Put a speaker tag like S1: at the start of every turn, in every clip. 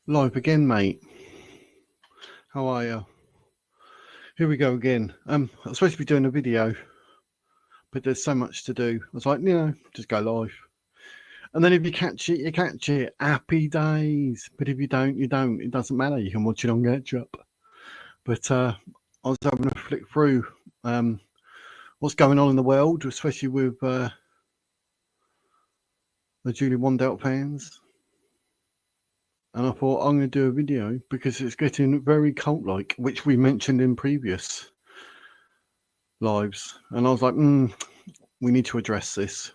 S1: Live again, mate. How are you? Here we go again. I was supposed to be doing a video, but there's so much to do. I was like, just go live. And then if you catch it, you catch it. Happy days. But if you don't, you don't. It doesn't matter. You can watch it on catch up. But I was having a flick through what's going on in the world, especially with the Julie Wandelt fans. And I thought, I'm going to do a video because it's getting very cult-like, which we mentioned in previous lives. And I was like, we need to address this.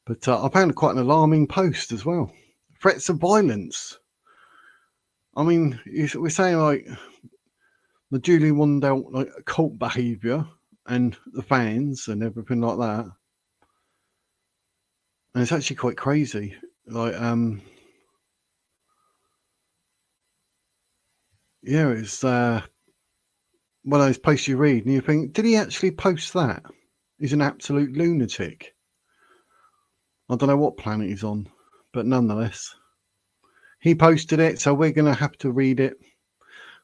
S1: But I found quite an alarming post as well. Threats of violence. I mean, we're saying like the Julie Wandelt like cult behaviour and the fans and everything like that. And it's actually quite crazy. Like, yeah, it's one of those posts you read and you think, did he actually post that? He's an absolute lunatic. I don't know what planet he's on, but nonetheless, he posted it, so we're going to have to read it,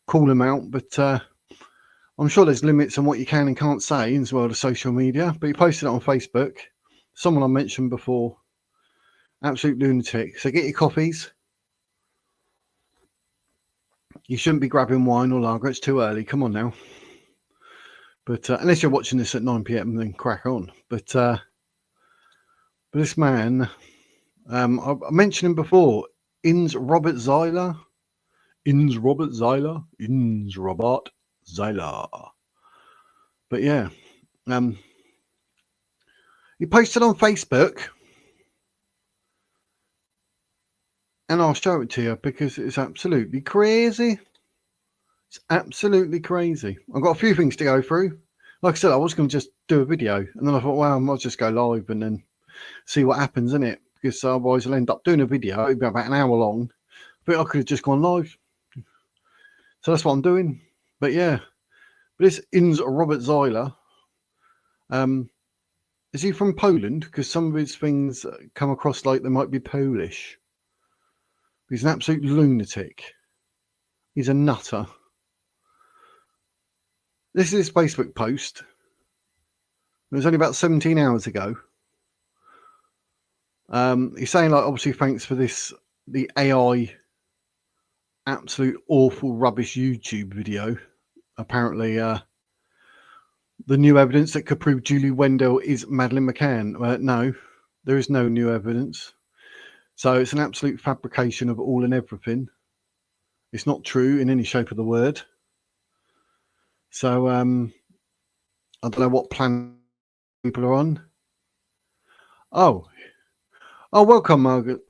S1: call him out. But I'm sure there's limits on what you can and can't say in the world of social media. But he posted it on Facebook. Someone I mentioned before, absolute lunatic. So get your coffees. You shouldn't be grabbing wine or lager. It's too early. Come on now. But unless you're watching this at 9 p.m, then crack on. But this man, I mentioned him before, Robert Zeiler. Robert Zeiler. But yeah, he posted on Facebook, and I'll show it to you because it's absolutely crazy. It's absolutely crazy. I've got a few things to go through. Like I said, I was going to just do a video, and then I thought, well, I might just go live and then see what happens, innit? Because otherwise I'll end up doing a video. It'll be about an hour long, but I could have just gone live. So that's what I'm doing. But yeah, but this Robert Zeiler, is he from Poland? Because some of his things come across like they might be Polish. He's an absolute lunatic. He's a nutter. This is his Facebook post. It was only about 17 hours ago. He's saying, like, obviously, thanks for this, the AI absolute awful rubbish YouTube video. Apparently, the new evidence that could prove Julie Wandelt is Madeleine McCann. No, there is no new evidence. So it's an absolute fabrication of all and everything. It's not true in any shape of the word. So I don't know what planet people are on. Oh, welcome, Margaret.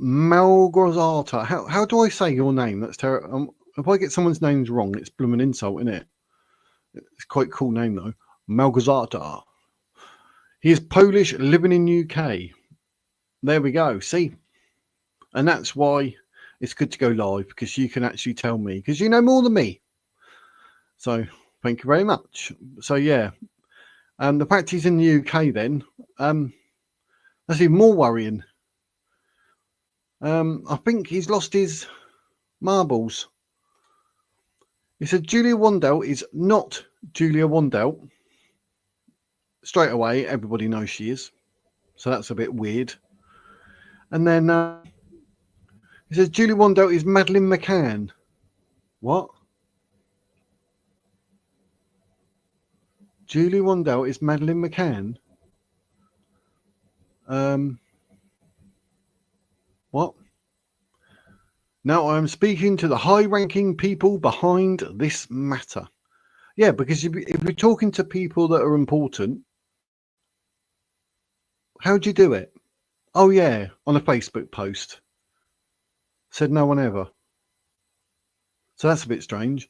S1: Malgrazata. How do I say your name? That's terrible. If I get someone's names wrong, it's blooming insult, isn't it? It's quite a cool name though. Malgrazata. He is Polish, living in UK. There we go. See, and that's why it's good to go live, because you can actually tell me, because you know more than me. So thank you very much. So yeah, the fact he's in the UK then, that's even more worrying. I think he's lost his marbles. He said Julia Wandelt is not Julia Wandelt. Straight away, everybody knows she is. So that's a bit weird. And then he says Julie Wandelt is Madeleine McCann. What? Julie Wandelt is Madeleine McCann? What? Now I'm speaking to the high-ranking people behind this matter. Yeah, because if you're talking to people that are important, how'd you do it? Oh yeah, on a Facebook post. Said no one ever. So that's a bit strange.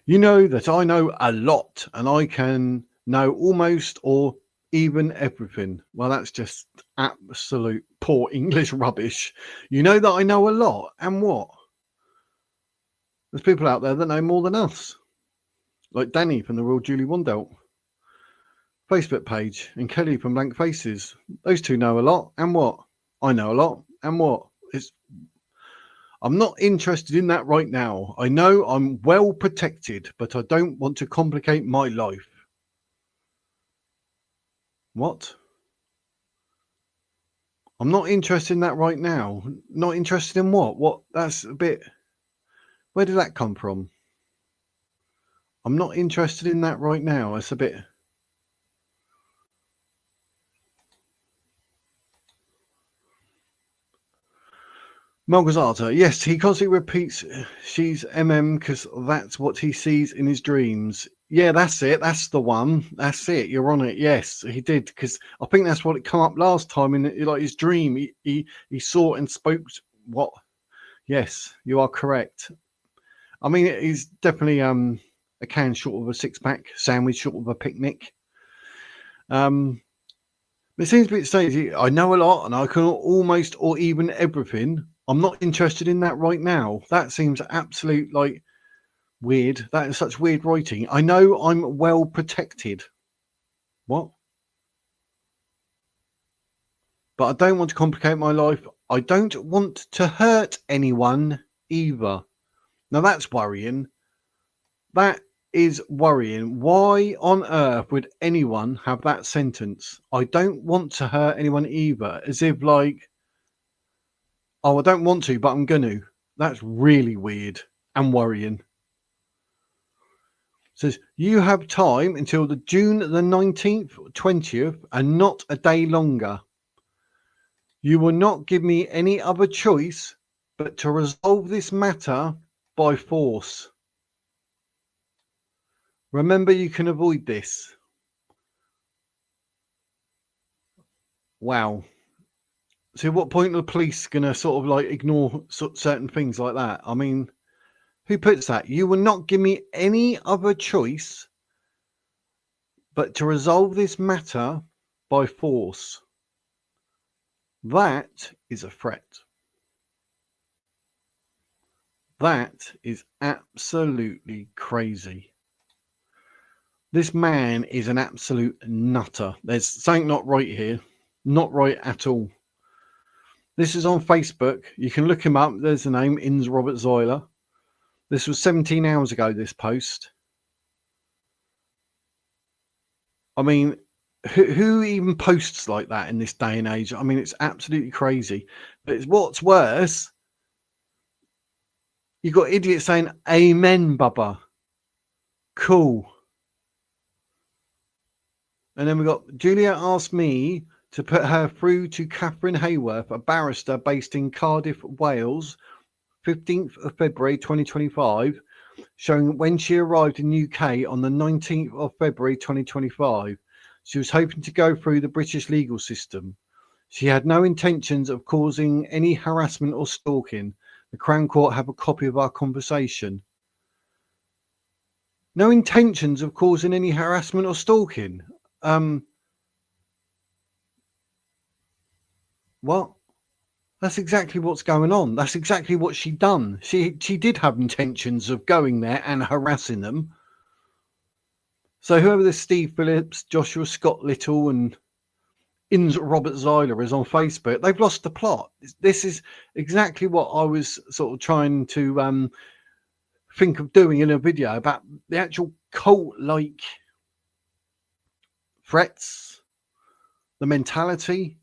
S1: You know that I know a lot and I can know almost or even everything. Well, that's just absolute poor English rubbish. You know that I know a lot, and what? There's people out there that know more than us. Like Dani from the Real Julie Wandelt Facebook page and Kelly from Blank Faces. Those two know a lot, and what? I know a lot, and what? I'm not interested in that right now. I know I'm well protected, but I don't want to complicate my life. What? I'm not interested in that right now. Not interested in what? What? That's a bit... Where did that come from? I'm not interested in that right now. That's a bit... Malgazata, yes, he constantly repeats she's because that's what he sees in his dreams. Yeah, that's it. That's the one. That's it. You're on it. Yes, he did, because I think that's what it come up last time in like his dream. He saw and spoke. What? Yes, you are correct. I mean, he's definitely a can short of a six-pack, sandwich short of a picnic. It seems a bit stagey. I know a lot and I can almost or even everything. I'm not interested in that right now. That seems absolute like weird. That is such weird writing. I know I'm well protected. What? But I don't want to complicate my life. I don't want to hurt anyone either. Now that's worrying. That is worrying. Why on earth would anyone have that sentence? I don't want to hurt anyone either. As if like, oh, I don't want to, but I'm going to. That's really weird and worrying. Says, you have time until the June the 19th, 20th, and not a day longer. You will not give me any other choice but to resolve this matter by force. Remember, you can avoid this. Wow. So at what point are the police going to sort of like ignore certain things like that? I mean, who puts that? You will not give me any other choice but to resolve this matter by force. That is a threat. That is absolutely crazy. This man is an absolute nutter. There's something not right here. Not right at all. This is on Facebook. You can look him up. There's the name, Inns Robert Zoiler. This was 17 hours ago, this post. I mean, who even posts like that in this day and age? I mean, it's absolutely crazy. But it's what's worse, you've got idiots saying, amen, Bubba. Cool. And then we got Julia asked me to put her through to Catherine Hayworth, a barrister based in Cardiff, Wales, 15th of February 2025, showing when she arrived in UK on the 19th of February 2025. She was hoping to go through the British legal system. She had no intentions of causing any harassment or stalking. The Crown Court have a copy of our conversation. No intentions of causing any harassment or stalking. What? That's exactly what's going on. That's exactly what she done. She did have intentions of going there and harassing them. So whoever this Steve Phillips, Joshua Scott Little, and Inns Robert Zoiler is on Facebook, they've lost the plot. This is exactly what I was sort of trying to think of doing in a video about the actual cult-like threats, the mentality.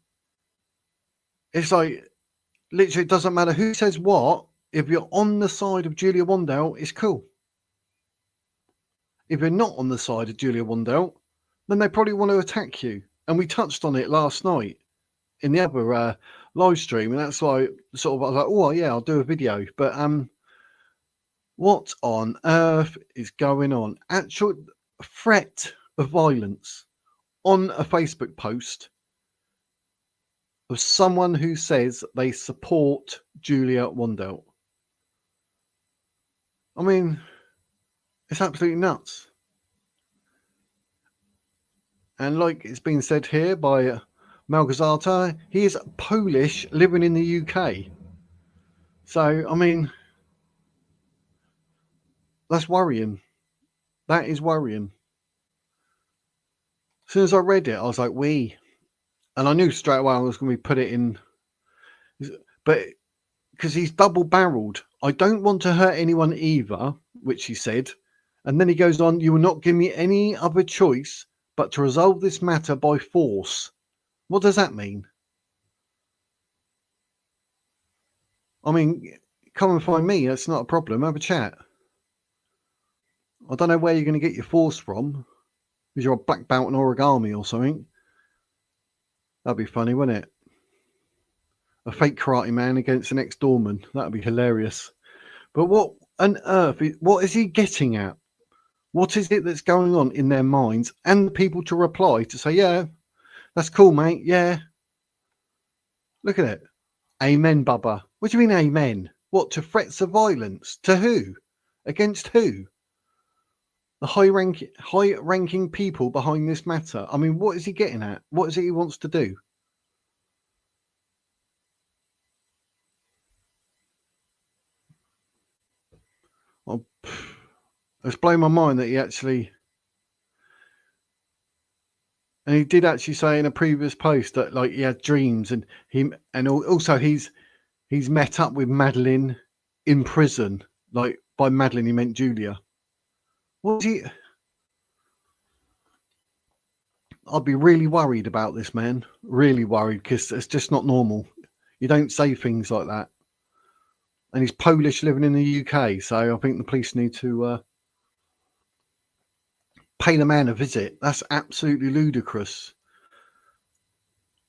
S1: It's like, literally, it doesn't matter who says what. If you're on the side of Julia Wandelt, it's cool. If you're not on the side of Julia Wandelt, then they probably want to attack you. And we touched on it last night in the other live stream, and that's why sort of I was like, oh yeah, I'll do a video. But what on earth is going on? Actual threat of violence on a Facebook post of someone who says they support Julia Wandelt. I mean, it's absolutely nuts. And like it's been said here by Malgazata, he is Polish living in the UK. So, I mean, that's worrying. That is worrying. As soon as I read it, I was like, we. And I knew straight away I was going to put it in. But because he's double-barreled. I don't want to hurt anyone either, which he said. And then he goes on, you will not give me any other choice but to resolve this matter by force. What does that mean? I mean, come and find me. That's not a problem. Have a chat. I don't know where you're going to get your force from, because you're a black belt in origami or something. That'd be funny, wouldn't it? A fake karate man against an ex-doorman. That'd be hilarious. But what on earth, what is he getting at? What is it that's going on in their minds? And the people to reply to say, yeah, that's cool, mate. Yeah. Look at it. Amen, Bubba. What do you mean, amen? What, to threats of violence? To who? Against who? The high-ranking people behind this matter. I mean, what is he getting at? What is it he wants to do? Well, it's blown my mind that he actually... And he did actually say in a previous post that, like, he had dreams, and also he's met up with Madeline in prison. Like, by Madeline he meant Julia. What is he? I'd be really worried about this man. Really worried, because it's just not normal. You don't say things like that. And he's Polish, living in the UK, so I think the police need to pay the man a visit. That's absolutely ludicrous.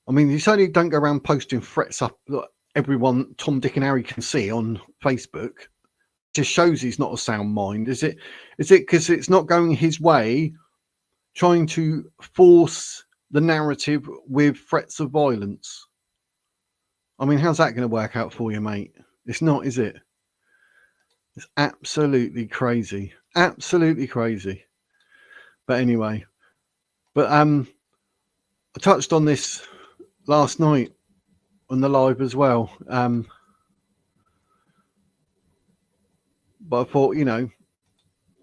S1: I mean, you certainly don't go around posting threats up that everyone, Tom, Dick and Harry, can see on Facebook. It just shows he's not a sound mind. Is it because it's not going his way, trying to force the narrative with threats of violence? I mean, how's that going to work out for you, mate? It's not, is it? It's absolutely crazy. Absolutely crazy. But anyway, I touched on this last night on the live as well. But I thought,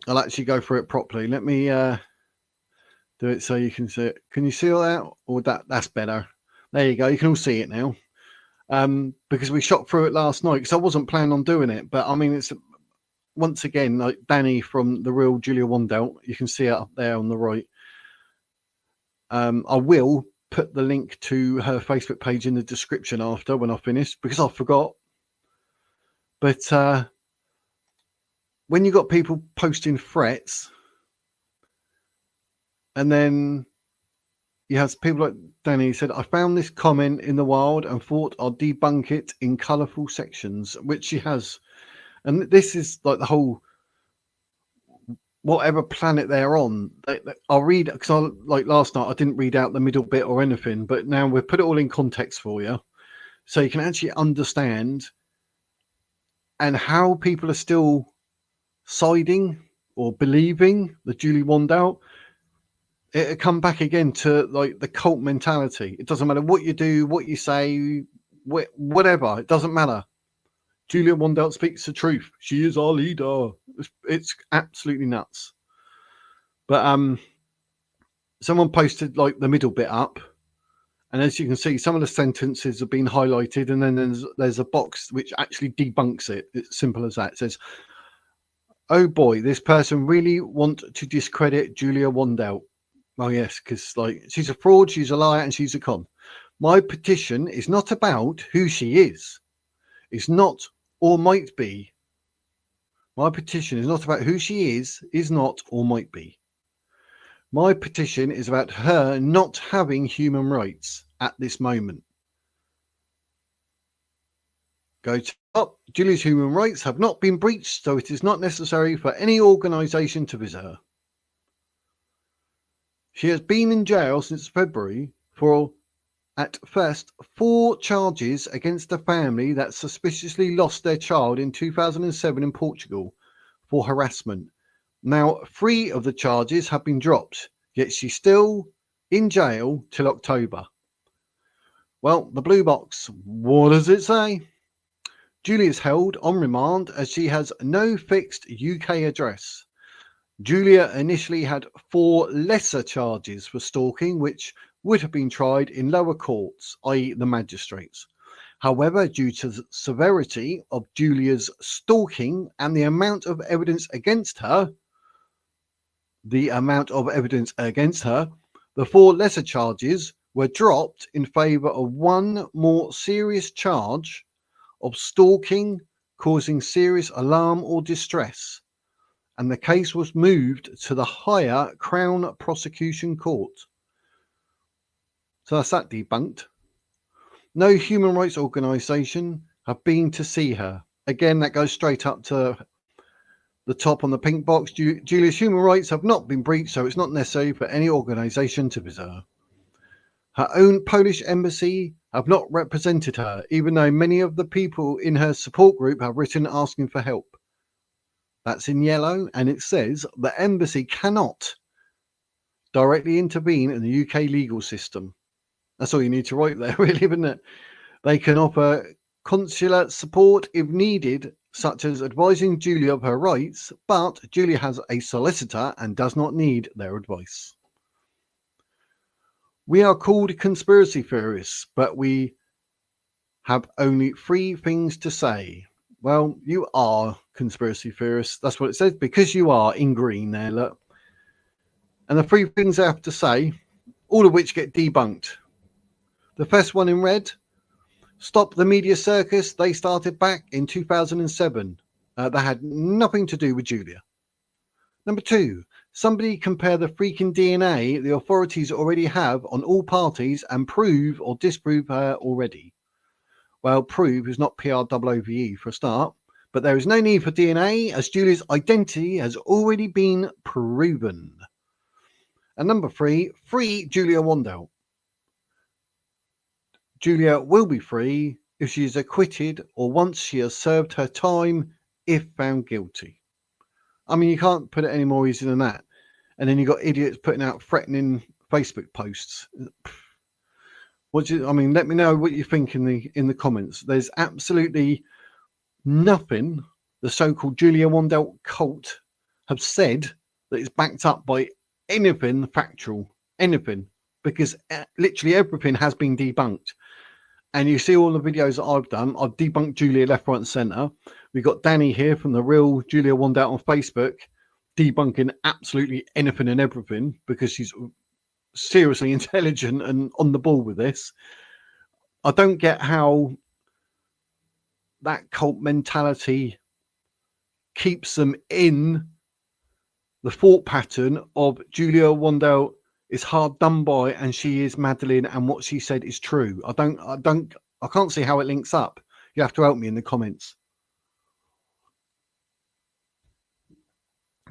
S1: I'll actually go through it properly. Let me do it so you can see it. Can you see all that? Or that's better. There you go. You can all see it now. Because we shot through it last night, because I wasn't planning on doing it. But I mean, it's once again like Dani from the real Julia Wandelt. You can see it up there on the right. I will put the link to her Facebook page in the description after, when I finish, because I forgot. But when you got people posting threats, and then you have people like Dani said, I found this comment in the wild and thought I'd debunk it in colourful sections, which she has. And this is like the whole, whatever planet they're on. I'll read, because like last night I didn't read out the middle bit or anything, but now we've put it all in context for you, so you can actually understand and how people are still siding or believing the Julie Wandelt. It'll come back again to like the cult mentality. It doesn't matter what you do, what you say, whatever. It doesn't matter. Julia Wandelt speaks the truth. She is our leader. It's absolutely nuts. But someone posted like the middle bit up, and as you can see, some of the sentences have been highlighted, and then there's a box which actually debunks it. It's simple as that. It says, "Oh boy, this person really want to discredit Julia Wandelt." Well, yes, because like she's a fraud, she's a liar, and she's a con. My petition is not about who she is. It's not or might be. My petition is not about who she is not or might be. My petition is about her not having human rights at this moment. Go to top. Julia's human rights have not been breached, so it is not necessary for any organisation to visit her. She has been in jail since February for, at first, 4 charges against a family that suspiciously lost their child in 2007 in Portugal for harassment. Now, 3 of the charges have been dropped, yet she's still in jail till October. Well, the blue box, what does it say? Julia is held on remand as she has no fixed UK address. Julia initially had 4 lesser charges for stalking, which would have been tried in lower courts, i.e. the magistrates. However, due to the severity of Julia's stalking and the amount of evidence against her, the 4 lesser charges were dropped in favour of one more serious charge of stalking causing serious alarm or distress, and the case was moved to the higher Crown Prosecution Court. So that's that debunked. No human rights organisation have been to see her. Again, that goes straight up to the top on the pink box. Julia's human rights have not been breached, so it's not necessary for any organisation to visit her. Her own Polish embassy have not represented her, even though many of the people in her support group have written asking for help. That's in yellow, and it says the embassy cannot directly intervene in the UK legal system. That's all you need to write there, really, isn't it? They can offer consular support if needed, such as advising Julia of her rights, but Julia has a solicitor and does not need their advice. We are called conspiracy theorists, but we have only 3 things to say. Well, you are conspiracy theorists. That's what it says, because you are in green there, look. And the 3 things I have to say, all of which get debunked. The first one in red, stop the media circus. They started back in 2007. That had nothing to do with Julia. Number 2, somebody compare the freaking DNA the authorities already have on all parties and prove or disprove her already. Well, prove is not PROOVE for a start, but there is no need for DNA as Julia's identity has already been proven. And number 3, free Julia Wandelt. Julia will be free if she is acquitted or once she has served her time if found guilty. I mean, you can't put it any more easy than that. And then you've got idiots putting out threatening Facebook posts. Let me know what you think in the comments. There's absolutely nothing the so-called Julia Wandelt cult have said that is backed up by anything factual, anything, because literally everything has been debunked. And you see all the videos that I've done. I've debunked Julia left, right, and centre. We've got Dani here from the real Julia Wandelt on Facebook, debunking absolutely anything and everything because she's seriously intelligent and on the ball with this. I don't get how that cult mentality keeps them in the thought pattern of Julia Wandelt is hard done by and she is Madeline and what she said is true. I can't see how it links up. You have to help me in the comments.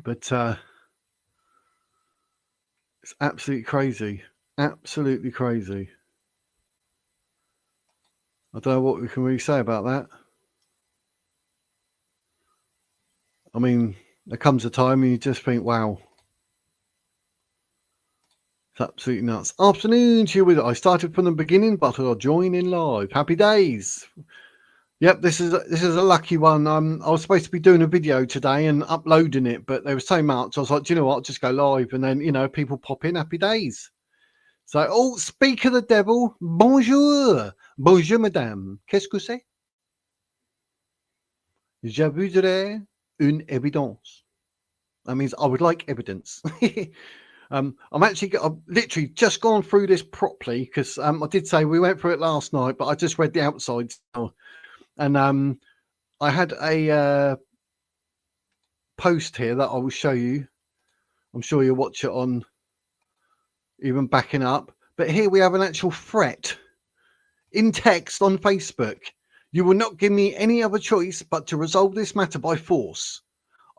S1: But it's absolutely crazy. Absolutely crazy. I don't know what we can really say about that. I mean, there comes a time and you just think, wow. It's absolutely nuts. Afternoon to you with it. I started from the beginning, but I'll join in live. Happy days. Yep, this is a lucky one. I was supposed to be doing a video today and uploading it, but there was so much. I was like, do you know what? I'll just go live, and then people pop in. Happy days. So, speak of the devil. Bonjour, bonjour, madame. Qu'est-ce que c'est? Je voudrais une évidence. That means I would like evidence. I've literally just gone through this properly because I did say we went through it last night, but I just read the outside now. And I had a post here that I will show you. I'm sure you'll watch it on even backing up. But here we have an actual threat in text on Facebook. You will not give me any other choice but to resolve this matter by force.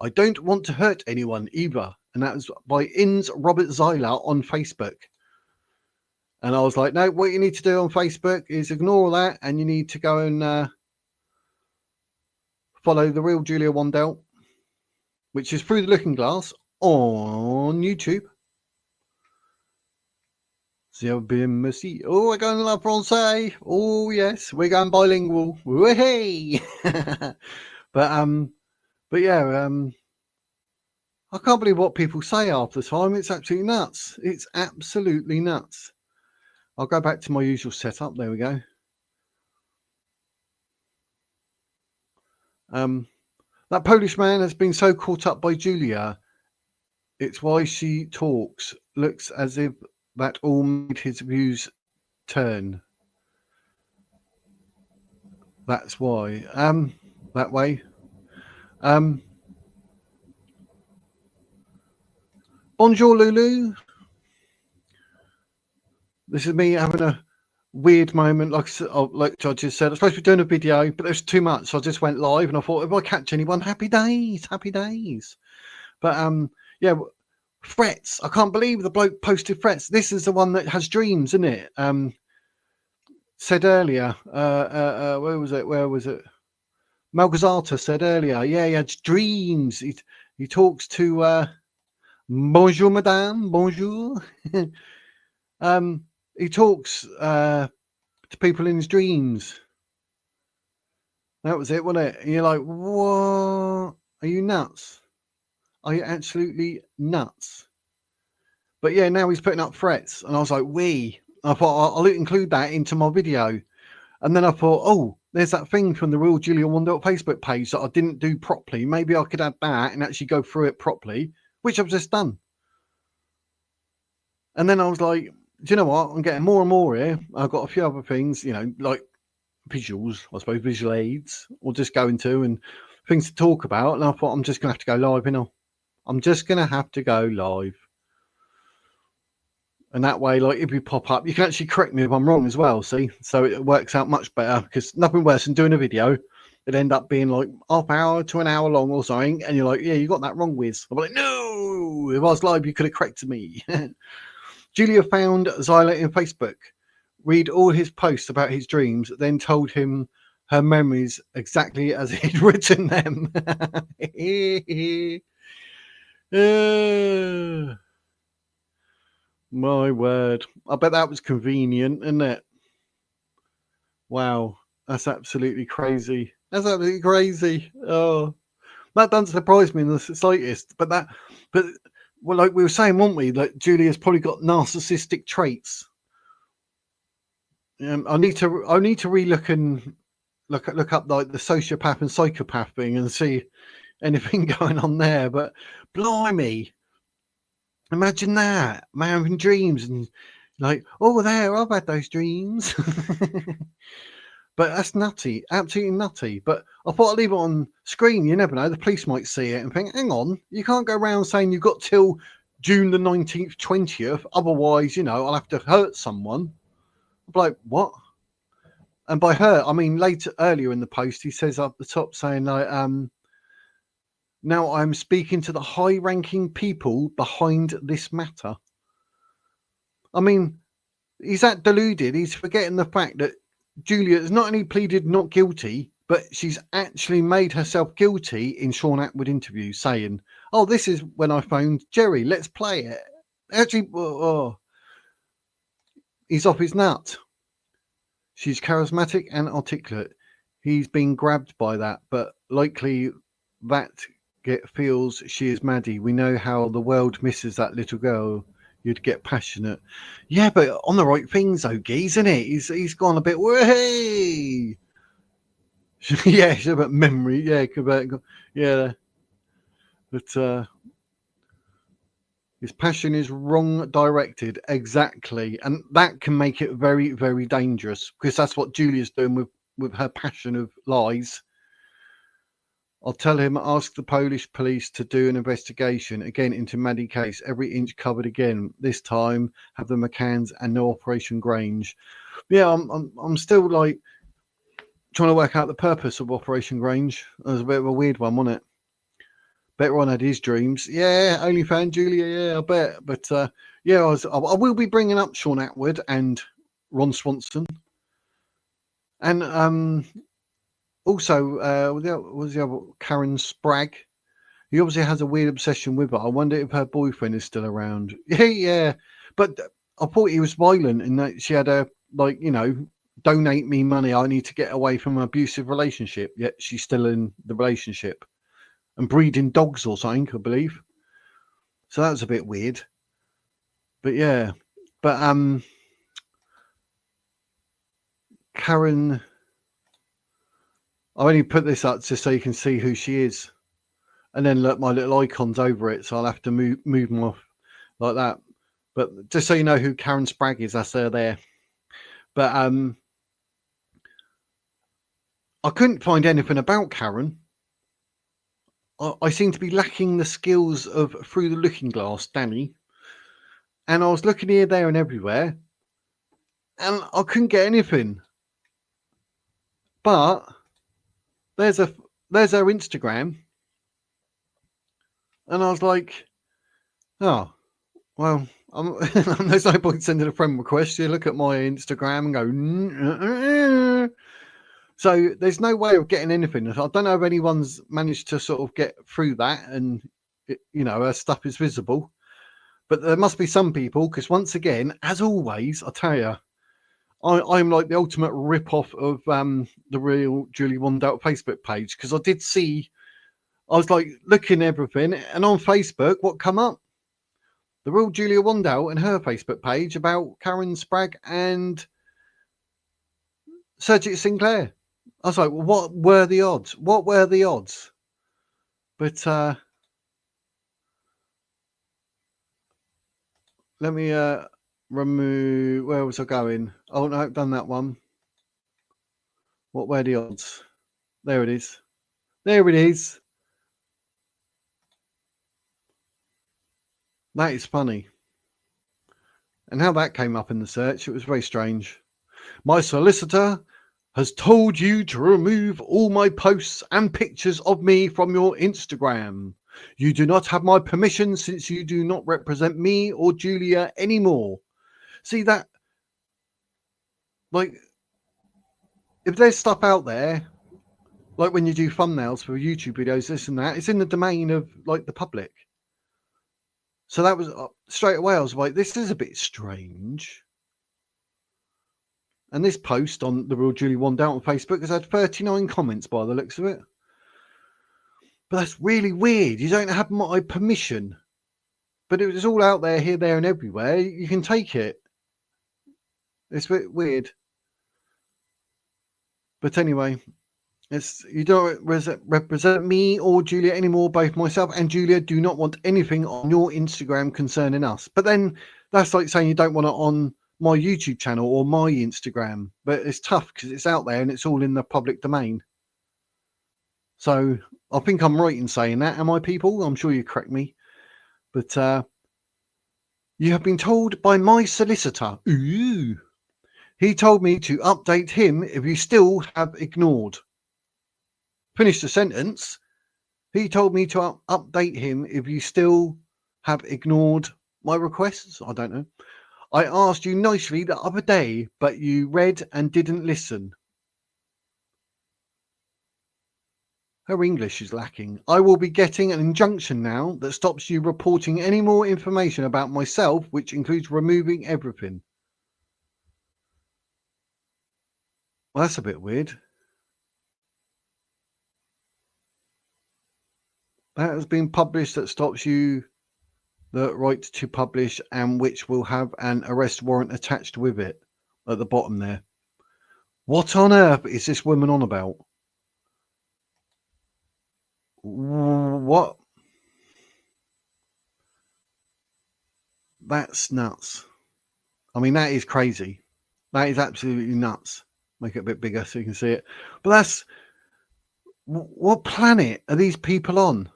S1: I don't want to hurt anyone either. And that was by Inns Robert Zeiler on Facebook. And I was like, no, what you need to do on Facebook is ignore that. And you need to go and follow the real Julia Wandelt, which is Through the Looking Glass on YouTube. Oh, we're going La Francais. Oh, yes, we're going bilingual. Hey! But yeah, I can't believe what people say half the time. It's absolutely nuts. It's absolutely nuts. I'll go back to my usual setup. There we go. That Polish man has been so caught up by Julia. It's why she talks. Looks as if that all made his views turn. That's why. That way. Bonjour, Lulu. This is me having a weird moment, like I just said. I was supposed to be doing a video, but there's too much, so I just went live, and I thought, if I catch anyone, happy days, happy days. But yeah, threats. I can't believe the bloke posted threats. This is the one that has dreams, isn't it? Said earlier, where was it? Malgazata said earlier, yeah, he had dreams. He talks to bonjour, madame, bonjour. He talks to people in his dreams. That was it, wasn't it? And you're like, what? Are you nuts? Are you absolutely nuts? But yeah, now he's putting up threats, and I was like, I thought I'll include that into my video. And then I thought, oh, there's that thing from the Real Julia Wandelt Facebook page that I didn't do properly. Maybe I could add that and actually go through it properly, which I've just done. And then I was like, do you know what? I'm getting more and more here. I've got a few other things, like visuals, I suppose, visual aids, or just go into and things to talk about. And I thought, I'm just going to have to go live, I'm just going to have to go live. And that way, like, if you pop up, you can actually correct me if I'm wrong as well, see? So it works out much better, because nothing worse than doing a video. It'd end up being like half hour to an hour long or something, and you're like, yeah, you got that wrong, Wiz. I'm like, no! If I was live, you could have corrected me. Julia found Zyla in Facebook, read all his posts about his dreams, then told him her memories exactly as he'd written them. My word. I bet that was convenient, isn't it? Wow. That's absolutely crazy. That's absolutely crazy. Oh, that doesn't surprise me in the slightest. But well, like we were saying, weren't we? That Julia's probably got narcissistic traits. I need to relook and look up like the sociopath and psychopath thing and see anything going on there. But blimey, imagine that, man, having dreams and like, oh, there, I've had those dreams. But that's nutty, absolutely nutty. But I thought I'd leave it on screen. You never know, the police might see it and think, hang on, you can't go around saying you've got till June the 19th, 20th, otherwise, I'll have to hurt someone. I'm like, what? And by her, I mean earlier in the post, he says up the top saying like, now I'm speaking to the high-ranking people behind this matter. I mean, he's that deluded. He's forgetting the fact that Julia has not only pleaded not guilty, but she's actually made herself guilty in Shaun Attwood interviews, saying, "Oh, this is when I phoned Jerry. Let's play it." Actually, he's off his nut. She's charismatic and articulate. He's been grabbed by that, but likely that feels she is Maddie. We know how the world misses that little girl. You'd get passionate. Yeah, but on the right things, though, Geese, isn't it? He's gone a bit, way. Yeah, it's about memory. Yeah, yeah. But his passion is wrong directed. Exactly. And that can make it very, very dangerous, because that's what Julia's doing with her passion of lies. I'll tell him, ask the Polish police to do an investigation again into Maddie case. Every inch covered again. This time, have the McCanns and no Operation Grange. Yeah, I'm still like trying to work out the purpose of Operation Grange. That was a bit of a weird one, wasn't it? Better on had his dreams. Yeah, OnlyFans Julia. Yeah, I bet. But yeah, I will be bringing up Shaun Attwood and Ron Swanson, and also was the other Karen Spragg. He obviously has a weird obsession with her. I wonder if her boyfriend is still around. Yeah. But I thought he was violent and that she had a, like, donate me money. I need to get away from an abusive relationship. Yet she's still in the relationship and breeding dogs or something, I believe. So that was a bit weird. But yeah. But Karen I only put this up just so you can see who she is. And then look, my little icon's over it, so I'll have to move them off like that. But just so you know who Karen Spragg is, that's her there. But I couldn't find anything about Karen. I seem to be lacking the skills of Through the Looking Glass, Dani. And I was looking here, there, and everywhere, and I couldn't get anything. But there's her Instagram, and I was like, oh, well, there's no point sending a friend request. You look at my Instagram and go, so there's no way of getting anything. I don't know if anyone's managed to sort of get through that, and her stuff is visible. But there must be some people, because once again, as always, I tell you, I'm like the ultimate rip-off of the real Julie Wandelt Facebook page, because I did see, I was like looking at everything, and on Facebook, what come up? The real Julia Wandelt and her Facebook page about Karen Spragg and Sergeant Sinclair. I was like, well, what were the odds? What were the odds? But let me remove. Where was I going? Oh no, I've done that one. What were the odds? There it is. There it is. That is funny. And how that came up in the search, it was very strange. My solicitor has told you to remove all my posts and pictures of me from your Instagram. You do not have my permission since you do not represent me or Julia anymore. See that? Like, if there's stuff out there, like when you do thumbnails for YouTube videos, this and that, it's in the domain of like the public. So that was straight away. I was like, this is a bit strange. And this post on the real Julie Wandelt on Facebook has had 39 comments by the looks of it. But that's really weird. You don't have my permission. But it was all out there, here, there, and everywhere. You can take it. It's a bit weird. But anyway, you don't represent me or Julia anymore. Both myself and Julia do not want anything on your Instagram concerning us. But then that's like saying you don't want it on my YouTube channel or my Instagram. But it's tough because it's out there and it's all in the public domain. So I think I'm right in saying that. Am I, people? I'm sure you correct me. But you have been told by my solicitor. Ooh. He told me to update him if you still have ignored. Finish the sentence. He told me to update him if you still have ignored my requests. I don't know. I asked you nicely the other day, but you read and didn't listen. Her English is lacking. I will be getting an injunction now that stops you reporting any more information about myself, which includes removing everything. Well, that's a bit weird. That has been published that stops you the right to publish and which will have an arrest warrant attached with it at the bottom there. What on earth is this woman on about? What? That's nuts. I mean, that is crazy. That is absolutely nuts. Make it a bit bigger so you can see it. But that's, what planet are these people on?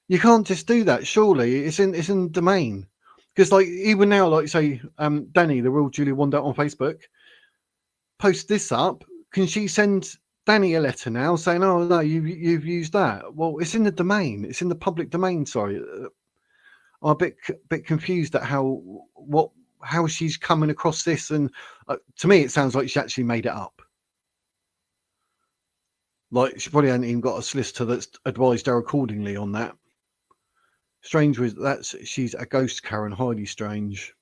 S1: You can't just do that. Surely it's in domain. Because like even now, like say, Dani, the real Julia Wandelt on Facebook, post this up. Can she send Dani a letter now saying, "Oh no, you've used that"? Well, it's in the domain. It's in the public domain. Sorry, I'm a bit confused at how she's coming across this, and to me, it sounds like she actually made it up. Like she probably hadn't even got a solicitor that's advised her accordingly on that. Strange with that's she's a ghost Karen, highly strange.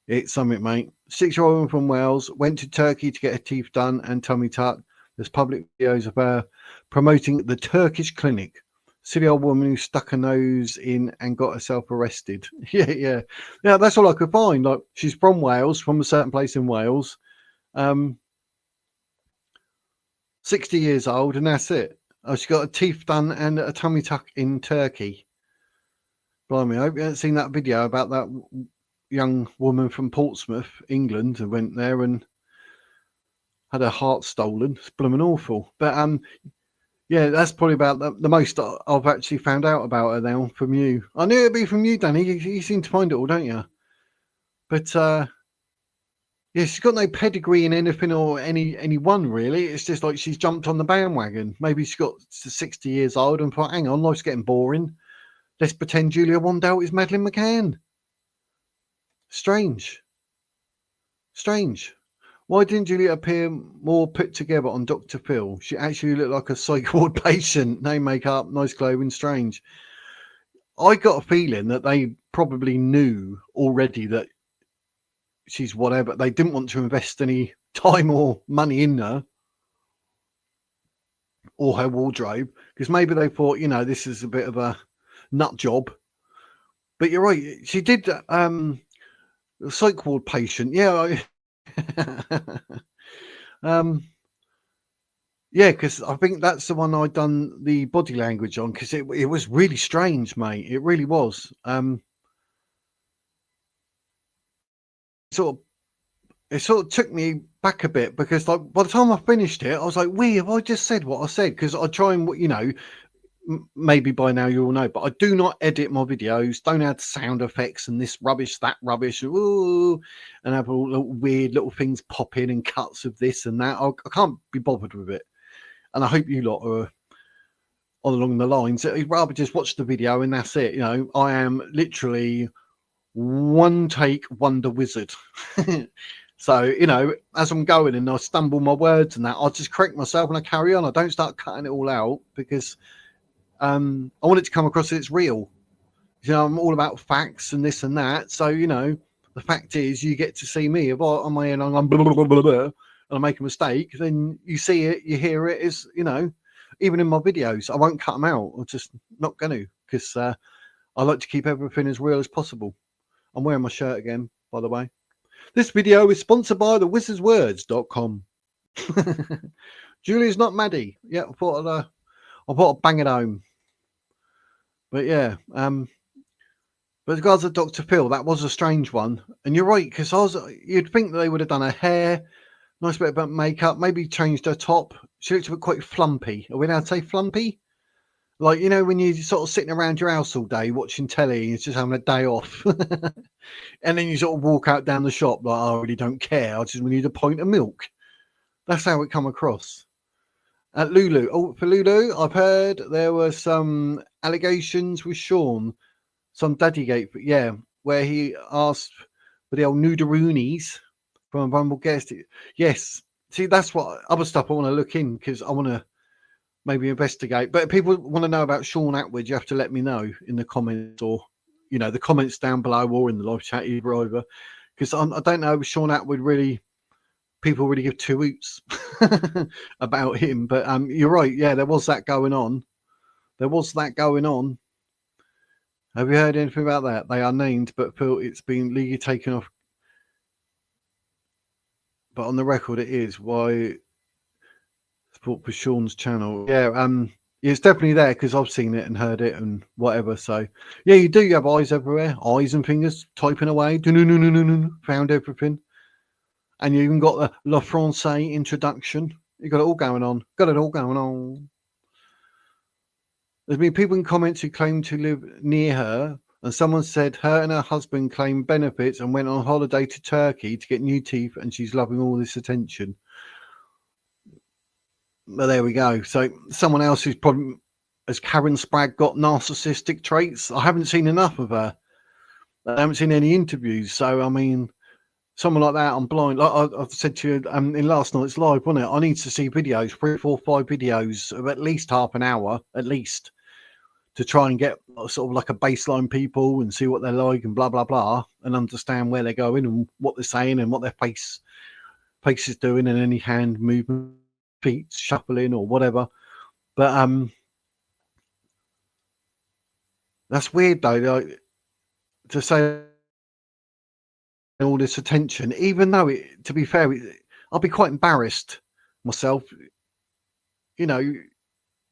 S1: It's something, mate. 6-year-old woman from Wales went to Turkey to get her teeth done and tummy tucked. There's public videos of her promoting the Turkish clinic. Silly old woman who stuck her nose in and got herself arrested. Yeah. That's all I could find. Like she's from Wales, from a certain place in Wales. 60 years old, and that's it. Oh, she got her teeth done and a tummy tuck in Turkey. Blimey, I hope you haven't seen that video about that young woman from Portsmouth, England, who went there and had her heart stolen. It's blooming awful. But yeah, that's probably about the most I've actually found out about her now from you. I knew it'd be from you, Dani. You seem to find it all, don't you? But yeah, she's got no pedigree in anything or anyone really. It's just like she's jumped on the bandwagon. Maybe she got to 60 years old and thought, hang on, life's getting boring. Let's pretend Julia Wandelt is Madeleine McCann. Strange. Why didn't Julia appear more put together on Dr. Phil? She actually looked like a psych ward patient. No makeup, nice clothing, strange. I got a feeling that they probably knew already that she's whatever. They didn't want to invest any time or money in her or her wardrobe because maybe they thought, this is a bit of a nut job. But you're right. She did psych ward patient. Yeah. Yeah, because I think that's the one I'd done the body language on because it was really strange, mate. It really was. It sort of took me back a bit because like by the time I finished it, I was like, have I just said what I said? Because I try and, maybe by now you all know, but I do not edit my videos, don't add sound effects and this rubbish, that rubbish, ooh, and have all little weird little things pop in and cuts of this and that. I can't be bothered with it. And I hope you lot are along the lines. I'd rather just watch the video and that's it. I am literally one take wonder wizard. So, as I'm going and I stumble my words and that, I'll just correct myself and I carry on. I don't start cutting it all out because I want it to come across that it's real. I'm all about facts and this and that. So, the fact is you get to see me. If I'm my own, I'm blah, blah, blah, blah, blah, and I make a mistake, then you see it, you hear it. Is even in my videos, I won't cut them out. I'm just not going to because I like to keep everything as real as possible. I'm wearing my shirt again, by the way. This video is sponsored by thewizardswords.com. Julia's not Maddie. Yeah, I thought I'd bang it home. But yeah, but as regards to Dr. Phil, that was a strange one. And you're right, because you'd think that they would have done her hair, nice bit about makeup, maybe changed her top. She looked a bit quite flumpy. Are we allowed to say flumpy? Like, when you're sort of sitting around your house all day watching telly and you're just having a day off. And then you sort of walk out down the shop like, I really don't care. I just need a pint of milk. That's how it come across. At Lulu. Oh, for Lulu, I've heard there were some allegations with Shaun. Some daddygate, yeah, where he asked for the old nuderoonies from a vulnerable guest. Yes. See, that's what other stuff I want to look in because I want to maybe investigate. But if people want to know about Shaun Attwood, you have to let me know in the comments or, the comments down below or in the live chat either. Because I don't know if Shaun Attwood really, people really give two hoots about him. But you're right. Yeah, there was that going on. Have you heard anything about that? They are named, but it's been legally taken off. But on the record, it is why support for Shaun's channel. Yeah, it's definitely there because I've seen it and heard it and whatever. So yeah, you do have eyes everywhere, eyes and fingers typing away. Found everything, and you even got the La Francais introduction. You got it all going on. There's been people in comments who claim to live near her, and someone said her and her husband claimed benefits and went on holiday to Turkey to get new teeth, and she's loving all this attention. Well, there we go. So someone else who's probably, has Karen Spragg got narcissistic traits? I haven't seen enough of her. I haven't seen any interviews. So, I mean, someone like that, I'm blind. Like I've said to you in last night's live, wasn't it? I need to see videos, 3, 4, 5 videos of at least half an hour, at least, to try and get sort of like a baseline people and see what they're like and blah, blah, blah, and understand where they're going and what they're saying and what their face is doing and any hand movement, feet shuffling or whatever. But that's weird though, like, to say all this attention, even though to be fair, I'll be quite embarrassed myself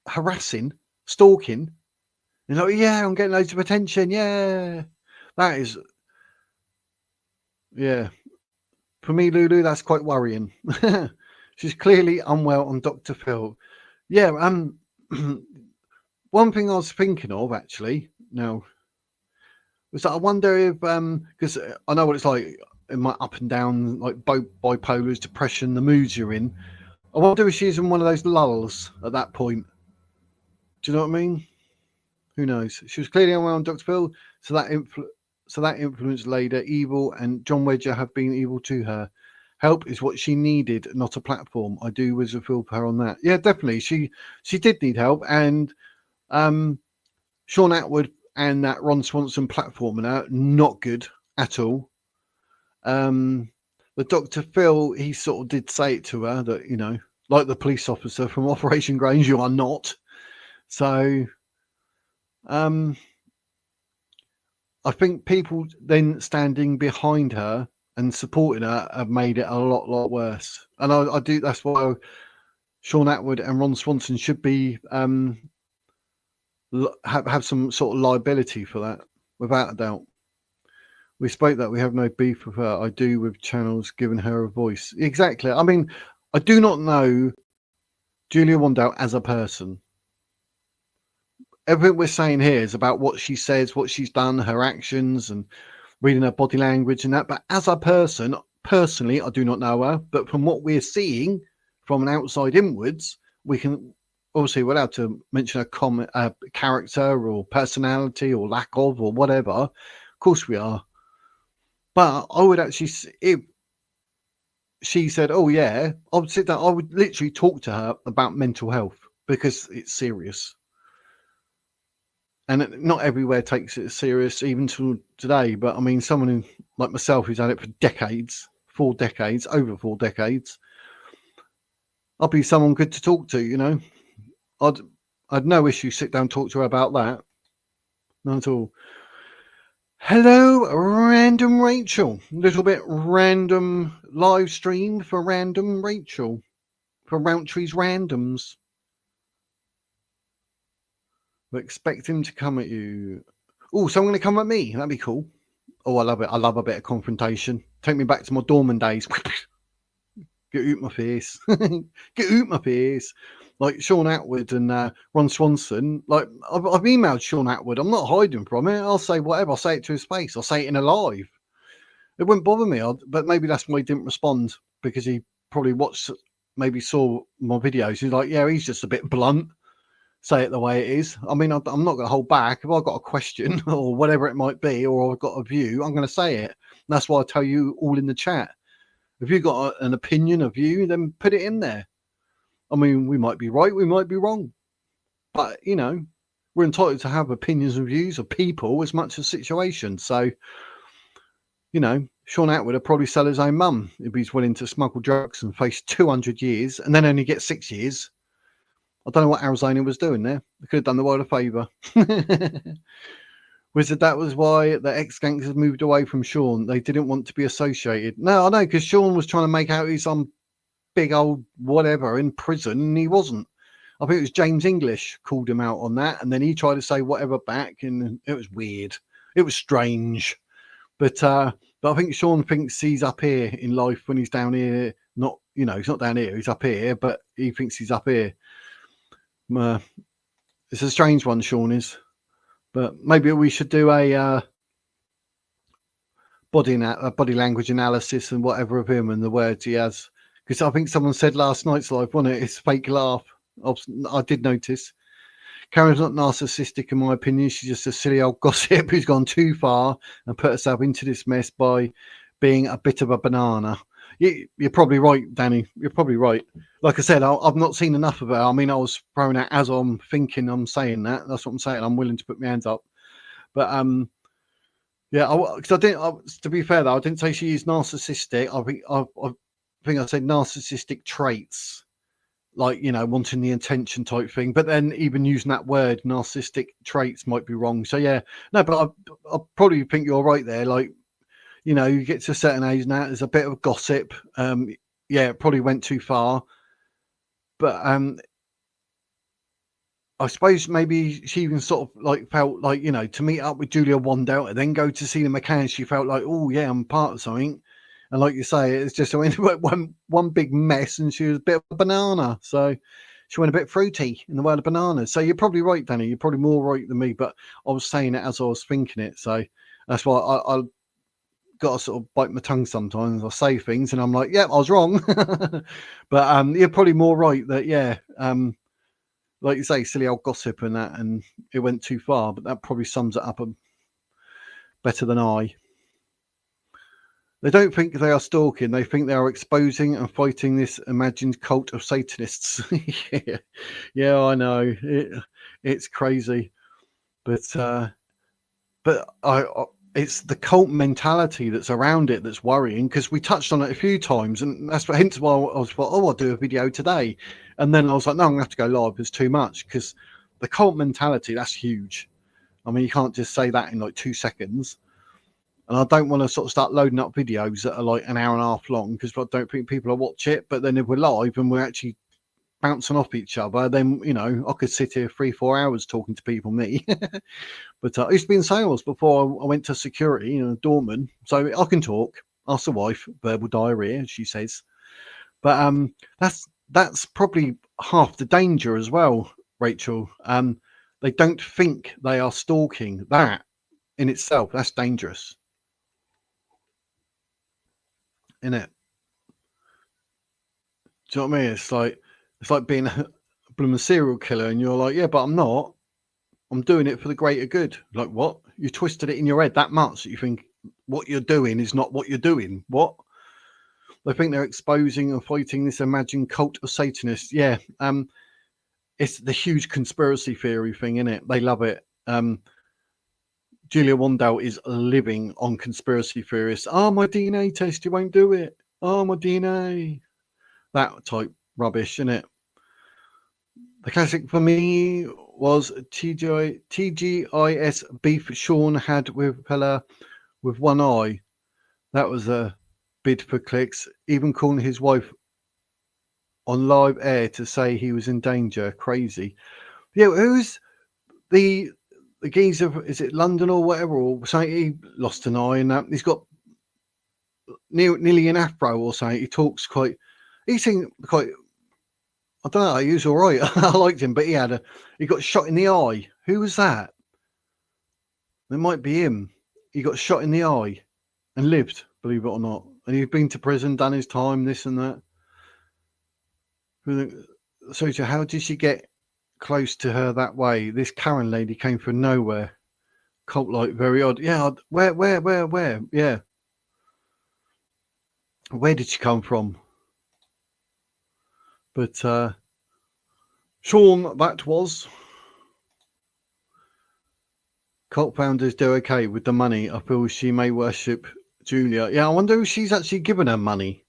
S1: harassing, stalking. You're like, yeah, I'm getting loads of attention. Yeah, that is, yeah. For me, Lulu, that's quite worrying. She's clearly unwell on Dr. Phil. Yeah. One thing I was thinking of actually now was that I wonder if because I know what it's like in my up and down, like bipolar, depression, the moods you're in. I wonder if she's in one of those lulls at that point. Do you know what I mean? Who knows? She was clearly unwell on Dr. Phil, so that influence later evil, and John Wedger have been evil to her. Help is what she needed, not a platform. I do was a feel for her on that. Yeah, definitely. She did need help, and Shaun Attwood and that Ron Swanson platforming her, not good at all. The Dr. Phil, he sort of did say it to her that, like the police officer from Operation Grange, you are not. So I think people then standing behind her and supporting her have made it a lot worse. And I do. That's why Shaun Attwood and Ron Swanson should be have some sort of liability for that, without a doubt. We spoke that we have no beef with her. I do with channels giving her a voice. Exactly. I mean, I do not know Julia Wandelt as a person. Everything we're saying here is about what she says, what she's done, her actions, and reading her body language and that. But as a person, personally, I do not know her. But from what we're seeing from an outside inwards, we can obviously, we're allowed to mention a character or personality or lack of or whatever. Of course we are. But I would actually, if she said, "Oh yeah," I would sit down. I would literally talk to her about mental health because it's serious, and not everywhere takes it serious, even to today. But I mean, someone who, like myself, who's had it for decades, over 4 decades, I'd be someone good to talk to. I'd no issue sit down and talk to her about that. None at all. Hello, Random Rachel. Little bit random live stream for Random Rachel. For Roundtree's Randoms. We expect him to come at you. Oh, someone going to come at me. That'd be cool. Oh, I love it. I love a bit of confrontation. Take me back to my dormant days. Get out my face. Get out my face. Like Shaun Attwood and Ron Swanson. Like, I've emailed Shaun Attwood. I'm not hiding from it. I'll say whatever. I'll say it to his face. I'll say it in a live. It wouldn't bother me. But maybe that's why he didn't respond, because he probably maybe saw my videos. He's like, yeah, he's just a bit blunt. Say it the way it is. I mean, I'm not going to hold back. If I've got a question or whatever it might be, or I've got a view, I'm going to say it. And that's why I tell you all in the chat. If you've got an opinion, a view, then put it in there. I mean, we might be right, we might be wrong. But, we're entitled to have opinions and views of people as much as situations. So, Shaun Attwood would probably sell his own mum if he's willing to smuggle drugs and face 200 years and then only get 6 years. I don't know what Arizona was doing there. They could have done the world a favour. Wizard, that was why the ex-gangsters moved away from Shaun. They didn't want to be associated. No, I know, because Shaun was trying to make out he's some big old whatever in prison, and he wasn't. I think it was James English called him out on that, and then he tried to say whatever back, and it was weird. It was strange. But I think Shaun thinks he's up here in life when he's down here. Not, he's not down here, he's up here, but he thinks he's up here. It's a strange one, Shaun is. But maybe we should do a body language analysis and whatever of him and the words he has. Because I think someone said last night's live, wasn't it? It's fake laugh. I did notice. Karen's not narcissistic, in my opinion. She's just a silly old gossip who's gone too far and put herself into this mess by being a bit of a banana. You're probably right, Dani. You're probably right. Like I said, I've not seen enough of her. I mean, I was throwing out as I'm thinking I'm saying that. That's what I'm saying. I'm willing to put my hands up. But yeah, because I didn't. To be fair though, I didn't say she is narcissistic. I think I said narcissistic traits, like wanting the attention type thing. But then even using that word, narcissistic traits, might be wrong. So yeah, no. But I probably think you're right there. Like, you get to a certain age now, there's a bit of gossip. Yeah, it probably went too far. But I suppose maybe she even sort of like felt like, you know, to meet up with Julia Wandelt and then go to see the McCann, she felt like, oh yeah, I'm part of something. And like you say, it's just one big mess, and she was a bit of a banana. So she went a bit fruity in the world of bananas. So you're probably right, Danny. You're probably more right than me, but I was saying it as I was thinking it. So that's why I got to sort of bite my tongue sometimes. I say things and I'm like, yeah, I was wrong. But you're probably more right that, yeah, like you say, silly old gossip and that, and it went too far, but that probably sums it up better than I. They don't think they are stalking. They think they are exposing and fighting this imagined cult of Satanists. Yeah. Yeah, I know. It's crazy. But it's the cult mentality that's around it that's worrying, because we touched on it a few times, and that's hence why I was like, oh, I'll do a video today. And then I was like, no, I'm going to have to go live. It's too much, because the cult mentality, that's huge. I mean, you can't just say that in like 2 seconds. And I don't want to sort of start loading up videos that are like an hour and a half long, because I don't think people will watch it. But then if we're live and we're actually bouncing off each other, then, you know, I could sit here 3-4 hours talking to people, me. But I used to be in sales before I went to security, you know, doorman. So I can talk. Ask the wife, verbal diarrhea, as she says. But that's probably half the danger as well, Rachel. They don't think they are stalking. That in itself, that's dangerous, isn't it? Do you know what I mean? It's like being a blooming serial killer, and you're like, yeah, but I'm not. I'm doing it for the greater good. Like, what? You twisted it in your head that much that you think what you're doing is not what you're doing. What? They think they're exposing and fighting this imagined cult of Satanists. Yeah, it's the huge conspiracy theory thing, isn't it? They love it. Julia Wandelt is living on conspiracy theorists. Oh, my DNA test, you won't do it. Oh, my DNA. That type rubbish, isn't it? The classic for me was TGIS beef Shaun had with Pella with one eye. That was a bid for clicks. Even calling his wife on live air to say he was in danger. Crazy. Yeah, who's the geezer? Is it London or whatever? Or something? He lost an eye, and he's got nearly an afro or something. He talks quite. He seemed quite. I don't know. He was all right. I liked him, but he got shot in the eye. Who was that? It might be him. He got shot in the eye and lived, believe it or not. And he's been to prison, done his time, this and that. So how did she get close to her that way? This Karen lady came from nowhere. Cult like, very odd. Yeah, where? Yeah. Where did she come from? But Shaun, that was. Cult founders do okay with the money. I feel she may worship Julia. Yeah, I wonder if she's actually given her money.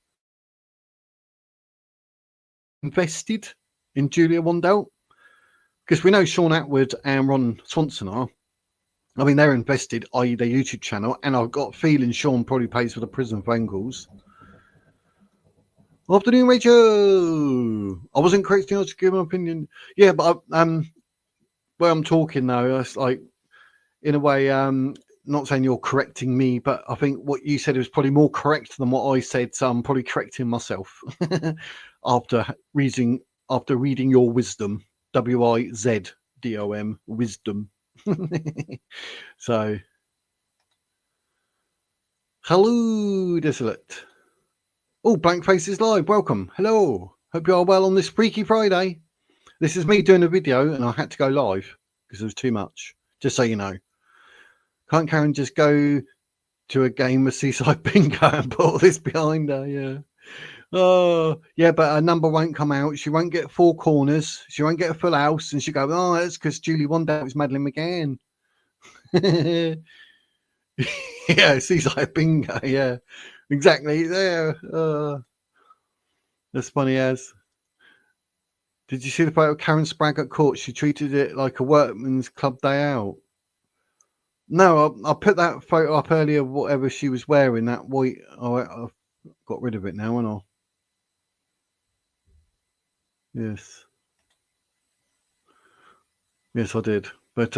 S1: Invested in Julia Wandelt? Because we know Shaun Attwood and Ron Swanson are. I mean, they're invested, i.e. their YouTube channel, and I've got a feeling Shaun probably pays for the prison phone calls. Afternoon, Rachel. I wasn't correcting her to give an opinion. Yeah, but where I'm talking though, it's like, in a way, not saying you're correcting me, but I think what you said was probably more correct than what I said, so I'm probably correcting myself after reading your wisdom, WIZDOM, wisdom. So, hello, Desolate. Oh, Blank Faces Live, welcome. Hello. Hope you are well on this Freaky Friday. This is me doing a video, and I had to go live because there was too much. Just so you know. Can't Karen just go to a game of Seaside Bingo and put all this behind her? Yeah. Oh, yeah, but her number won't come out. She won't get 4 corners. She won't get a full house. And she'll go, oh, that's because Julie Wandelt is Madeline McGann. Yeah, Seaside Bingo. Yeah, exactly. There. That's funny as. Did you see the photo of Karen Spragg at court? She treated it like a workman's club day out. No, I put that photo up earlier, whatever she was wearing, that white. Oh, I've got rid of it now, haven't I? Yes. Yes, I did. But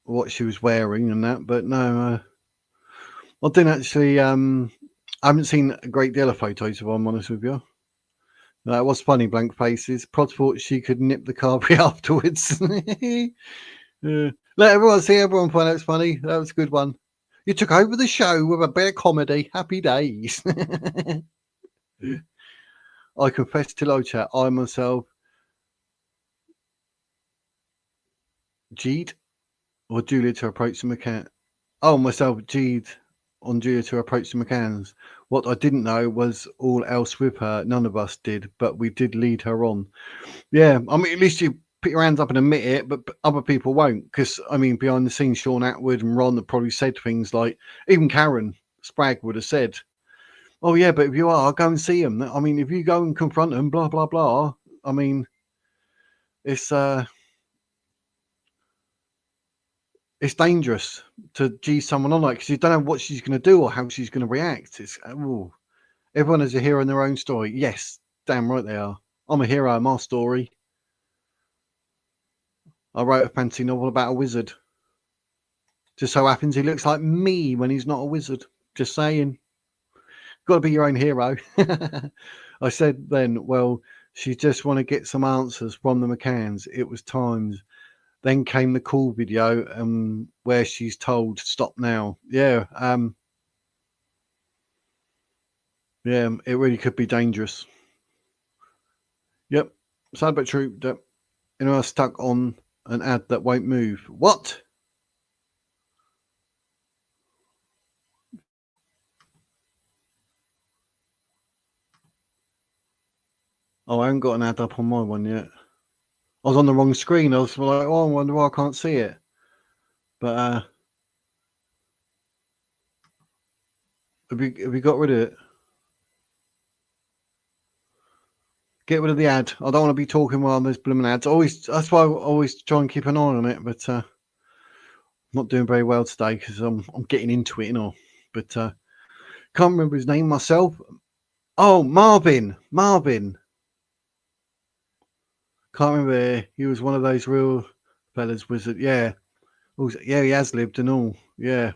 S1: what she was wearing and that. But no, I didn't actually. I haven't seen a great deal of photos, if I'm honest with you. That was funny, blank faces. Prod thought she could nip the Carberry afterwards. Let everyone see, everyone find out it's funny. That was a good one. You took over the show with a bit of comedy. Happy days. I confess to low chat, I myself, G'd or Julia to approach the McCann. Oh, myself, G'd on Julia to approach the McCanns. What I didn't know was all else with her. None of us did, but we did lead her on. Yeah, I mean, at least you put your hands up and admit it, but other people won't. Because, I mean, behind the scenes, Shaun, Attwood and Ron have probably said things like, even Karen Spragg would have said, oh, yeah, but if you are, go and see them. I mean, if you go and confront them, blah, blah, blah. I mean, it's dangerous to G someone on like because you don't know what she's going to do or how she's going to react. It's everyone is a hero in their own story. Yes, damn right they are. I'm a hero in my story. I wrote a fantasy novel about a wizard. Just so happens he looks like me when he's not a wizard. Just saying. Got to be your own hero. I said then, well, she just want to get some answers from the McCanns. It was times. Then came the call video where she's told, stop now. Yeah. Yeah, it really could be dangerous. Yep. Sad but true. Yep. You know, I stuck on an ad that won't move. What? Oh, I haven't got an ad up on my one yet. I was on the wrong screen. I was like, oh, I wonder why I can't see it. But have you got rid of it? Get rid of the ad. I don't want to be talking while there's blooming ads. That's why I always try and keep an eye on it. But I'm not doing very well today because I'm getting into it, you know. But can't remember his name myself. Oh, Marvin. Can't remember. He was one of those real fellas. Was it? Yeah. Yeah, he has lived and all. Yeah.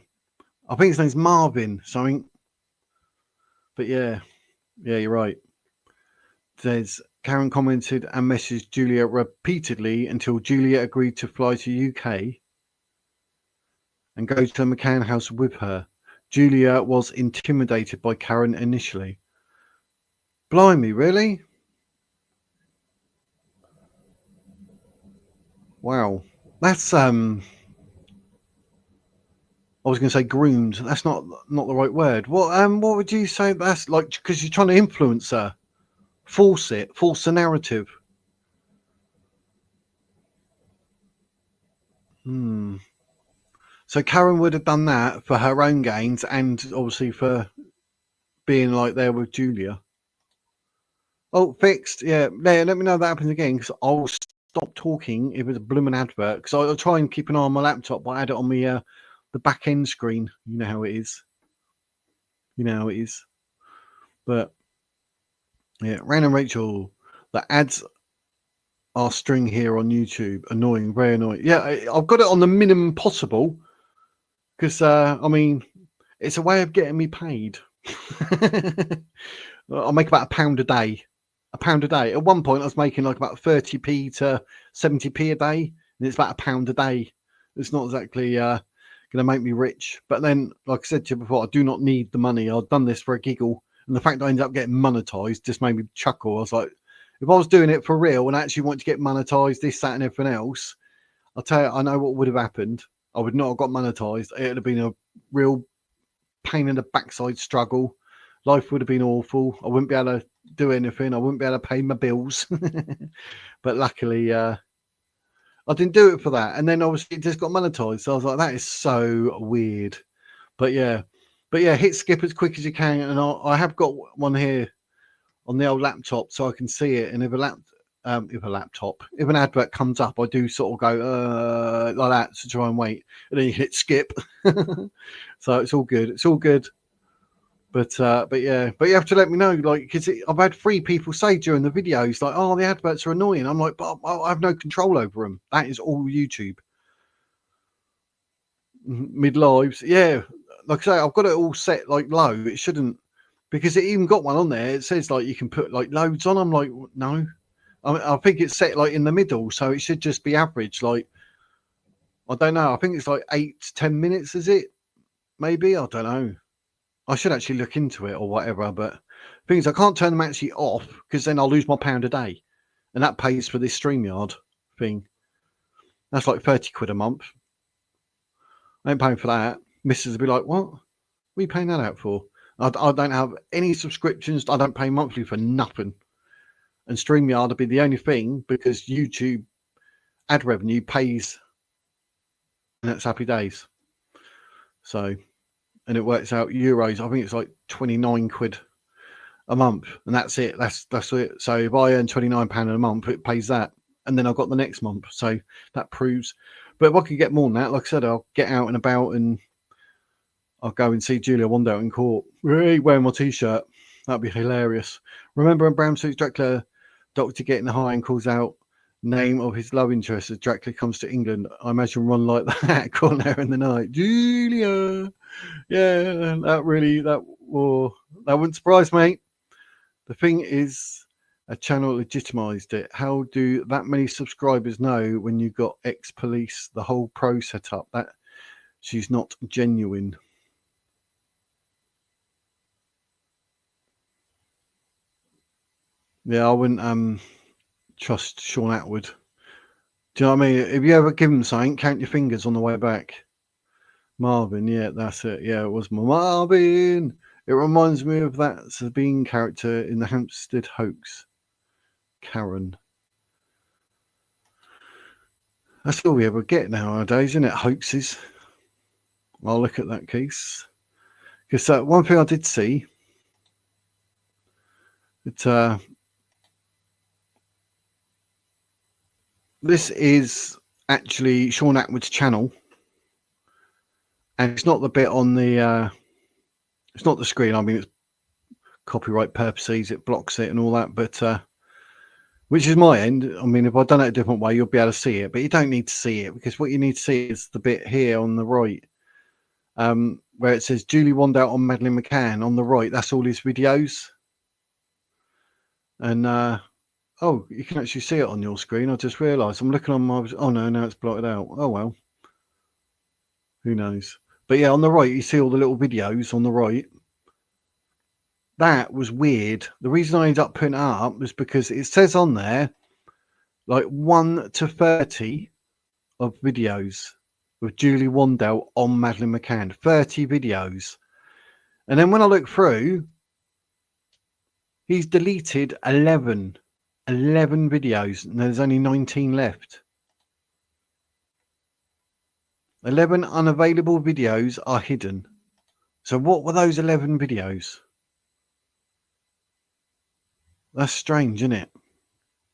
S1: I think his name's Marvin something. But yeah, you're right. There's Karen commented and messaged Julia repeatedly until Julia agreed to fly to UK and go to the McCann house with her. Julia was intimidated by Karen initially. Blimey, really? Wow. That's I was going to say groomed. That's not the right word. What would you say that's like? Because you're trying to influence her, force the narrative. So Karen would have done that for her own gains and obviously for being like there with Julia. Oh, fixed. Yeah. Let me know if that happens again because I'll stop talking if it's a blooming advert because I'll try and keep an eye on my laptop, but I had it on the back end screen. You know how it is. But yeah, Ran and Rachel, the ads are string here on YouTube. Annoying, very annoying. Yeah, I've got it on the minimum possible because I mean, it's a way of getting me paid. I'll make about £1 a day. £1 a day. At one point, I was making like about 30p to 70p a day, and it's about £1 a day. It's not exactly going to make me rich. But then, like I said to you before, I do not need the money. I've done this for a giggle. And the fact that I ended up getting monetized just made me chuckle. I was like, if I was doing it for real and actually wanted to get monetized, this, that, and everything else, I'll tell you, I know what would have happened. I would not have got monetized. It would have been a real pain in the backside struggle. Life would have been awful. I wouldn't be able to do anything. I wouldn't be able to pay my bills. But luckily, I didn't do it for that. And then obviously it just got monetized. So I was like, that is so weird. But yeah, hit skip as quick as you can. And I have got one here on the old laptop so I can see it. And if an advert comes up, I do sort of go like that to try and wait. And then you hit skip. So it's all good. But yeah, but you have to let me know, like, because I've had 3 people say during the videos, like, oh, the adverts are annoying. I'm like, but I have no control over them. That is all YouTube. Mid lives, yeah. Like I say, I've got it all set like low. It shouldn't, because it even got one on there. It says like you can put like loads on. I'm like, no. I think it's set like in the middle, so it should just be average. Like, I don't know. I think it's like 8 to 10 minutes. Is it? Maybe, I don't know. I should actually look into it or whatever. But thing is, I can't turn them actually off because then I'll lose my £1 a day, and that pays for this StreamYard thing. That's like 30 quid a month. I ain't paying for that. Missus will be like, what? What are you paying that out for? I don't have any subscriptions. I don't pay monthly for nothing. And StreamYard will be the only thing because YouTube ad revenue pays, and that's happy days. So, and it works out euros. I think it's like 29 quid a month, and that's it. That's it. So if I earn £29 a month, it pays that, and then I've got the next month. So that proves. But if I could get more than that, like I said, I'll get out and about and I'll go and see Julia Wandelt in court. Really wearing my t-shirt. That'd be hilarious. Remember when Bram suits Dracula, Doctor getting high and calls out name of his love interest as Dracula comes to England. I imagine Ron like that, calling her in the night, Julia. Yeah, that wouldn't surprise me. The thing is, a channel legitimized it. How do that many subscribers know when you got ex-police, the whole pro setup, that she's not genuine? Yeah, I wouldn't trust Shaun Attwood. Do you know what I mean? If you ever give him something, count your fingers on the way back. Marvin, yeah, that's it. Yeah, it was Marvin. It reminds me of that Sabine character in the Hampstead hoax. Karen. That's all we ever get nowadays, isn't it? Hoaxes. I'll look at that case. Because one thing I did see, this is actually Shaun Attwood's channel. And it's not the bit on the, it's not the screen. I mean, it's copyright purposes, it blocks it and all that. But which is my end. I mean, if I'd done it a different way, you'll be able to see it. But you don't need to see it because what you need to see is the bit here on the right, where it says Julie Wandelt on Madeleine McCann on the right. That's all his videos. And oh, you can actually see it on your screen. I just realised I'm looking on my. Oh no, now it's blotted out. Oh well, who knows? But yeah, on the right, you see all the little videos on the right. That was weird. The reason I ended up putting it up was because it says on there like 1 to 30 of videos with Julie Wandelt on Madeleine McCann. 30 videos. And then when I look through, he's deleted 11 videos, and there's only 19 left. 11 unavailable videos are hidden. So what were those 11 videos? That's strange, isn't it?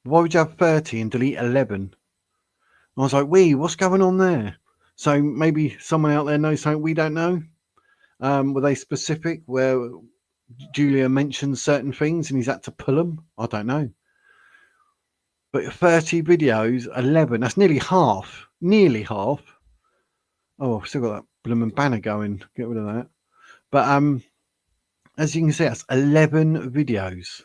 S1: Why would you have 30 and delete 11? I was like, what's going on there? So maybe someone out there knows something we don't know. Were they specific where Julia mentioned certain things and he's had to pull them? I don't know. But 30 videos, 11, that's nearly half. Nearly half. Oh, I've still got that blooming banner going. Get rid of that. But as you can see, that's 11 videos.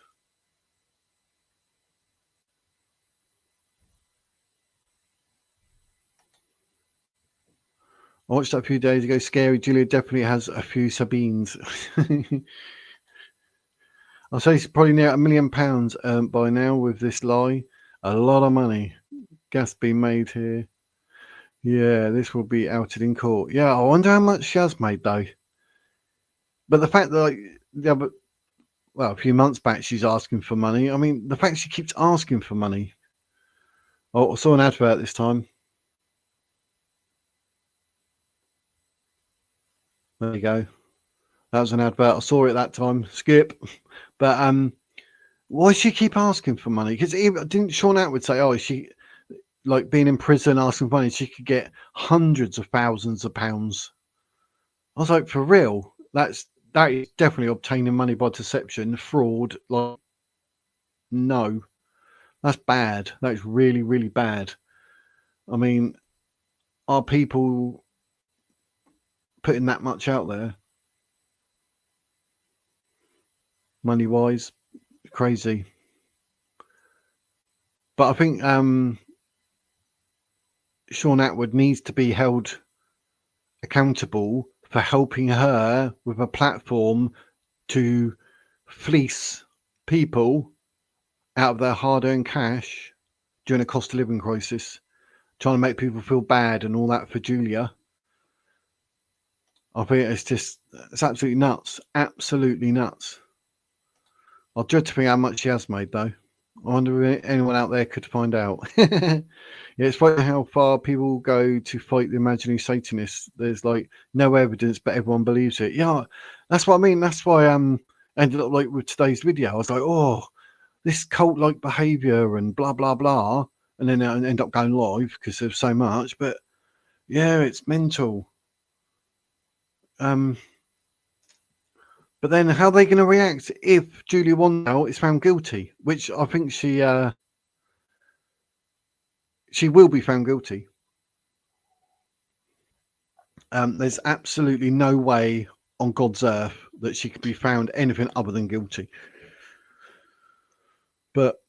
S1: I watched that a few days ago. Scary. Julia definitely has a few Sabines. I'll say it's probably near £1 million earned by now with this lie. A lot of money. Gas being made here. Yeah, this will be outed in court. Yeah, I wonder how much she has made though. But the fact that like a few months back she's asking for money. I mean, the fact she keeps asking for money. Oh, I saw an advert this time. There you go. That was an advert. I saw it that time. Skip. But why does she keep asking for money? Because didn't Shaun Attwood say, oh, she like being in prison asking for money, she could get hundreds of thousands of pounds. I was like, for real? That's that is definitely obtaining money by deception, fraud. Like, no, that's bad. That is really, really bad. I mean, are people putting that much out there, money-wise? Crazy. But I think Shaun Attwood needs to be held accountable for helping her with a platform to fleece people out of their hard-earned cash during a cost of living crisis, trying to make people feel bad and all that for Julia. I think it's absolutely nuts. Absolutely nuts. I'll dread to think how much she has made, though. I wonder if anyone out there could find out. Yeah, it's funny how far people go to fight the imaginary Satanists. There's like no evidence, but everyone believes it. Yeah, that's what I mean. That's why I ended up like with today's video. I was like, oh, this cult-like behaviour and blah blah blah, and then I end up going live because there's so much. But yeah, it's mental. But then how are they going to react if Julia Wandelt is found guilty? Which I think she will be found guilty. There's absolutely no way on God's earth that she could be found anything other than guilty. But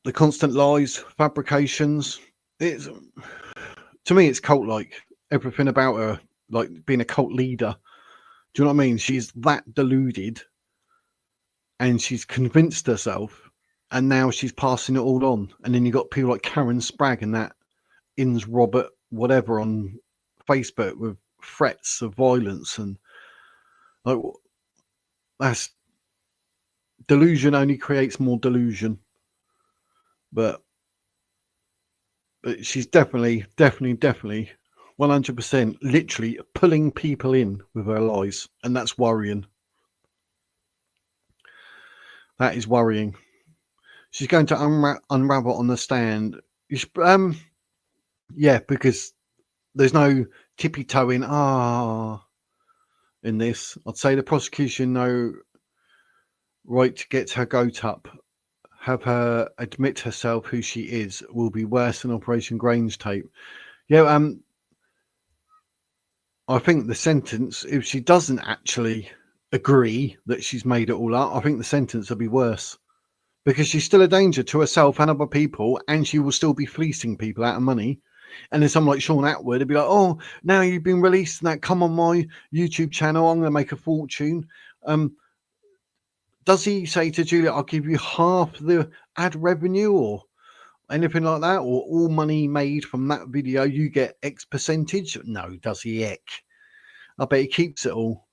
S1: the constant lies, fabrications, to me, it's cult-like. Everything about her, like being a cult leader. Do you know what I mean? She's that deluded and she's convinced herself, and now she's passing it all on. And then you got people like Karen Spragg and that Inns Robert whatever on Facebook with threats of violence, and like that's delusion only creates more delusion. But she's definitely 100% literally pulling people in with her lies, and that's worrying. That is worrying. She's going to unravel on the stand. Yeah, because there's no tippy-toeing in this. I'd say the prosecution no right to get her goat up, have her admit herself who she is, will be worse than Operation Grange tape. Yeah, I think the sentence, if she doesn't actually agree that she's made it all up, I think the sentence will be worse, because she's still a danger to herself and other people, and she will still be fleecing people out of money. And then someone like Shaun Attwood would be like, oh, now you've been released, and that come on my YouTube channel, I'm going to make a fortune. Does he say to Julia, I'll give you half the ad revenue or anything like that, or all money made from that video, you get X percentage? No, does he? Heck, I bet he keeps it all.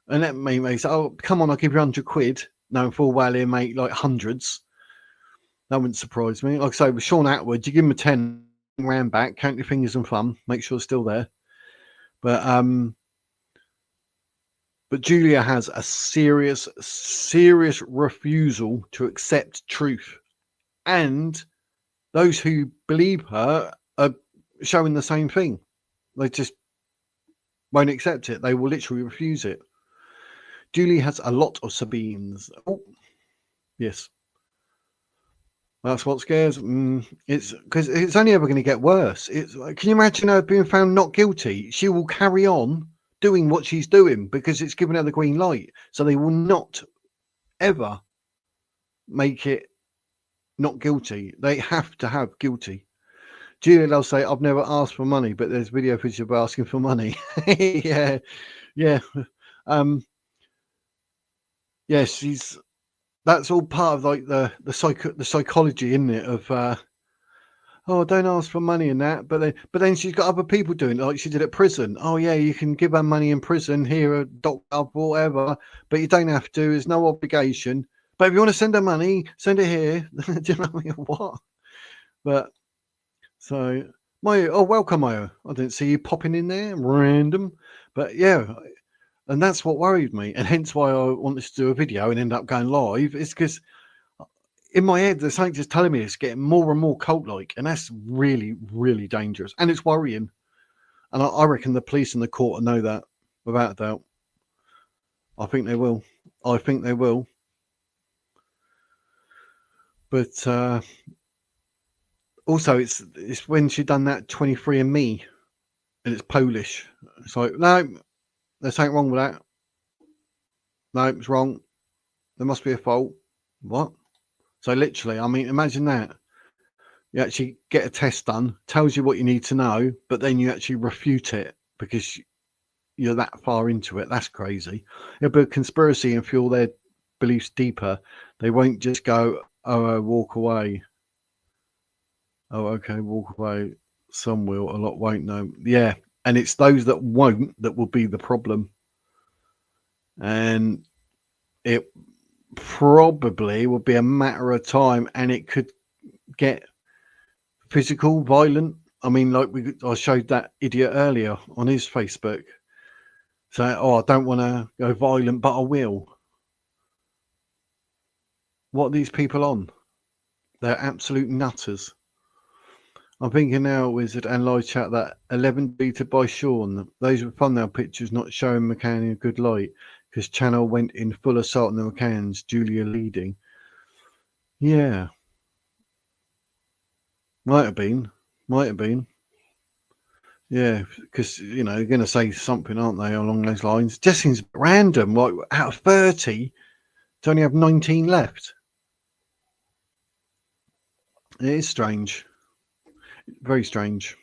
S1: And that may say, oh, come on, I'll give you 100 quid. No, full well he'll make like hundreds. That wouldn't surprise me. Like I say, with Shaun Attwood, you give him a 10 round back, count your fingers and thumb, make sure it's still there. But Julia has a serious refusal to accept truth. And those who believe her are showing the same thing. They just won't accept it. They will literally refuse it. Julie has a lot of Sabines. Oh, yes. That's what scares. It's because it's only ever going to get worse. Can you imagine her being found not guilty? She will carry on doing what she's doing because it's given her the green light. So they will not ever make it not guilty. They have to have guilty. Julia, they'll say, I've never asked for money, but there's video footage of asking for money. Yeah. Yeah, that's all part of like the psychology, isn't it? Of oh, don't ask for money and that, but then she's got other people doing it, like she did at prison. Oh yeah, you can give her money in prison, here a doctor, whatever, but you don't have to. There's no obligation. But if you want to send her money, send it here. Do you know what I mean? What? But so welcome, Mayo. I didn't see you popping in there, random. But yeah, and that's what worried me, and hence why I wanted to do a video and end up going live. Is because in my head, there's something just telling me it's getting more and more cult-like, and that's really, really dangerous, and it's worrying. And I reckon the police and the court know that without a doubt. I think they will. I think they will. But also, it's when she done that 23andMe, and it's Polish. It's like, no, there's something wrong with that. No, it's wrong. There must be a fault. What? So literally, I mean, imagine that. You actually get a test done, tells you what you need to know, but then you actually refute it because you're that far into it. That's crazy. It'll be a conspiracy and fuel their beliefs deeper. They won't just go, oh, walk away. Oh, okay, walk away. Some will, a lot won't know. Yeah, and it's those that won't that will be the problem. And it probably will be a matter of time, and it could get physical, violent. I mean, like I showed that idiot earlier on his Facebook. So, I don't want to go violent, but I will. What are these people on? They're absolute nutters. I'm thinking now, Wizard and live chat, that 11 deleted by Shaun. Those were thumbnail pictures not showing McCann in a good light because channel went in full assault on the McCanns, Julia leading. Yeah. Might have been. Yeah, because, they're going to say something, aren't they, along those lines. Just seems random. Like, out of 30, to only have 19 left. It is strange. Very strange.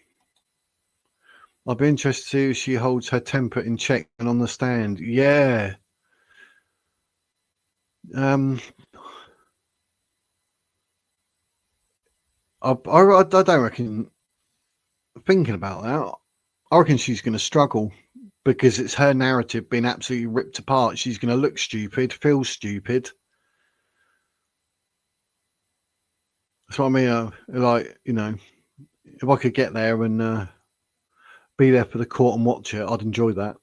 S1: I'll be interested to see if she holds her temper in check and on the stand. Yeah. I don't reckon, thinking about that, I reckon she's going to struggle because it's her narrative being absolutely ripped apart. She's going to look stupid, feel stupid. That's what I mean. Like, if I could get there and be there for the court and watch it, I'd enjoy that.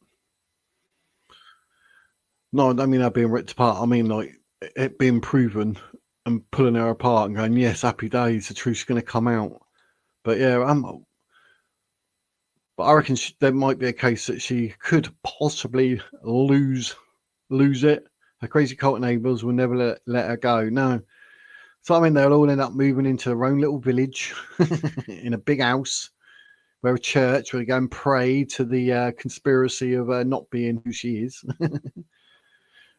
S1: No, I don't mean her being ripped apart. I mean, like, it being proven and pulling her apart and going, yes, happy days, the truth's going to come out. But yeah, but I reckon there might be a case that she could possibly lose it. Her crazy cult neighbours will never let her go. No. So I mean, they'll all end up moving into their own little village in a big house, where a church, where they go and pray to the conspiracy of her not being who she is.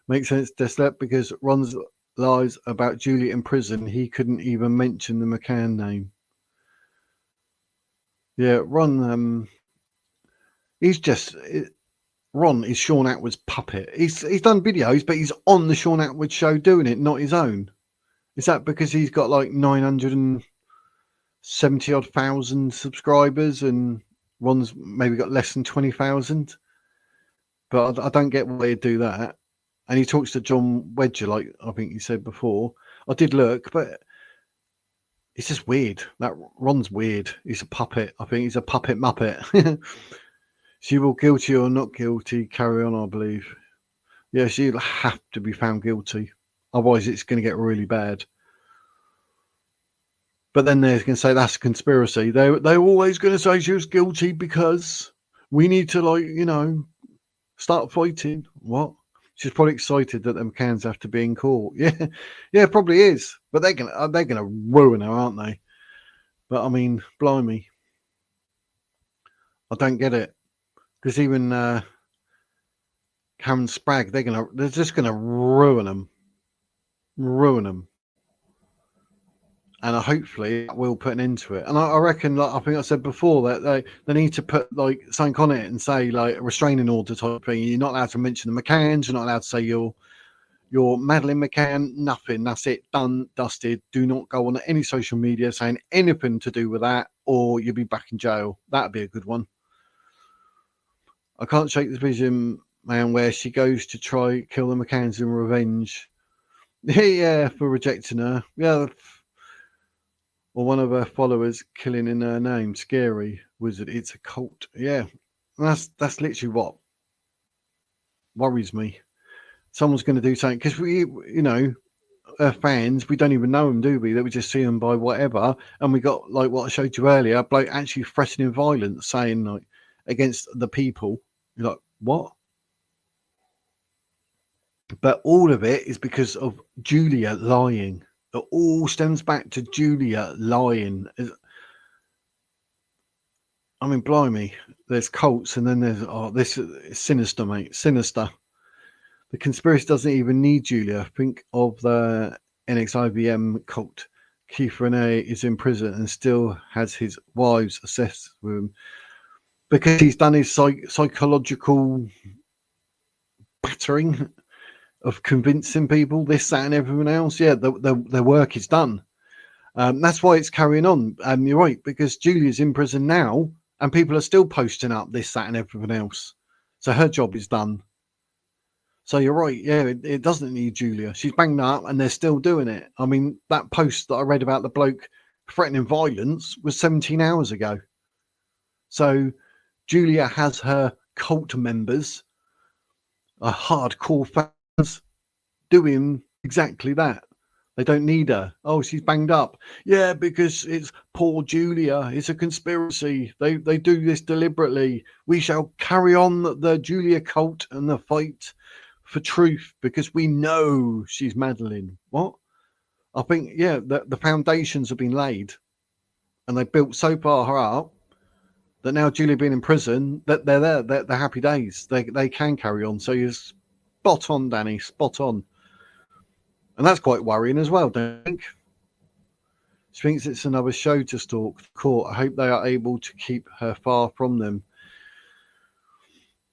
S1: Makes sense, does that? Because Ron's lies about Julia in prison, he couldn't even mention the McCann name. Yeah, Ron. Ron is Shaun Attwood's puppet. He's done videos, but he's on the Shaun Attwood show doing it, not his own. Is that because he's got like 970 odd thousand subscribers and Ron's maybe got less than 20,000? But I don't get why he'd do that. And he talks to John Wedger, like I think he said before. I did look, but it's just weird. That Ron's weird. He's a puppet. I think he's a puppet muppet. She will, guilty or not guilty, carry on, I believe. Yeah, she'll have to be found guilty. Otherwise, it's going to get really bad. But then they're going to say that's a conspiracy. They're always going to say she was guilty because we need to, start fighting. What? She's probably excited that them cans have to be in court. Yeah, probably is. But they're gonna ruin her, aren't they? But I mean, blimey, I don't get it. Because even Karen Spragg, they're just gonna ruin them. And hopefully that will put an end to it. And I reckon, like I think I said before, that they need to put like something on it and say like a restraining order type thing. You're not allowed to mention the McCanns. You're not allowed to say you're Madeleine McCann. Nothing. That's it. Done. Dusted. Do not go on any social media saying anything to do with that, or you'll be back in jail. That'd be a good one. I can't shake the vision, man, where she goes to try kill the McCanns in revenge. Yeah, for rejecting her. Yeah. Or one of her followers killing in her name. Scary wizard. It's a cult. Yeah. That's literally what worries me. Someone's going to do something because we, fans, we don't even know them, do we? That we just see them by whatever. And we got like what I showed you earlier, a bloke actually threatening violence, saying like against the people. You're like, what? But all of it is because of Julia lying. It all stems back to Julia lying. I mean, blimey, there's cults, and then there's this is sinister, mate. Sinister. The conspiracy doesn't even need Julia. Think of the NXIVM cult. Keith Rene is in prison and still has his wives assessed with him because he's done his psychological battering of convincing people, this, that, and everyone else. Yeah, the work is done. That's why it's carrying on. You're right, because Julia's in prison now, and people are still posting up this, that, and everything else. So her job is done. So you're right. Yeah, it doesn't need Julia. She's banged up, and they're still doing it. I mean, that post that I read about the bloke threatening violence was 17 hours ago. So Julia has her cult members, hardcore fans, doing exactly that. They don't need her. Oh, she's banged up. Yeah, because it's poor Julia. It's a conspiracy. They do this deliberately. We shall carry on the Julia cult and the fight for truth because we know she's Madeline. What? I think, yeah, the foundations have been laid and they built so far her up that now Julia being in prison, that they're there. They're happy days. They can carry on. So you're spot on, Dani. Spot on. And that's quite worrying as well, don't you think? She thinks it's another show to stalk the court. I hope they are able to keep her far from them.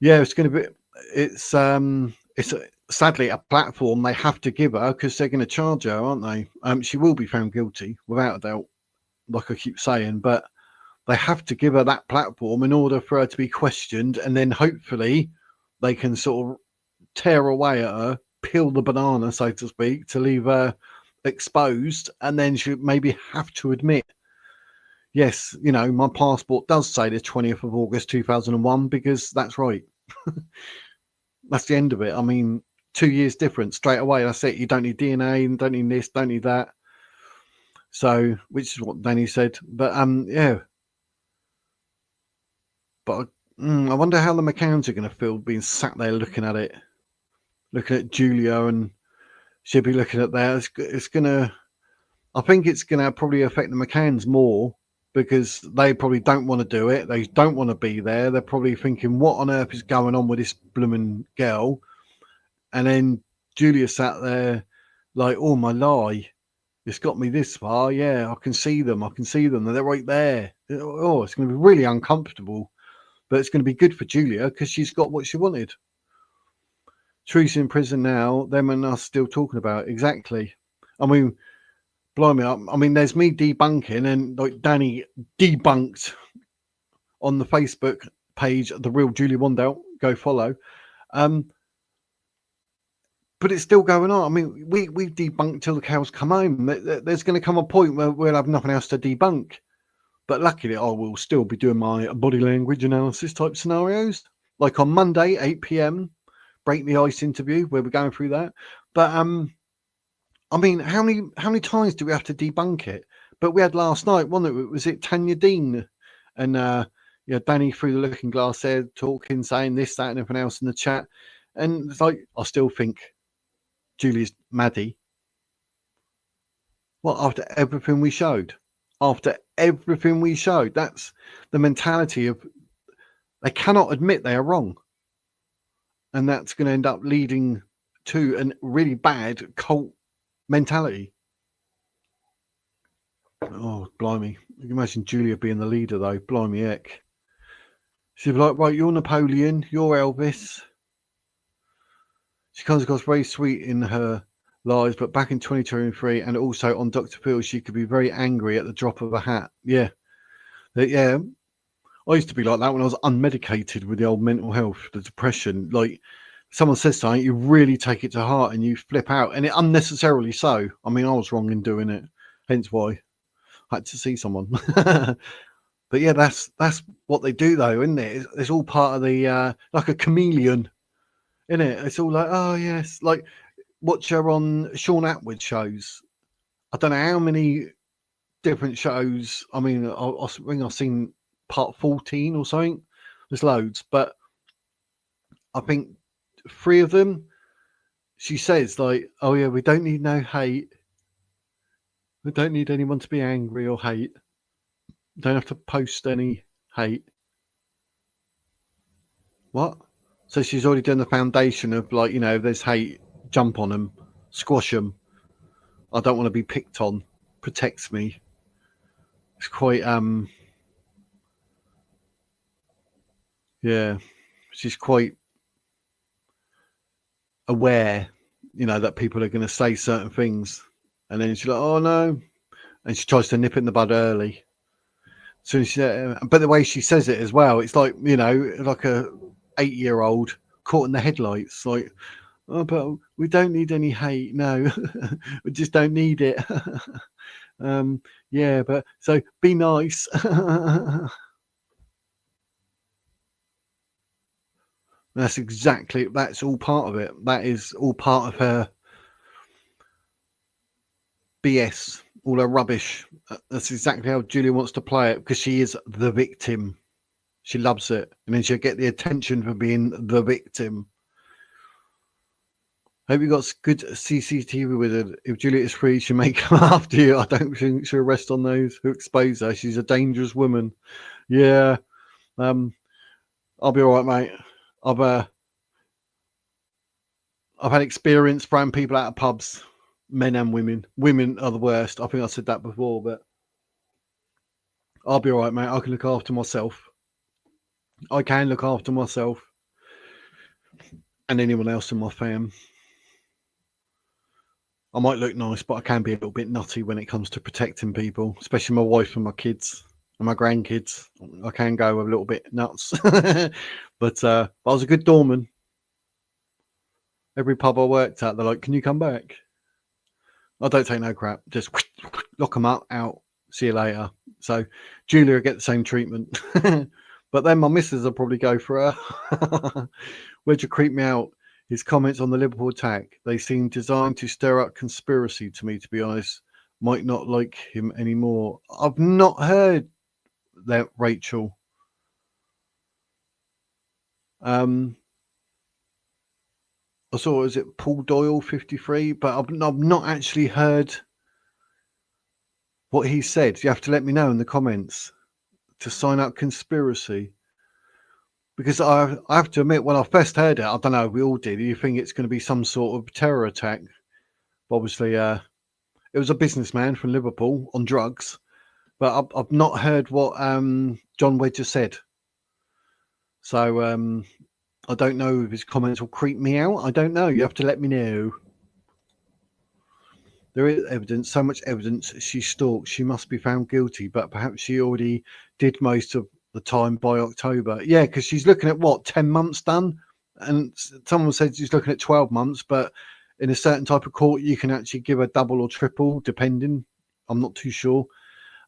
S1: Yeah, it's going to be. It's sadly a platform they have to give her because they're going to charge her, aren't they? She will be found guilty without a doubt, like I keep saying. But they have to give her that platform in order for her to be questioned, and then hopefully they can sort of tear away at her, peel the banana, so to speak, to leave her exposed, and then she maybe have to admit, yes, you know, my passport does say the 20th of August 2001 because that's right. That's the end of it. I mean, 2 years difference straight away. That's it. You don't need DNA and don't need this, don't need that. So, which is what Dani said. But yeah. But I wonder how the McCanns are going to feel being sat there looking at Julia, and she'll be looking at that. It's going to. I think it's going to probably affect the McCanns more because they probably don't want to do it. They don't want to be there. They're probably thinking, what on earth is going on with this blooming girl? And then Julia sat there like, oh, my lie. It's got me this far. Yeah, I can see them. They're right there. Oh, it's going to be really uncomfortable. But it's going to be good for Julia because she's got what she wanted. Truth's in prison now. Them and us still talking about it. Exactly. I mean, blimey, I mean, there's me debunking, and like Dani debunked on the Facebook page, The Real Julia Wandelt. Go follow. But it's still going on. I mean, we debunked till the cows come home. There's going to come a point where we'll have nothing else to debunk. But luckily, I will still be doing my body language analysis type scenarios. Like on Monday, 8 p.m, Break the Ice interview, where we're going through that. But I mean, how many times do we have to debunk it? But we had last night, wasn't it? Was it Tanya Dean and Dani through the looking glass there talking, saying this, that, and everything else in the chat. And it's like, I still think Julie's Maddie. Well, after everything we showed, that's the mentality of they cannot admit they are wrong, and that's going to end up leading to a really bad cult mentality. Oh, blimey! You can imagine Julia being the leader, though. Blimey heck! She'd be like, right, you're Napoleon, you're Elvis. She comes across very sweet in her lies, but back in 2023 and also on Dr. Phil, she could be very angry at the drop of a hat. Yeah. Yeah. I used to be like that when I was unmedicated with the old mental health, the depression. Like, someone says something, you really take it to heart and you flip out, and it unnecessarily so. I mean, I was wrong in doing it, hence why I had to see someone. But yeah, that's what they do, though, isn't it? It's all part of the like a chameleon, isn't it? It's all like, oh yes, like watch her on Shaun Attwood shows. I don't know how many different shows. I mean, I think I've seen part 14 or something. There's loads, but I think 3 of them she says like, "Oh yeah, we don't need no hate. We don't need anyone to be angry or hate. Don't have to post any hate." What? So she's already done the foundation of like, you know, if there's hate, jump on them, squash them. I don't want to be picked on. Protects me. It's quite yeah. She's quite aware, you know, that people are going to say certain things, and then she's like, "Oh no," and she tries to nip it in the bud early. So she, but the way she says it as well, it's like, you know, like a 8-year-old caught in the headlights. Like, "Oh, but we don't need any hate. No, we just don't need it." Yeah, but so be nice. That's all part of it. That is all part of her BS, all her rubbish. That's exactly how Julia wants to play it, because she is the victim. She loves it, and then she'll get the attention for being the victim. Hope you got good CCTV with her. If Julia is free, she may come after you. I don't think she'll rest on those who expose her. She's a dangerous woman. Yeah. I'll be all right, mate. I've had experience throwing people out of pubs, men and women. Women are the worst. I think I said that before, but I'll be all right, mate. I can look after myself. I can look after myself and anyone else in my fam. I might look nice, but I can be a little bit nutty when it comes to protecting people, especially my wife and my kids and my grandkids. I can go a little bit nuts, but I was a good doorman. Every pub I worked at, they're like, "Can you come back?" I don't take no crap. Just lock them up, out. See you later. So Julia will get the same treatment. But then my missus will probably go for her. Where'd you creep me out? His comments on the Liverpool attack, they seem designed to stir up conspiracy to me, to be honest. Might not like him anymore. I've not heard that, Rachel. I saw, is it Paul Doyle 53? But I've not actually heard what he said. You have to let me know in the comments to sign up conspiracy. Because I have to admit, when I first heard it, I don't know, we all did. You think it's going to be some sort of terror attack. But obviously, it was a businessman from Liverpool on drugs. But I've not heard what John Wedger said. So I don't know if his comments will creep me out. I don't know. You have to let me know. There is evidence, so much evidence. She stalked. She must be found guilty, but perhaps she already did most of the time by October. Yeah, because she's looking at what, 10 months done? And someone said she's looking at 12 months, but in a certain type of court, you can actually give a double or triple, depending. I'm not too sure.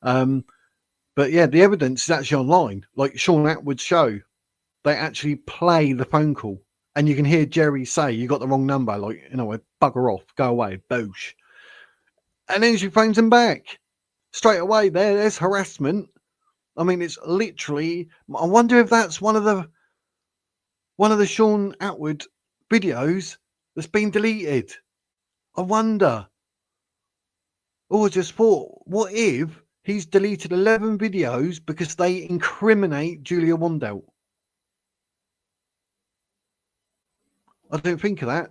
S1: But yeah, the evidence is actually online. Like Shaun Attwood's show, they actually play the phone call. And you can hear Jerry say, "You got the wrong number." Like, you know, bugger off, go away, boosh. And then she phones him back straight away. There's harassment. I mean, it's literally. I wonder if that's one of the Shaun Attwood videos that's been deleted. I wonder. Oh, I just thought, what if he's deleted 11 videos because they incriminate Julia Wandelt? I didn't think of that.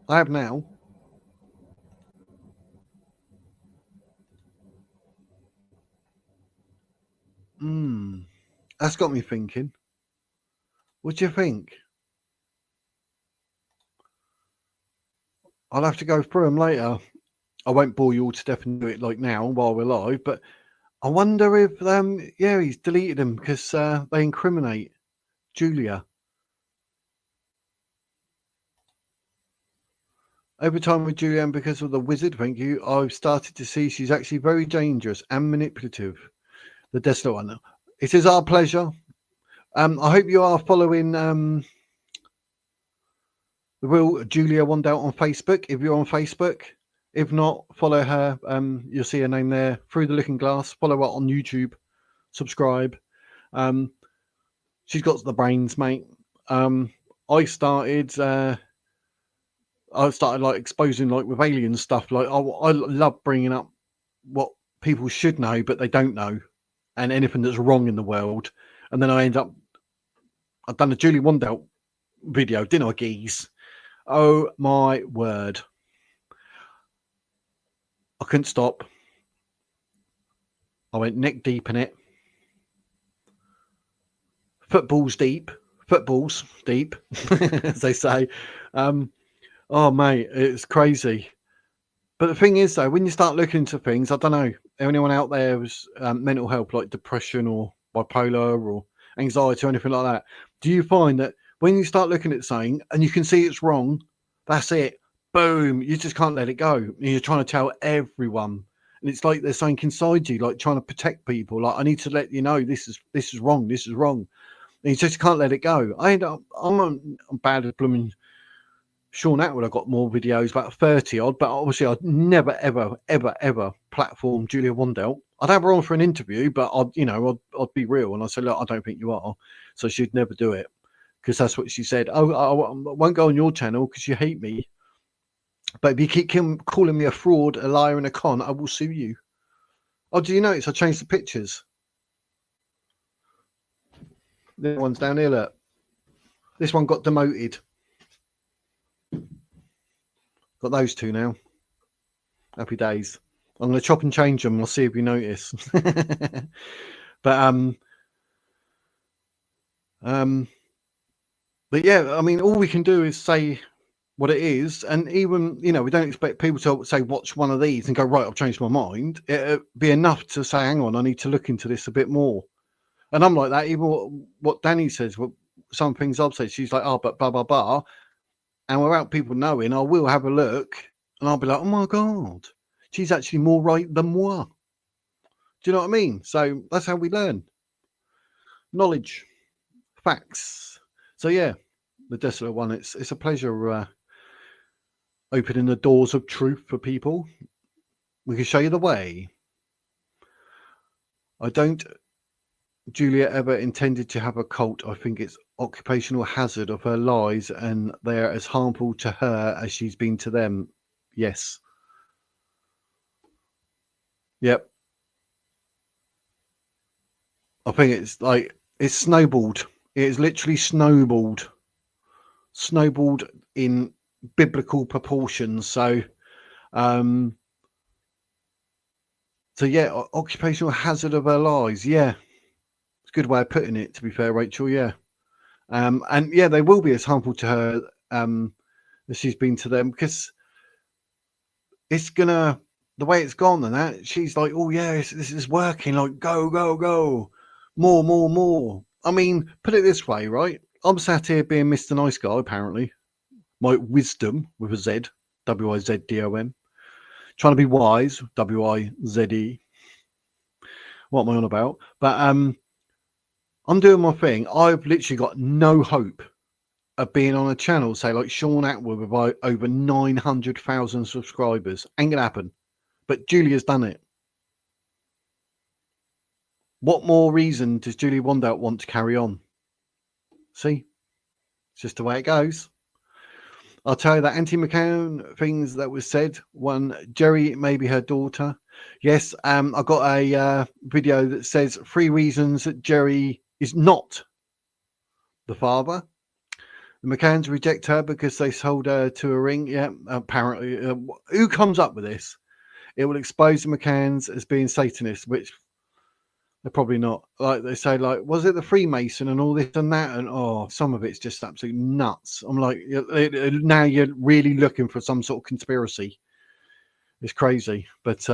S1: I have now. That's got me thinking. What do you think? I'll have to go through them later. I won't bore you all to death and do it like now while we're live, but I wonder if, yeah, he's deleted them because they incriminate Julia. Over time with Julia, and because of the wizard, thank you, I've started to see she's actually very dangerous and manipulative. The desolate one. It is our pleasure. I hope you are following the real Julia Wandelt on Facebook. If you're on Facebook, if not, follow her. You'll see her name there. Through the Looking Glass. Follow her on YouTube. Subscribe. She's got the brains, mate. I started I started like exposing like with alien stuff. Like I love bringing up what people should know but they don't know, and anything that's wrong in the world. And then I've done a Julie Wandelt video, didn't I, geese? Oh my word. I couldn't stop. I went neck deep in it. Footballs deep, as they say. Oh, mate, it's crazy. But the thing is, though, when you start looking into things, I don't know, anyone out there who's mental health, like depression or bipolar or anxiety or anything like that, do you find that when you start looking at something and you can see it's wrong, that's it, boom, you just can't let it go. And you're trying to tell everyone. And it's like there's something inside you, like trying to protect people. Like, I need to let you know this is wrong, this is wrong. And you just can't let it go. I'm bad at blooming Shaun Attwood. I got more videos, about 30 odd, but obviously I'd never, ever platform Julia Wandelt. I'd have her on for an interview, but I'd be real and I'd say, look, I don't think you are. So she'd never do it because that's what she said. Oh, I won't go on your channel because you hate me. But if you keep calling me a fraud, a liar, and a con, I will sue you. Oh, do you notice I changed the pictures? The one's down here, look. This one got demoted. Got those two now. Happy days. I'm going to chop and change them. I'll see if you notice. But yeah, I mean, all we can do is say what it is, and even we don't expect people to say watch one of these and go, right, I've changed my mind. It'd be enough to say, hang on, I need to look into this a bit more. And I'm like that. Even what Dani says, some things I've said, she's like, oh, but blah blah blah, and without people knowing, I will have a look and I'll be like, oh my god, she's actually more right than moi. Do you know what I mean? So that's how we learn. Knowledge, facts. So yeah, the Desolate One, it's a pleasure opening the doors of truth for people. We can show you the way. I don't, Julia, ever intended to have a cult. I think it's occupational hazard of her lies, and they are as harmful to her as she's been to them. Yes. Yep. I think it's like it's snowballed. It is literally snowballed in biblical proportions. So yeah, occupational hazard of her lies. Yeah, it's a good way of putting it, to be fair, Rachel. Yeah. And yeah, they will be as harmful to her as she's been to them, because it's gonna, the way it's gone and that, she's like, oh yeah, this is working, like go more. I mean, put it this way, right? I'm sat here being Mr. Nice Guy, apparently. My wisdom with a Z, WIZDOM. Trying to be wise, WIZE. What am I on about? But I'm doing my thing. I've literally got no hope of being on a channel, say like Shaun Attwood, with over 900,000 subscribers. Ain't gonna happen. But Julia's done it. What more reason does Julie Wandelt want to carry on? See? It's just the way it goes. I'll tell you that Auntie McCann things that was said. One, Jerry may be her daughter. Yes, I got a video that says 3 reasons that Jerry is not the father. The McCanns reject her because they sold her to a ring. Yeah, apparently. Who comes up with this? It will expose the McCanns as being Satanists, which they're probably not. Like they say, like, was it the Freemason and all this and that? And some of it's just absolutely nuts. I'm like, now you're really looking for some sort of conspiracy. It's crazy. But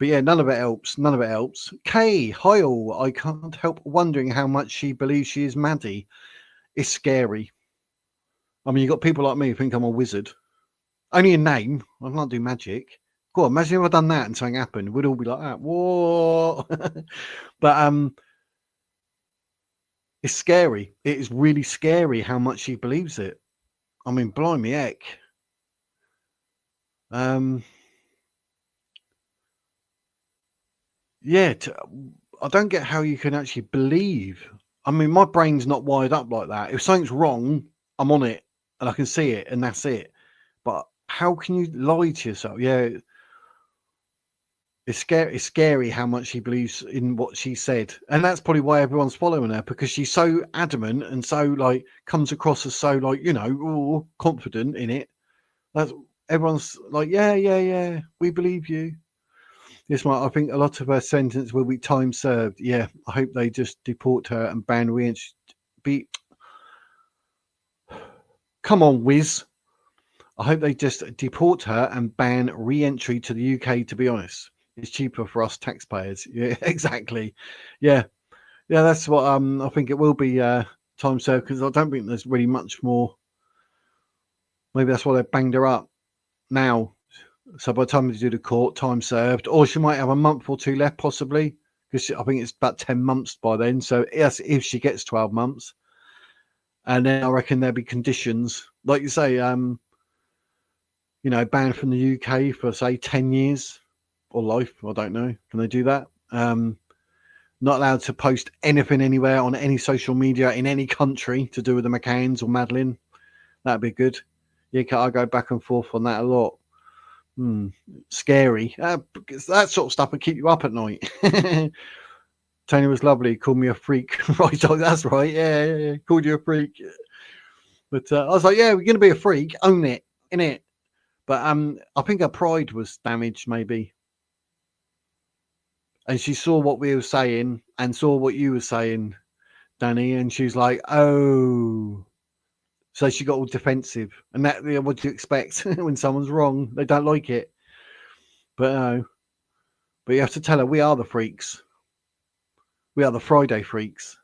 S1: yeah, none of it helps. None of it helps. Kay, hi all. I can't help wondering how much she believes she is Maddie. It's scary. I mean, you've got people like me who think I'm a wizard. Only a name. I can't do magic. God, imagine if I'd done that and something happened. We'd all be like that. Whoa. But it's scary. It is really scary how much she believes it. I mean, blimey heck. Yeah, I don't get how you can actually believe. I mean, my brain's not wired up like that. If something's wrong, I'm on it and I can see it and that's it. But how can you lie to yourself? Yeah, it's scary. It's scary how much she believes in what she said, and that's probably why everyone's following her, because she's so adamant and so like comes across as so like confident in it. That's everyone's like, yeah, we believe you. Yes, I think a lot of her sentence will be time served. Yeah, I hope they just deport her and ban re-entry. Come on, Wiz. I hope they just deport her and ban re-entry to the UK. To be honest, it's cheaper for us taxpayers. Yeah, exactly. Yeah, that's what I think it will be time served, because I don't think there's really much more. Maybe that's why they banged her up now. So by the time they do the court, time served, or she might have a month or two left, possibly, because I think it's about 10 months by then. So yes, if she gets 12 months, and then I reckon there'll be conditions, like you say, banned from the UK for say 10 years or life. I don't know. Can they do that? Not allowed to post anything anywhere on any social media in any country to do with the McCanns or Madeline. That'd be good. Yeah, I go back and forth on that a lot. Scary. Because that sort of stuff would keep you up at night. Tony was lovely. Called me a freak. Right, that's right. Yeah. Called you a freak. But I was like, yeah, we're going to be a freak. Own it, innit? But I think her pride was damaged, maybe. And she saw what we were saying and saw what you were saying, Dani, and she was like, oh. So she got all defensive. And that, what do you expect when someone's wrong? They don't like it. But no. But you have to tell her we are the freaks. We are the Friday freaks.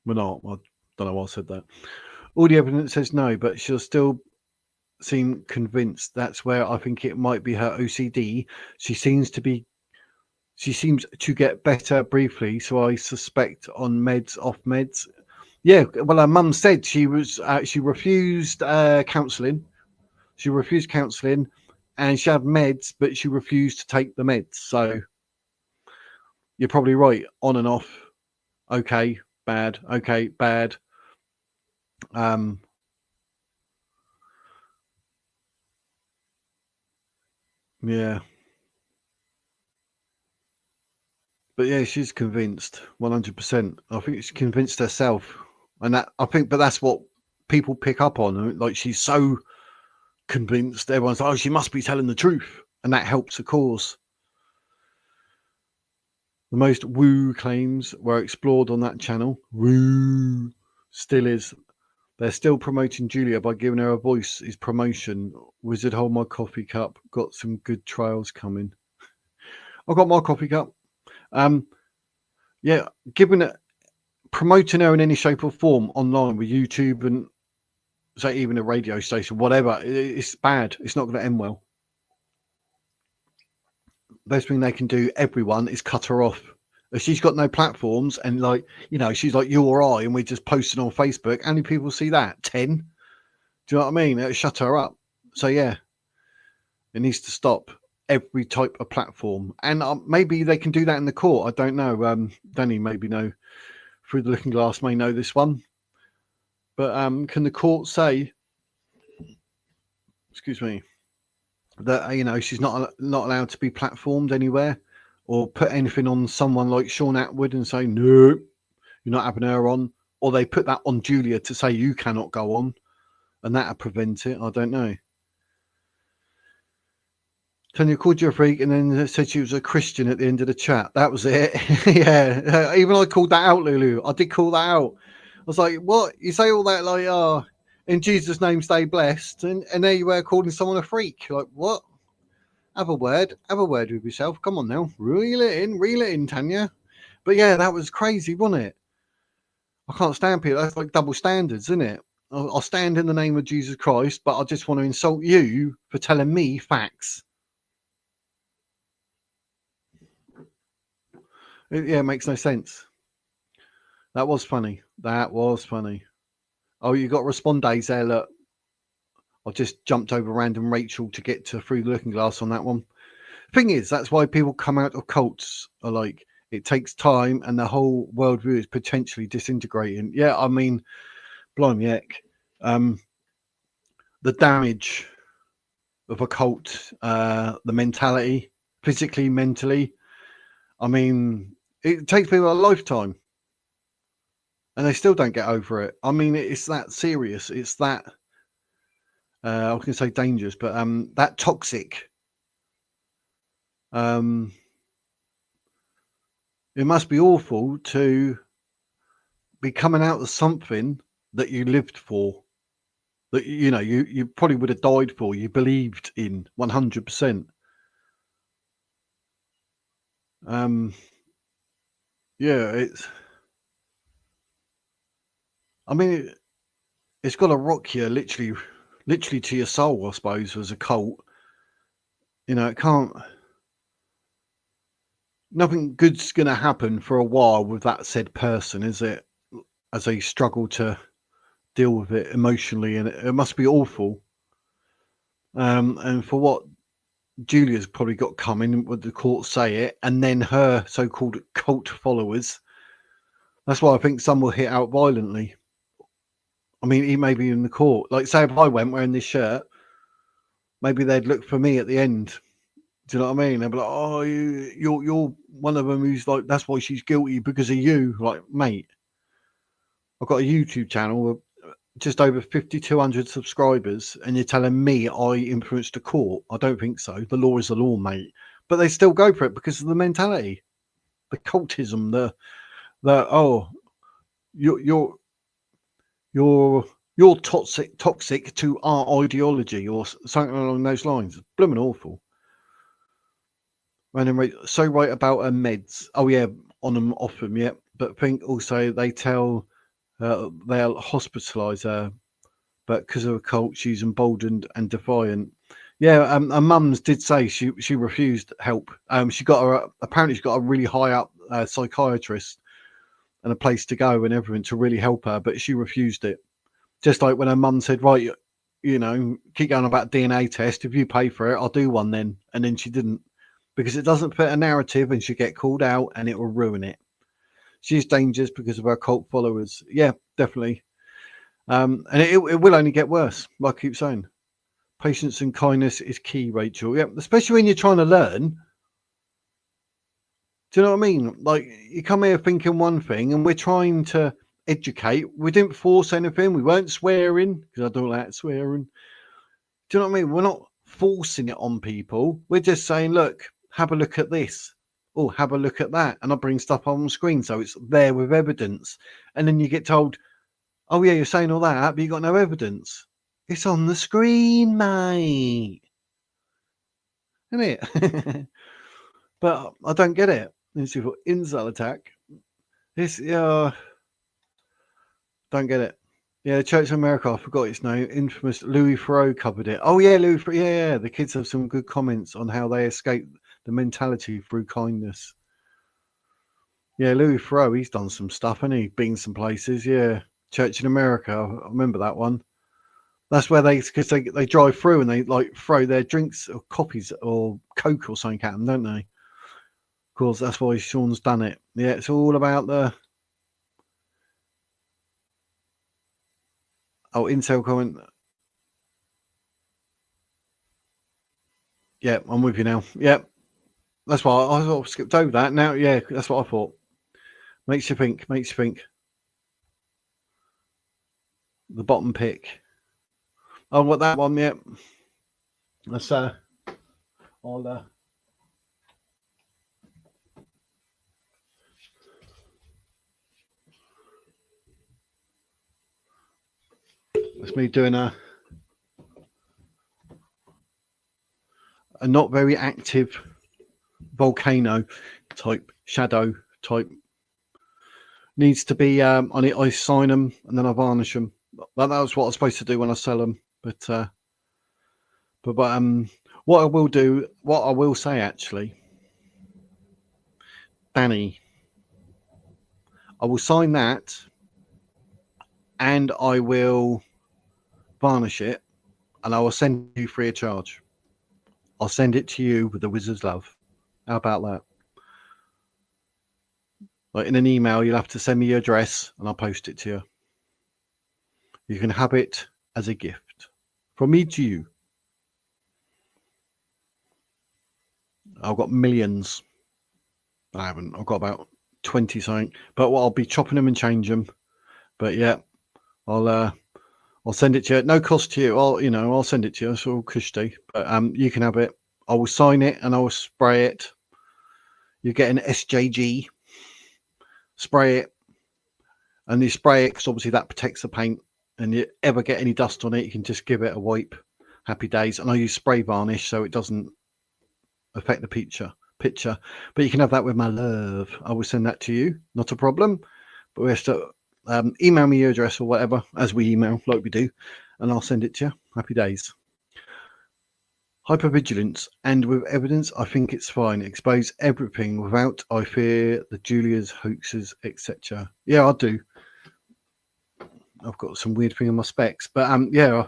S1: We're not. I don't know why I said that. All the evidence says no, but she'll still seem convinced. That's where I think it might be her OCD. She seems to get better briefly, so I suspect on meds, off meds. Yeah, well, her mum said she refused counselling. She refused counselling, and she had meds, but she refused to take the meds. So you're probably right. On and off. Okay, bad. Okay, bad. Yeah. But yeah, she's convinced 100%. I think she's convinced herself. And but that's what people pick up on. Like, she's so convinced, everyone's like, oh, she must be telling the truth. And that helps the cause. The most woo claims were explored on that channel. Woo still is. They're still promoting Julia by giving her a voice. Is promotion. Wizard, hold my coffee cup. Got some good trials coming. I've got my coffee cup. Yeah, promoting her in any shape or form online with YouTube and say even a radio station, whatever, it's bad. It's not going to end well. Best thing they can do, everyone, is cut her off. If she's got no platforms and she's like you or I, and we're just posting on Facebook, how many people see that? 10? Do you know what I mean? It'll shut her up. So yeah, it needs to stop. Every type of platform, and maybe they can do that in the court. I don't know. Dani maybe know through the looking glass may know this one, but can the court say, excuse me, that she's not allowed to be platformed anywhere, or put anything on someone like Shaun Attwood and say no, you're not having her on, or they put that on Julia to say you cannot go on, and that'll prevent it. I don't know. Tanya called you a freak and then said she was a Christian at the end of the chat. That was it. Yeah. Even I called that out, Lulu. I did call that out. I was like, what? You say all that like, oh, in Jesus' name, stay blessed. And there you were calling someone a freak. Like, what? Have a word with yourself. Come on now. Reel it in, Tanya. But yeah, that was crazy, wasn't it? I can't stand people. That's like double standards, isn't it? I'll stand in the name of Jesus Christ, but I just want to insult you for telling me facts. It makes no sense. That was funny. Oh, you got respondes there. Look, I just jumped over random Rachel to get to Through the Looking Glass on that one. Thing is, that's why people come out of cults are like, it takes time and the whole worldview is potentially disintegrating. Yeah, I mean, blimey heck. the damage of a cult, the mentality, physically, mentally. I mean, it takes people a lifetime, and they still don't get over it. I mean, it's that serious. It's that I was going to say dangerous, but that toxic. It must be awful to be coming out of something that you lived for, that you probably would have died for, you believed in 100%. Yeah, I mean, it's got to rock you literally to your soul, I suppose, as a cult. It can't. Nothing good's going to happen for a while with that said person, is it? As they struggle to deal with it emotionally, and it must be awful. And for what Julia's probably got coming, would the court say it, and then her so-called cult followers. That's why I think some will hit out violently. I mean, he may be in the court. Like, say if I went wearing this shirt, maybe they'd look for me at the end. Do you know what I mean? They'd be like, "Oh, you're one of them who's like, that's why she's guilty because of you." Like, mate, I've got a YouTube channel with just over 5,200 subscribers, and you're telling me I influenced a court? I don't think so. The law is the law, mate. But they still go for it because of the mentality, the cultism, the oh, you're toxic to our ideology or something along those lines. It's blooming awful. Random rate, so right about her meds. Oh yeah, on them, off them, yeah. But think also they tell they'll hospitalise her, but because of a cult, she's emboldened and defiant. Yeah, her mums did say she refused help. She got apparently she got a really high up psychiatrist and a place to go and everything to really help her, but she refused it. Just like when her mum said, right, keep going about DNA test. If you pay for it, I'll do one then. And then she didn't, because it doesn't fit a narrative and she'll get called out and it will ruin it. She's dangerous because of her cult followers. Yeah, definitely. And it will only get worse. Like I keep saying, patience and kindness is key, Rachel. Yeah, especially when you're trying to learn. Do you know what I mean? Like, you come here thinking one thing and we're trying to educate. We didn't force anything. We weren't swearing because I don't like swearing. Do you know what I mean? We're not forcing it on people. We're just saying, look, have a look at this. Oh, have a look at that. And I bring stuff on screen so it's there with evidence. And then you get told, oh, yeah, you're saying all that, but you got no evidence. It's on the screen, mate. Isn't it? But I don't get it. This is for insult attack. This, don't get it. Yeah, the Church of America, I forgot its name. Infamous Louis Theroux covered it. Oh, yeah, Louis Theroux. Yeah. The kids have some good comments on how they escape the mentality through kindness. Yeah, Louis Theroux, he's done some stuff, hasn't he? Been some places, yeah. Church in America, I remember that one. That's where because they drive through and they like throw their drinks or coffees or Coke or something at them, don't they? Of course, that's why Shaun's done it. Yeah, it's all about the... Oh, Intel comment. Yeah, I'm with you now. Yeah, that's why I sort of skipped over that. Now, yeah, that's what I thought. Makes you think. The bottom pick. Oh, what that one? Yeah, that's I'll that's me doing a not very active volcano type shadow type. Needs to be on it. I sign them and then I varnish them. That was what I was supposed to do when I sell them. But what I will say actually, Dani, I will sign that and I will varnish it and I will send you free of charge. I'll send it to you with the wizard's love. How about that? Like in an email, you'll have to send me your address and I'll post it to you. You can have it as a gift. From me to you. I've got millions. I haven't. I've got about 20 something. But I'll be chopping them and changing them. But yeah, I'll send it to you. No cost to you. I'll send it to you. It's all cushy. But you can have it. I will sign it and I will spray it. You get an SJG. Spray it. And you spray it because obviously that protects the paint. And you ever get any dust on it, you can just give it a wipe. Happy days. And I use spray varnish so it doesn't affect the picture. But you can have that with my love. I will send that to you. Not a problem. But we have to email me your address or whatever, as we email, like we do, and I'll send it to you. Happy days. Hypervigilance, and with evidence, I think it's fine. Expose everything without, I fear, the Julia's hoaxes, etc. Yeah, I do. I've got some weird thing on my specs, but yeah.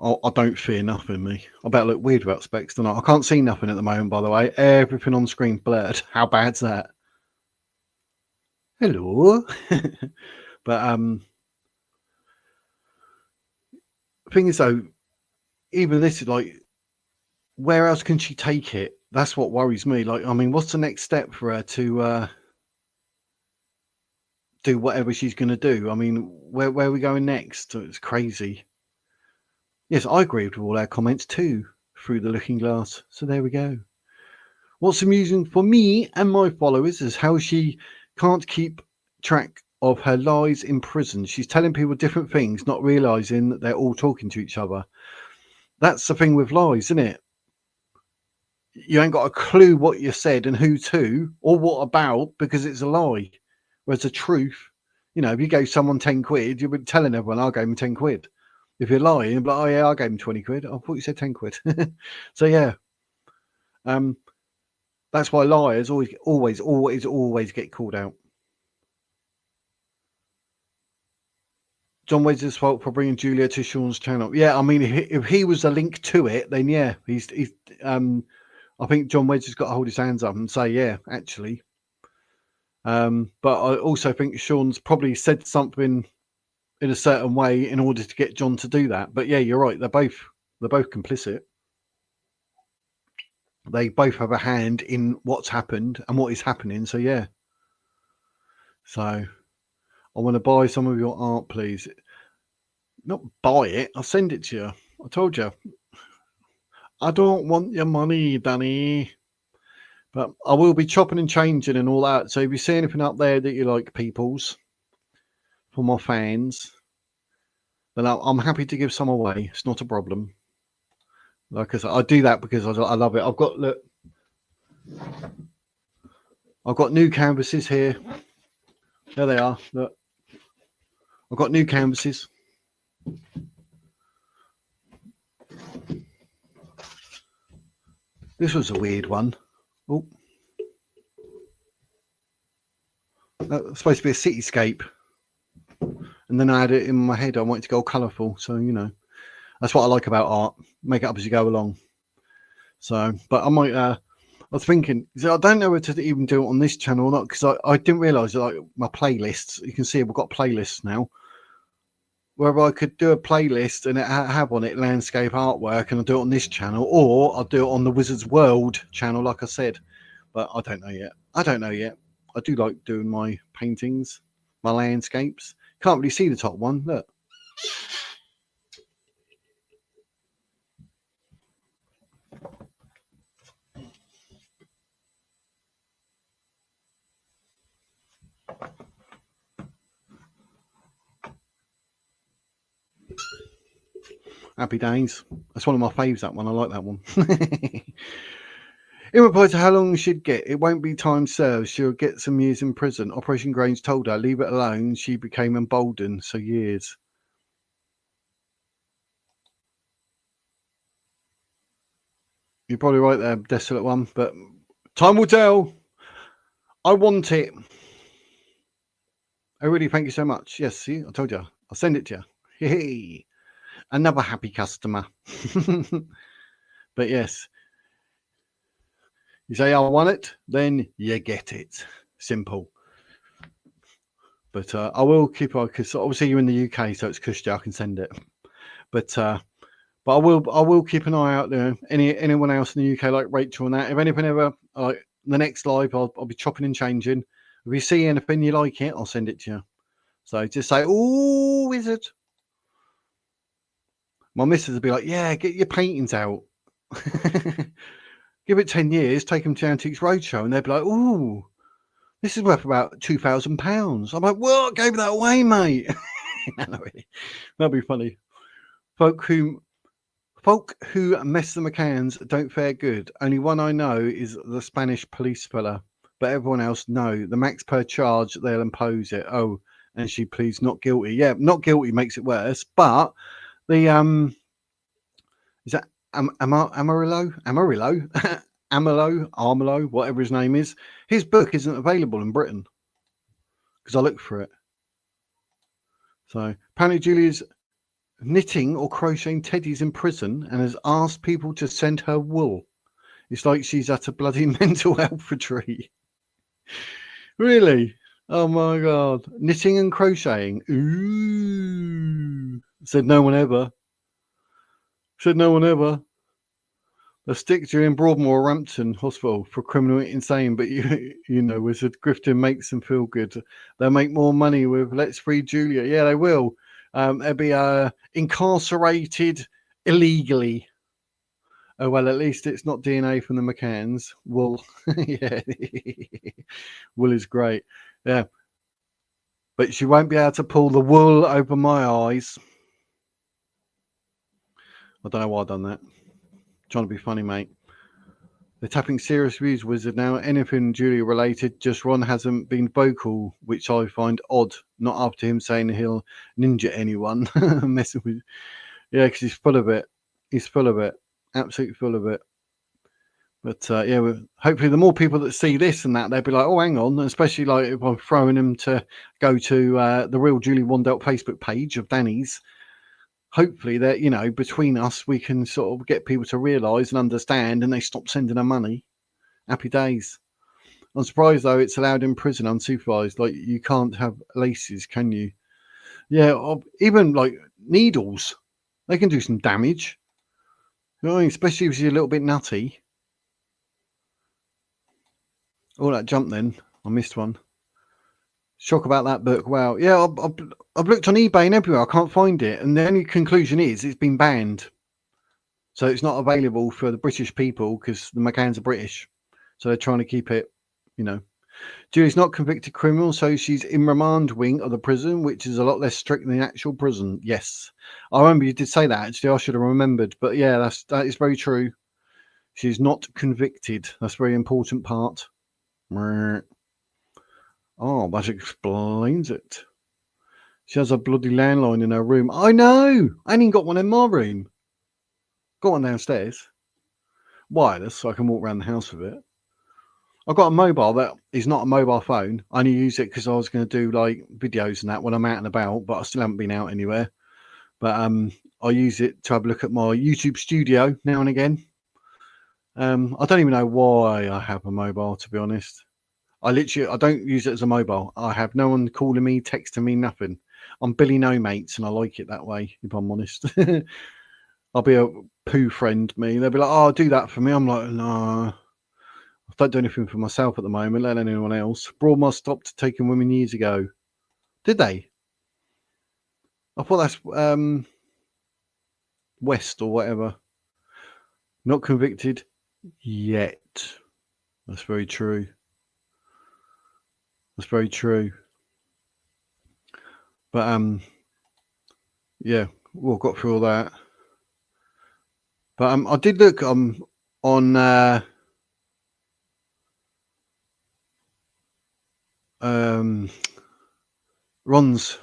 S1: I don't fear nothing, me. I better look weird about specs, don't I? I can't see nothing at the moment, by the way. Everything on screen blurred. How bad's that? Hello. But thing is though, even this is like, where else can she take it? That's what worries me. Like, I mean, what's the next step for her to do whatever she's going to do? I mean, where are we going next? It's crazy. Yes, I agree with all our comments too through the looking glass. So there we go. What's amusing for me and my followers is how she can't keep track of her lies in prison. She's telling people different things, not realizing that they're all talking to each other. That's the thing with lies, isn't it? You ain't got a clue what you said and who to or what about because it's a lie. Whereas the truth, if you gave someone 10 quid, you'll be telling everyone, I gave him 10 quid. If you're lying, you'll be like, oh yeah, I gave him 20 quid. I thought you said 10 quid. So yeah. That's why liars always get called out. John Wedge's fault for bringing Julia to Shaun's channel. Yeah, I mean, if he was a link to it, then yeah, he's. I think John Wedge has got to hold his hands up and say, yeah, actually. But I also think Shaun's probably said something in a certain way in order to get John to do that. But yeah, you're right. They're both complicit. They both have a hand in what's happened and what is happening. So yeah. So I want to buy some of your art, please. Not buy it. I'll send it to you. I told you. I don't want your money, Dani. But I will be chopping and changing and all that. So if you see anything up there that you like, peoples, for my fans, then I'm happy to give some away. It's not a problem. Like I said, I do that because I love it. I've got new canvases here. There they are. Look. I've got new canvases. This was a weird one. Oh. That's supposed to be a cityscape. And then I had it in my head. I wanted to go colourful. So, that's what I like about art. Make it up as you go along. So, but I might, I was thinking, I don't know whether to even do it on this channel or not, because I didn't realise, like, my playlists, you can see we've got playlists now, whether I could do a playlist and have on it landscape artwork and I'll do it on this channel, or I'll do it on the Wizard's World channel, like I said. But I don't know yet. I do like doing my paintings, my landscapes. Can't really see the top one. Look. Happy days. That's one of my faves, that one. I like that one. In reply to how long she'd get, it won't be time served. She'll get some years in prison. Operation Grange told her, leave it alone. She became emboldened. So years. You're probably right there, desolate one. But time will tell. I want it. I really thank you so much. Yes, see, I told you. I'll send it to you. Hey, another happy customer. But yes, you say I want it, then you get it. Simple. But I will keep on, because obviously you're in the UK, so it's cushy. I can send it. But I will keep an eye out there. Anyone else in the UK like Rachel and that. If anything ever like the next live, I'll be chopping and changing. If you see anything you like it, I'll send it to you. So just say, "Oh, wizard." My missus will be like, "Yeah, get your paintings out." Give it 10 years, take them to Antiques Roadshow, and they'll be like, "Oh, this is worth about £2,000." I'm like, "What? Gave that away, mate?" No, really. That'd be funny. Folk who mess the McCanns don't fare good. Only one I know is the Spanish police fella, but everyone else no. The max per charge they'll impose it. Oh, and she pleads not guilty. Yeah, not guilty makes it worse. But the is that Amarillo, Armelo, whatever his name is. His book isn't available in Britain because I looked for it. So apparently Julia's knitting or crocheting teddies in prison and has asked people to send her wool. It's like she's at a bloody mental health retreat. Really? Oh my God. Knitting and crocheting. Ooh. Said no one ever. Said no one ever. They'll stick you in Broadmoor or Rampton Hospital for criminal insane, but you know, Wizard Grifton makes them feel good. They'll make more money with Let's Free Julia. Yeah, they will. They'll be incarcerated illegally. Oh, well, at least it's not DNA from the McCanns. Wool. Yeah. Wool is great. Yeah. But she won't be able to pull the wool over my eyes. I don't know why I've done that. Trying to be funny, mate. They're tapping serious views, Wizard, now. Anything Julia related, just Ron hasn't been vocal, which I find odd. Not after him saying he'll ninja anyone. Messing with. Yeah, because he's full of it. He's full of it. Absolutely full of it. But yeah, hopefully the more people that see this and that, they'll be like, oh, hang on. Especially like if I'm throwing them to go to the real Julie Wandelt Facebook page of Dani's. Hopefully that, you know, between us, we can sort of get people to realise and understand and they stop sending her money. Happy days. I'm surprised, though, it's allowed in prison unsupervised. Like, you can't have laces, can you? Yeah, even like needles. They can do some damage. You know what I mean? Especially if you're a little bit nutty. Oh, that jump then. I missed one. Shock about that book. Wow. Yeah, I've looked on eBay and everywhere. I can't find it. And the only conclusion is it's been banned. So it's not available for the British people because the McCanns are British. So they're trying to keep it, you know. Julie's not convicted criminal, so she's in remand wing of the prison, which is a lot less strict than the actual prison. Yes. I remember you did say that, actually. I should have remembered. But yeah, that is very true. She's not convicted. That's a very important part. Oh, that explains it. She has a bloody landline in her room. I know. I ain't even got one in my room. Got one downstairs. Wireless, so I can walk around the house with it. I've got a mobile that is not a mobile phone. I only use it because I was going to do like videos and that when I'm out and about, but I still haven't been out anywhere. But I use it to have a look at my YouTube studio now and again. I don't even know why I have a mobile, to be honest. I don't use it as a mobile. I have no one calling me, texting me, nothing. I'm Billy No Mates, and I like it that way, if I'm honest. I'll be a poo friend, me. They'll be like, oh, do that for me. I'm like, no. I don't do anything for myself at the moment, let alone anyone else. Broadmoor stopped taking women years ago. Did they? I thought that's West or whatever. Not convicted yet. That's very true. That's very true. But yeah, we'll got through all that. But I did look on Ron's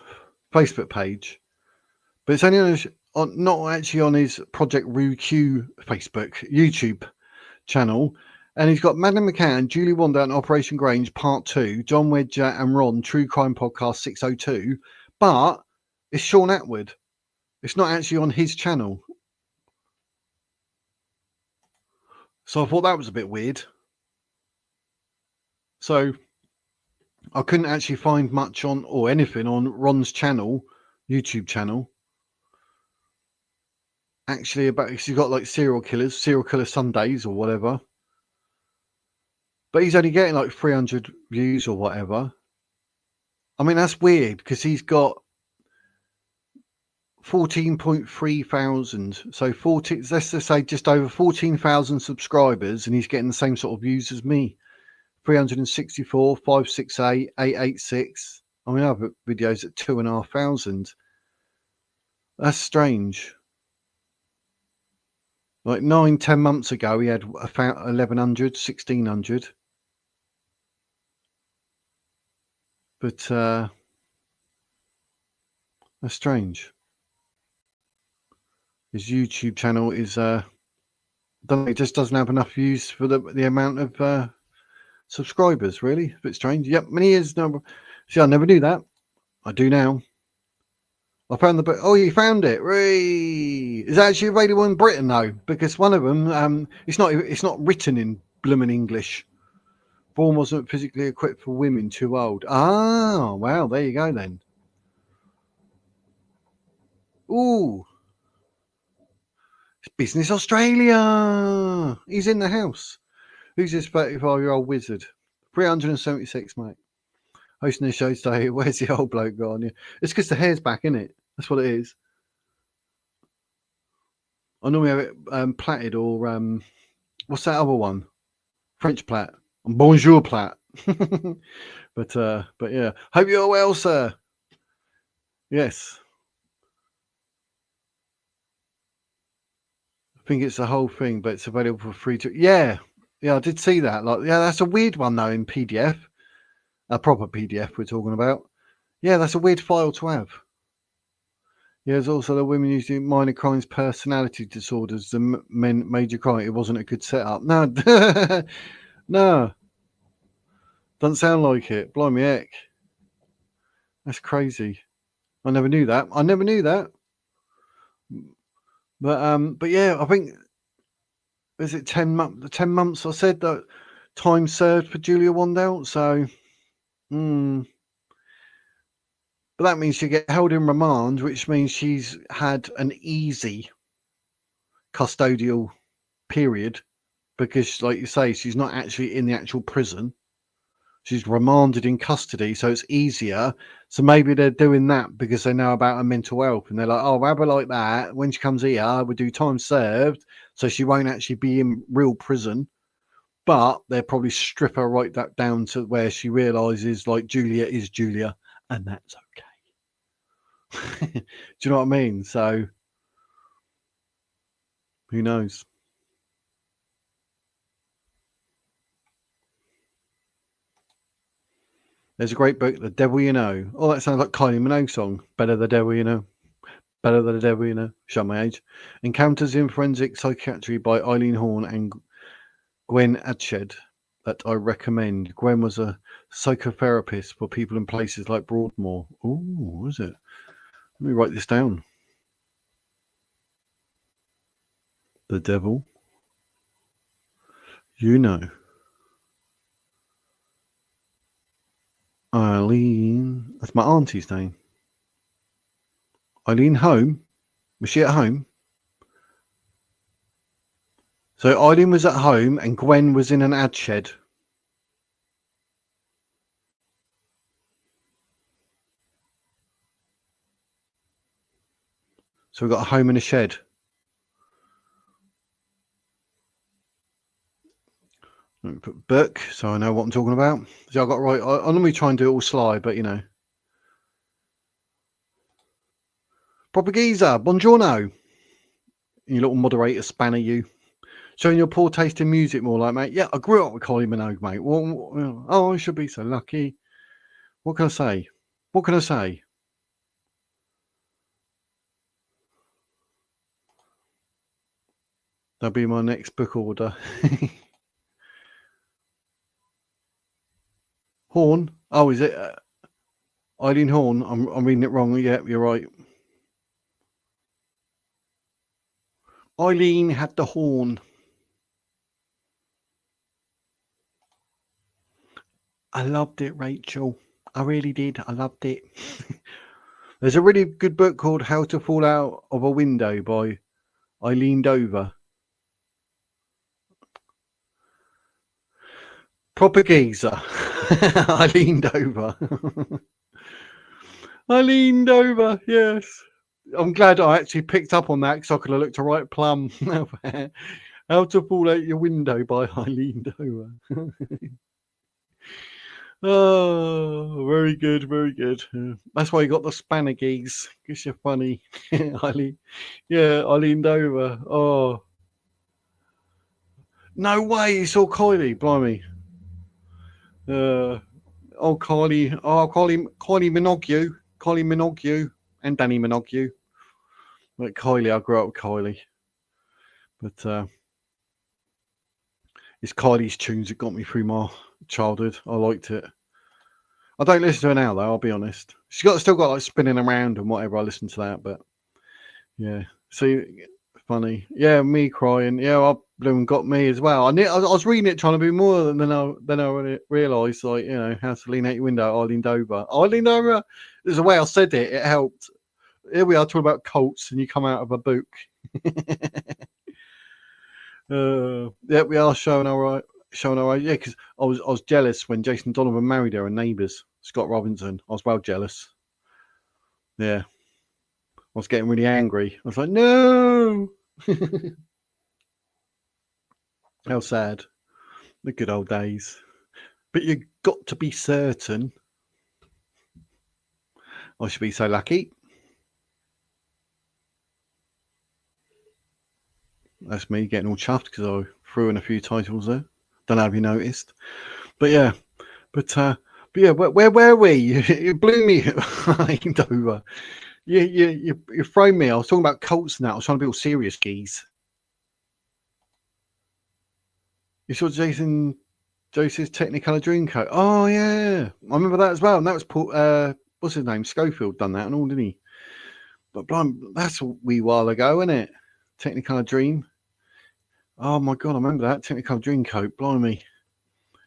S1: Facebook page, but it's only not actually on his Project Rue Q YouTube channel. And he's got Madeleine McCann, Julie Wandelt, and Operation Grange Part 2, John Wedger and Ron, True Crime Podcast 602. But it's Shaun Attwood. It's not actually on his channel. So I thought that was a bit weird. So I couldn't actually find much on or anything on Ron's channel, YouTube channel. Actually, about he's got like serial killer Sundays or whatever. But he's only getting like 300 views or whatever. I mean, that's weird because he's got 14.3 thousand. So 40, let's just say just over 14,000 subscribers, and he's getting the same sort of views as me. 364, 568, 886. I mean, I have videos at 2,500. That's strange. Like 9-10 months ago, he had 1,100, 1,600. But that's strange. His YouTube channel is, it just doesn't have enough views for the amount of subscribers, really. A bit strange. Yep, many years now. See, I never knew that. I do now. I found the book. Oh, you found it. Whee! Is it actually available in Britain though? Because one of them, it's not written in blooming English. Born wasn't physically equipped for women too old. Ah, wow. There you go then. Ooh, it's Business Australia. He's in the house. Who's this 35-year-old wizard? 376, mate. Hosting the show today. Where's the old bloke gone? Yeah. It's because the hair's back, isn't it? That's what it is. I normally have it plaited or what's that other one? French plait. Bonjour plait. but yeah. Hope you're well, sir. Yes. I think it's the whole thing, but it's available for free to. Yeah, I did see that. Like, yeah, that's a weird one though in PDF, a proper PDF we're talking about. Yeah, that's a weird file to have. Yeah, there's also the women using minor crimes, personality disorders, the men major crime. It wasn't a good setup. No, no, doesn't sound like it. Blimey heck, that's crazy. I never knew that. But yeah, I think is it 10 months? The 10 months I said that time served for Julia Wandelt. So, but that means she get held in remand, which means she's had an easy custodial period because, like you say, she's not actually in the actual prison. She's remanded in custody, so it's easier. So maybe they're doing that because they know about her mental health, and they're like, "Oh, we'll have her like that. When she comes here, we'll do time served, so she won't actually be in real prison." But they'll probably strip her right that down to where she realizes, like, Julia is Julia, and that's okay. Do you know what I mean? So who knows? There's a great book, The Devil You Know. Oh, that sounds like Kylie Minogue song. Better the devil you know. Better than the devil you know. Show my age. Encounters in Forensic Psychiatry by Eileen Horn and Gwen Adshed that I recommend. Gwen was a psychotherapist for people in places like Broadmoor. Oh, was it? Let me write this down. The Devil You Know. Eileen. That's my auntie's name. Eileen home? Was she at home? So Eileen was at home and Gwen was in an ad shed. So we've got a home and a shed. Let me put book so I know what I'm talking about. So I got right. I normally try and do it all slide, but you know. Proper geezer, buongiorno. You little moderator spanner, you. Showing your poor taste in music more like, mate. Yeah, I grew up with Kylie Minogue, mate. Oh, I should be so lucky. What can I say? What can I say? That'll be my next book order. Horn? Oh, is it Eileen Horn? I'm reading it wrong. Yeah, you're right. Eileen had the horn. I loved it, Rachel. I really did. I loved it. There's a really good book called How to Fall Out of a Window by Eileen Dover. Proper geezer. I leaned over. I leaned over, yes. I'm glad I actually picked up on that because I could have looked a right plum. How to Fall Out Your Window by Eileen Dover. Oh, very good, very good. That's why you got the spanner geese, because you're funny. I leaned over. Oh, no way, you saw Kylie, blimey. Kylie Minogue, and Dani Minogue. Like Kylie, I grew up with Kylie. But it's Kylie's tunes that got me through my childhood. I liked it. I don't listen to her now, though, I'll be honest. She's still got like Spinning Around and whatever. I listen to that, but yeah. See, funny. Yeah, me crying. Yeah, I bloom got me as well. I was reading it trying to be more than I realised, like, you know, how to lean out your window. I leaned over. There's a way I said it. It helped. Here we are talking about cults, and you come out of a book. Yeah, we are showing our right. Yeah, because I was jealous when Jason Donovan married her and Neighbours, Scott Robinson. I was well jealous. Yeah. I was getting really angry. I was like, no. How sad. The good old days. But you got to be certain. I should be so lucky. That's me getting all chuffed because I threw in a few titles there. Don't know if you noticed. But yeah. But yeah, where were we? You blew me over. You thrown me. I was talking about cults now. I was trying to be all serious, geese. You saw Joseph's Technicolor Dreamcoat. Oh yeah, I remember that as well. And that was Paul. What's his name? Schofield done that and all, didn't he? But that's a wee while ago, isn't it? Technicolor Dream. Oh my god, I remember that Technicolor Dreamcoat. Blimey.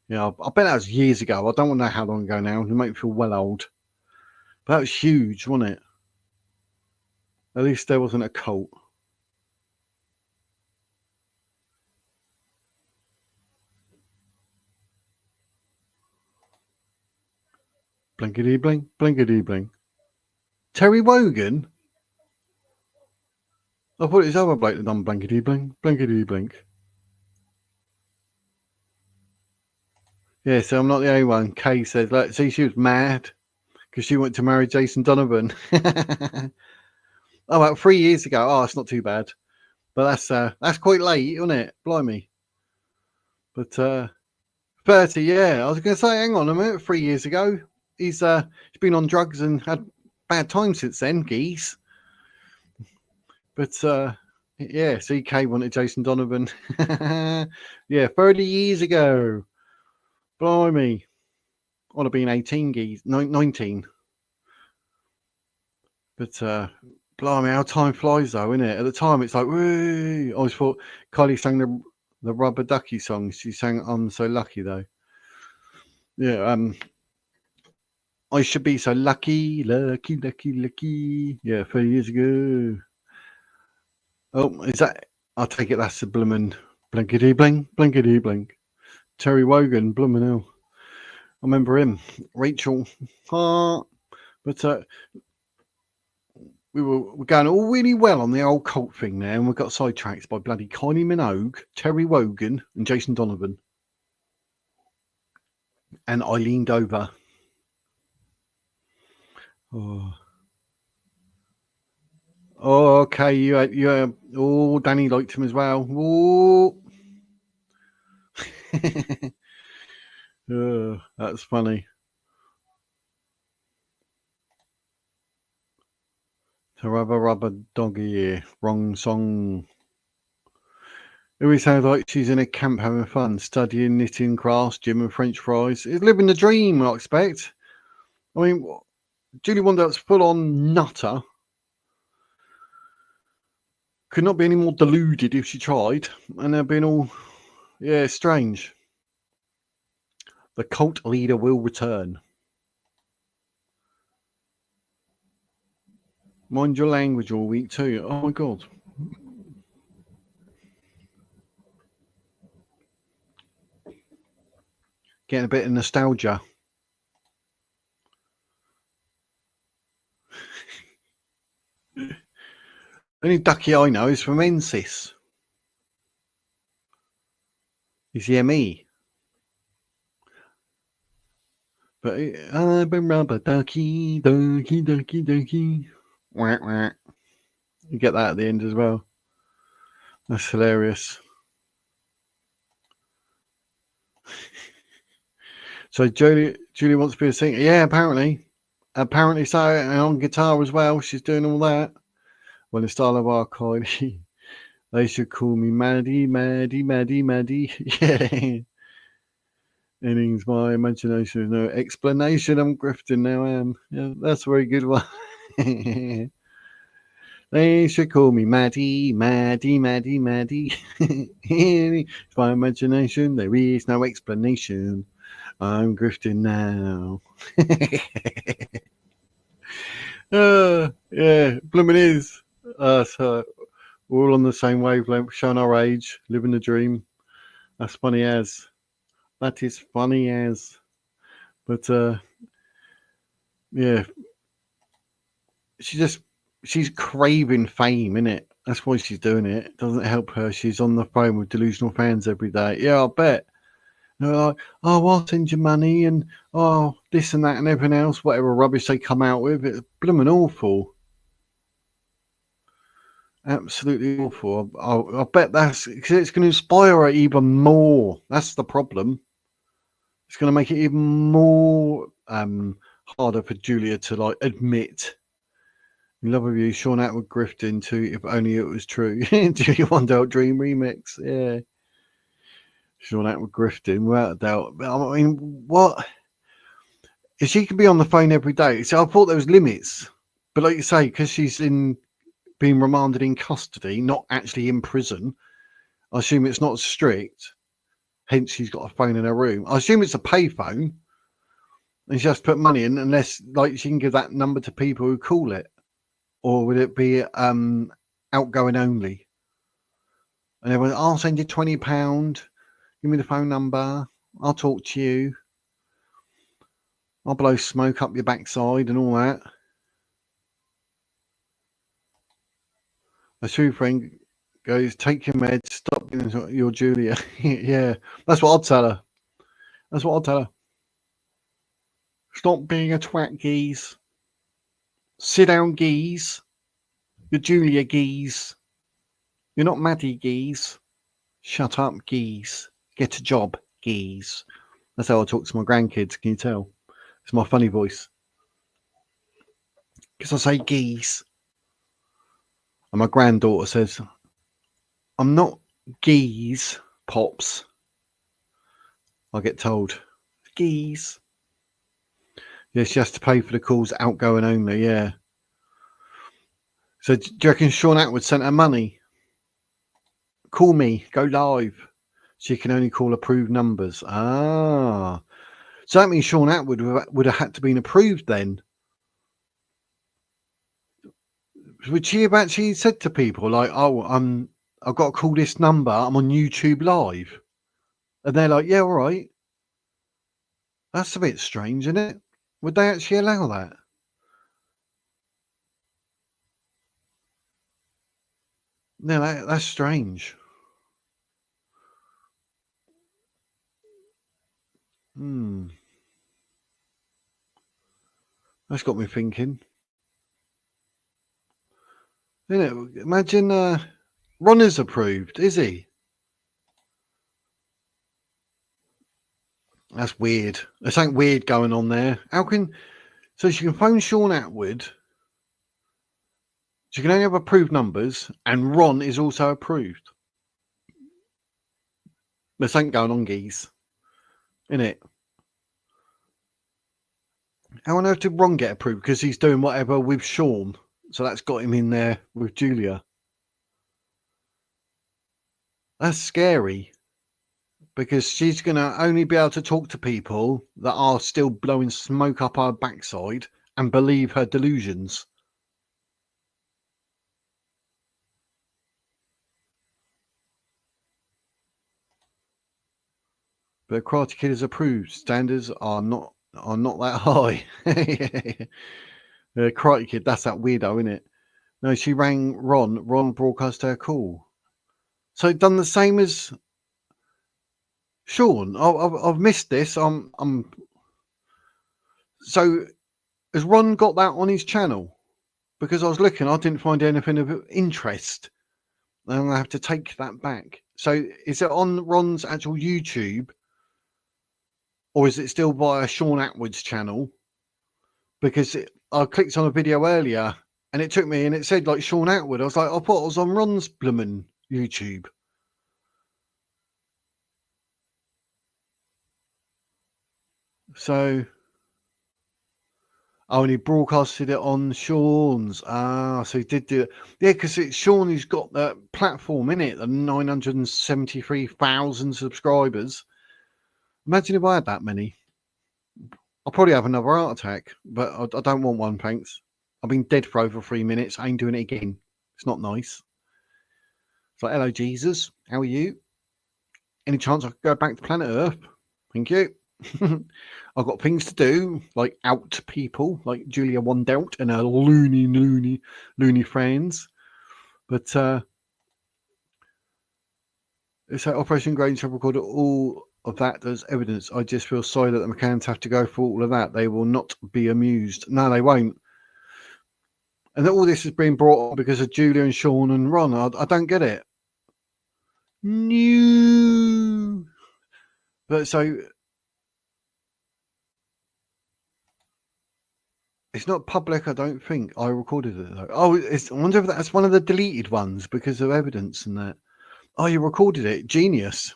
S1: Yeah, I bet that was years ago. I don't want to know how long ago now. It make me feel well old. But that was huge, wasn't it? At least there wasn't a cult. Blinkety blink, blinkety blink. Terry Wogan? I thought it was other bloke that done blankety blink, blankety blink. Yeah, so I'm not the only one. Kay says, like, see, she was mad because she wanted to marry Jason Donovan. About 3 years ago. Oh, it's not too bad. But that's quite late, isn't it? Blimey. But 30, yeah. I was going to say, hang on a minute, 3 years ago. He's been on drugs and had bad times since then, geese. But yeah, CK wanted Jason Donovan. Yeah, 30 years ago. Blimey. I'd have been 18, geese. 19. But blimey, how time flies though, isn't it? At the time, it's like, woo! I always thought Kylie sang the Rubber Ducky song. She sang "I'm So Lucky" though. Yeah, I should be so lucky, lucky, lucky, lucky. Yeah, 30 years ago. Oh, is that? I take it that's the bloomin' blankety blink, blankety blink. Terry Wogan, bloomin' hell. I remember him. Rachel. But we're going all really well on the old cult thing now, and we got sidetracked by bloody Kylie Minogue, Terry Wogan, and Jason Donovan. And I leaned over. Oh, okay. Oh, Dani liked him as well. Oh, that's funny. To have a rubber doggy, wrong song. It always sounds like she's in a camp having fun, studying, knitting, crafts, gym and French fries. It's living the dream, I expect. I mean, Julie Wandelt's full-on nutter. Could not be any more deluded if she tried. And they're being all, yeah, strange. The cult leader will return. Mind your language all week too. Oh my God. Getting a bit of nostalgia. Only ducky I know is from Ensis. He's the ME. But I've been rubber ducky, ducky, ducky, ducky. Wah, wah. You get that at the end as well. That's hilarious. So Julie wants to be a singer. Yeah, apparently so. And on guitar as well. She's doing all that. Well, in style of archive, they should call me Maddie, Maddie, Maddie, Maddie. Yeah. Innings, my imagination, no explanation. I'm grifting now. I am. Yeah, that's a very good one. They should call me Maddie, Maddie, Maddie, Maddie. It's my imagination. There is no explanation. I'm grifting now. Yeah, blooming is. So we're all on the same wavelength, showing our age, living the dream. That's funny as. That is funny as. But yeah, she's craving fame, innit? That's why she's doing it. It doesn't help her. She's on the phone with delusional fans every day. Yeah, I bet. They're like, oh, I'll send you money and oh, this and that and everything else, whatever rubbish they come out with. It's blooming awful. Absolutely awful. I bet that's because it's going to inspire her even more. That's the problem. It's going to make it even more harder for Julia to like admit. In love with you, Shaun Attwood grifting to If Only It Was True. Julia Wandelt Dream remix. Yeah. Shaun Attwood grifting, without a doubt. But I mean, what? If she could be on the phone every day. So I thought there was limits. But like you say, because she's being remanded in custody, not actually in prison, I assume it's not strict. Hence, she's got a phone in her room. I assume it's a pay phone. And she has to put money in unless like she can give that number to people who call it. Or would it be outgoing only? And everyone, I'll send you £20. Give me the phone number. I'll talk to you. I'll blow smoke up your backside and all that. A true friend goes, take your meds, stop being your Julia. Yeah, that's what I'd tell her. That's what I'd tell her. Stop being a twat, geese. Sit down, geese. You're Julia, geese. You're not Maddie, geese. Shut up, geese. Get a job, geese. That's how I talk to my grandkids, can you tell? It's my funny voice. Because I say geese. And my granddaughter says, I'm not geese, Pops. I get told. Geese. Yeah, she has to pay for the calls outgoing only, yeah. So do you reckon Shaun Attwood sent her money? Call me, go live. She can only call approved numbers. Ah. So that means Shaun Attwood would have had to been approved then. Would she have actually said to people like, oh, I've got to call this number, I'm on YouTube live? And they're like, yeah, all right. That's a bit strange, isn't it? Would they actually allow that? No, that's strange. That's got me thinking. Isn't it? Imagine Ron is approved, is he? That's weird. There's something weird going on there. How can... So she can phone Shaun Attwood. She can only have approved numbers, and Ron is also approved. There's something going on, geese. Isn't it? How on earth did Ron get approved? Because he's doing whatever with Shaun. So that's got him in there with Julia. That's scary. because she's going to only be able to talk to people that are still blowing smoke up her backside and believe her delusions. But Karate Kid is approved. Standards are not that high. Karate Kid, that's that weirdo, isn't it? No, she rang Ron. Ron broadcast her call. So done the same as Shaun. I've missed this. So has Ron got that on his channel? Because I was looking, I didn't find anything of interest. I'm gonna have to take that back. So is it on Ron's actual YouTube, or is it still via Shaun Attwood's channel? Because I clicked on a video earlier and it took me and it said like Shaun Attwood. I was like, I thought I was on Ron's bloomin' YouTube. So, oh, and he broadcasted it on Shaun's. Ah, so he did do it. Yeah, because it's Shaun who's got that platform in it, the 973,000 subscribers. Imagine if I had that many. I'll probably have another heart attack, but I don't want one, thanks. I've been dead for over 3 minutes. I ain't doing it again. It's not nice. It's like, hello, Jesus. How are you? Any chance I could go back to planet Earth? Thank you. I've got things to do, like out people, like Julia Wandelt and her loony friends. But it's like Operation Grange have recorded all of that as evidence. I just feel sorry that the McCanns have to go through all of that. They will not be amused. No, they won't. And all this is being brought on because of Julia and Shaun and Ron. I don't get it. No. But so it's not public, I don't think. I recorded it though. Oh, I wonder if that's one of the deleted ones because of evidence and that. Oh, you recorded it. Genius.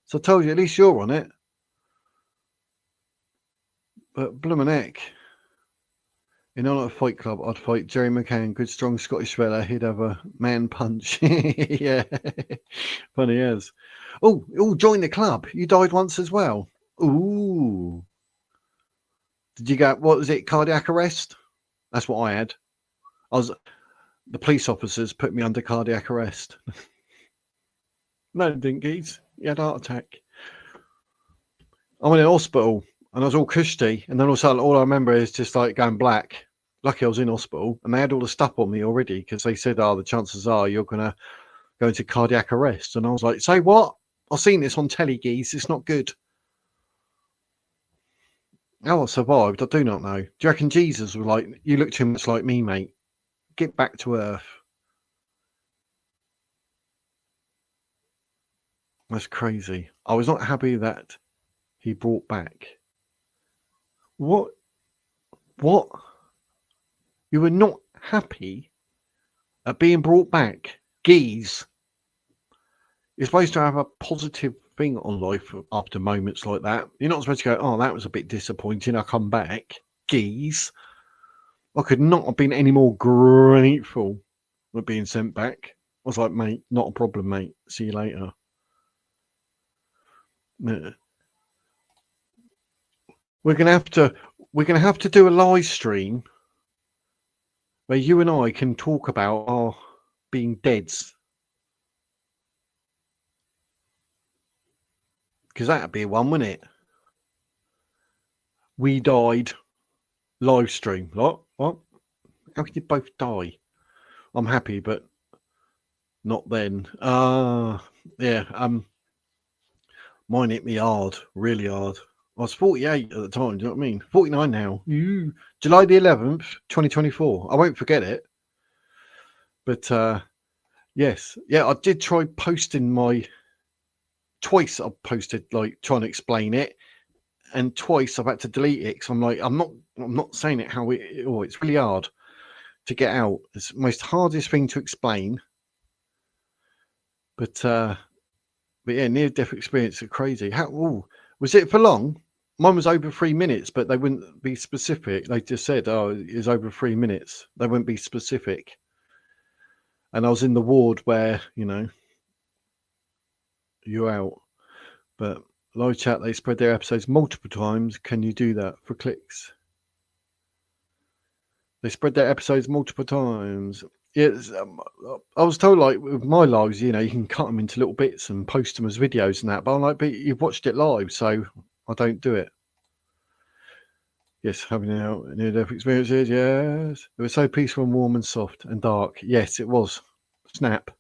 S1: So I told you, at least you're on it. But bloomin' heck. In honor of Fight Club, I'd fight Jerry McCann, good strong Scottish fella. He'd have a man punch. Yeah. Funny as. Oh, join the club. You died once as well. Ooh. Did you go, what was it, cardiac arrest? That's what I had. The police officers put me under cardiac arrest. No, didn't, Geese. He had a heart attack. I went in hospital and I was all cushy, and then all of a sudden, all I remember is just like going black. Lucky I was in hospital, and they had all the stuff on me already because they said, "Oh, the chances are you're gonna go into cardiac arrest." And I was like, "Say what? I've seen this on telly, Geese. It's not good." How I survived, I do not know. Do you reckon Jesus was like, "You look too much like me, mate. Get back to earth." That's crazy. I was not happy that he brought back. What? You were not happy at being brought back? Geese. You're supposed to have a positive thing on life after moments like that. You're not supposed to go, "Oh, that was a bit disappointing. I come back." Geese. I could not have been any more grateful with being sent back. I was like, "Mate, not a problem, mate. See you later." Yeah. We're gonna have to do a live stream where you and I can talk about our being deads, because that'd be one, wouldn't it? We died. Live stream. What? How can you both die? I'm happy, but not then. Yeah. Mine hit me hard, really hard. I was 48 at the time. Do you know what I mean? 49 now. July the 11th, 2024. I won't forget it. But yes, yeah, I did try posting twice. I posted like trying to explain it, and twice I've had to delete it because I'm like, I'm not saying it how it. Oh, it's really hard to get out. It's the most hardest thing to explain. But yeah, near-death experience are crazy. How was it for long? Mine was over 3 minutes, but they wouldn't be specific. They just said, "Oh, it's over 3 minutes." They wouldn't be specific. And I was in the ward where, you're out. But live chat, they spread their episodes multiple times. Can you do that for clicks? They spread their episodes multiple times. Yes, I was told, like, with my lives, you can cut them into little bits and post them as videos and that. But I'm like, but you've watched it live, so I don't do it. Yes, having near-death experiences. Yes, it was so peaceful and warm and soft and dark. Yes, it was. Snap,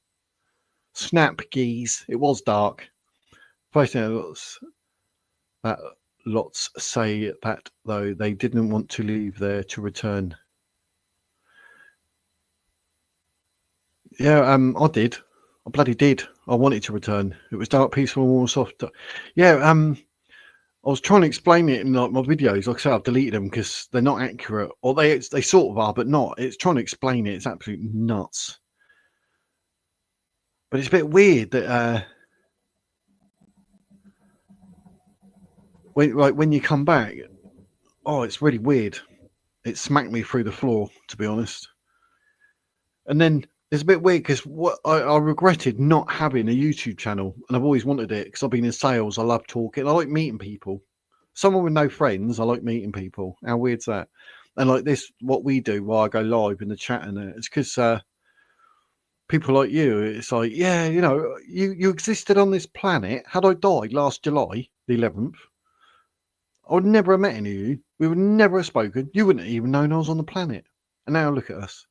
S1: geese. It was dark. Lots say that though they didn't want to leave there to return. Yeah, I did. I bloody did. I wanted to return. It was dark, peaceful, warm, soft. Yeah, I was trying to explain it in like my videos. Like I say, I've deleted them because they're not accurate, or they sort of are, but not. It's trying to explain it. It's absolutely nuts. But it's a bit weird that when you come back, it's really weird. It smacked me through the floor, to be honest. And then it's a bit weird because what I regretted not having a YouTube channel, and I've always wanted it because I've been in sales. I love talking. I like meeting people. Someone with no friends, I like meeting people. How weird's that? And like this, what we do while I go live in the chat, and it's because people like you, it's like, yeah, you existed on this planet. Had I died last July the 11th, I would never have met any of you. We would never have spoken. You wouldn't have even known I was on the planet. And now look at us.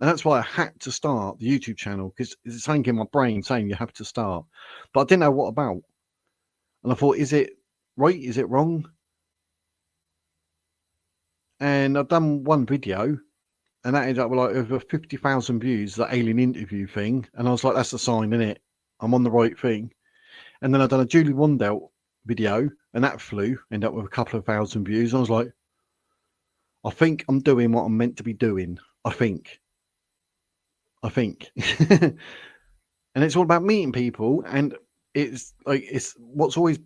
S1: And that's why I had to start the YouTube channel, because it's something in my brain saying you have to start. But I didn't know what about. And I thought, is it right? Is it wrong? And I've done one video, and that ended up with like over 50,000 views, the alien interview thing. And I was like, that's a sign, innit? I'm on the right thing. And then I've done a Julie Wandelt video, and that ended up with a couple of thousand views. I was like, I think I'm doing what I'm meant to be doing. I think. And it's all about meeting people, and it's what's always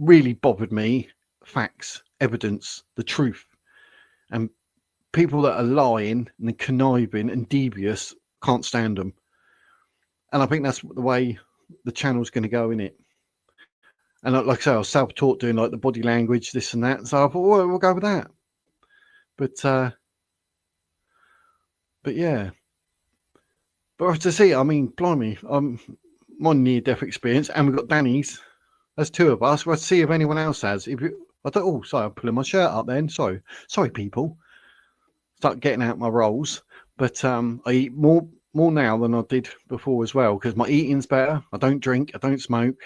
S1: really bothered me: facts, evidence, the truth. And people that are lying and conniving and devious, can't stand them. And I think that's the way the channel's going to go, in it. And like I say, I was self-taught doing like the body language, this and that. So I thought, well, we'll go with that. But yeah. But I have to see, I mean, blimey, my near-death experience, and we've got Dani's. There's two of us. We'll see if anyone else has. Sorry, I'm pulling my shirt up then. Sorry, people. Start getting out my rolls. But I eat more now than I did before as well, because my eating's better. I don't drink. I don't smoke.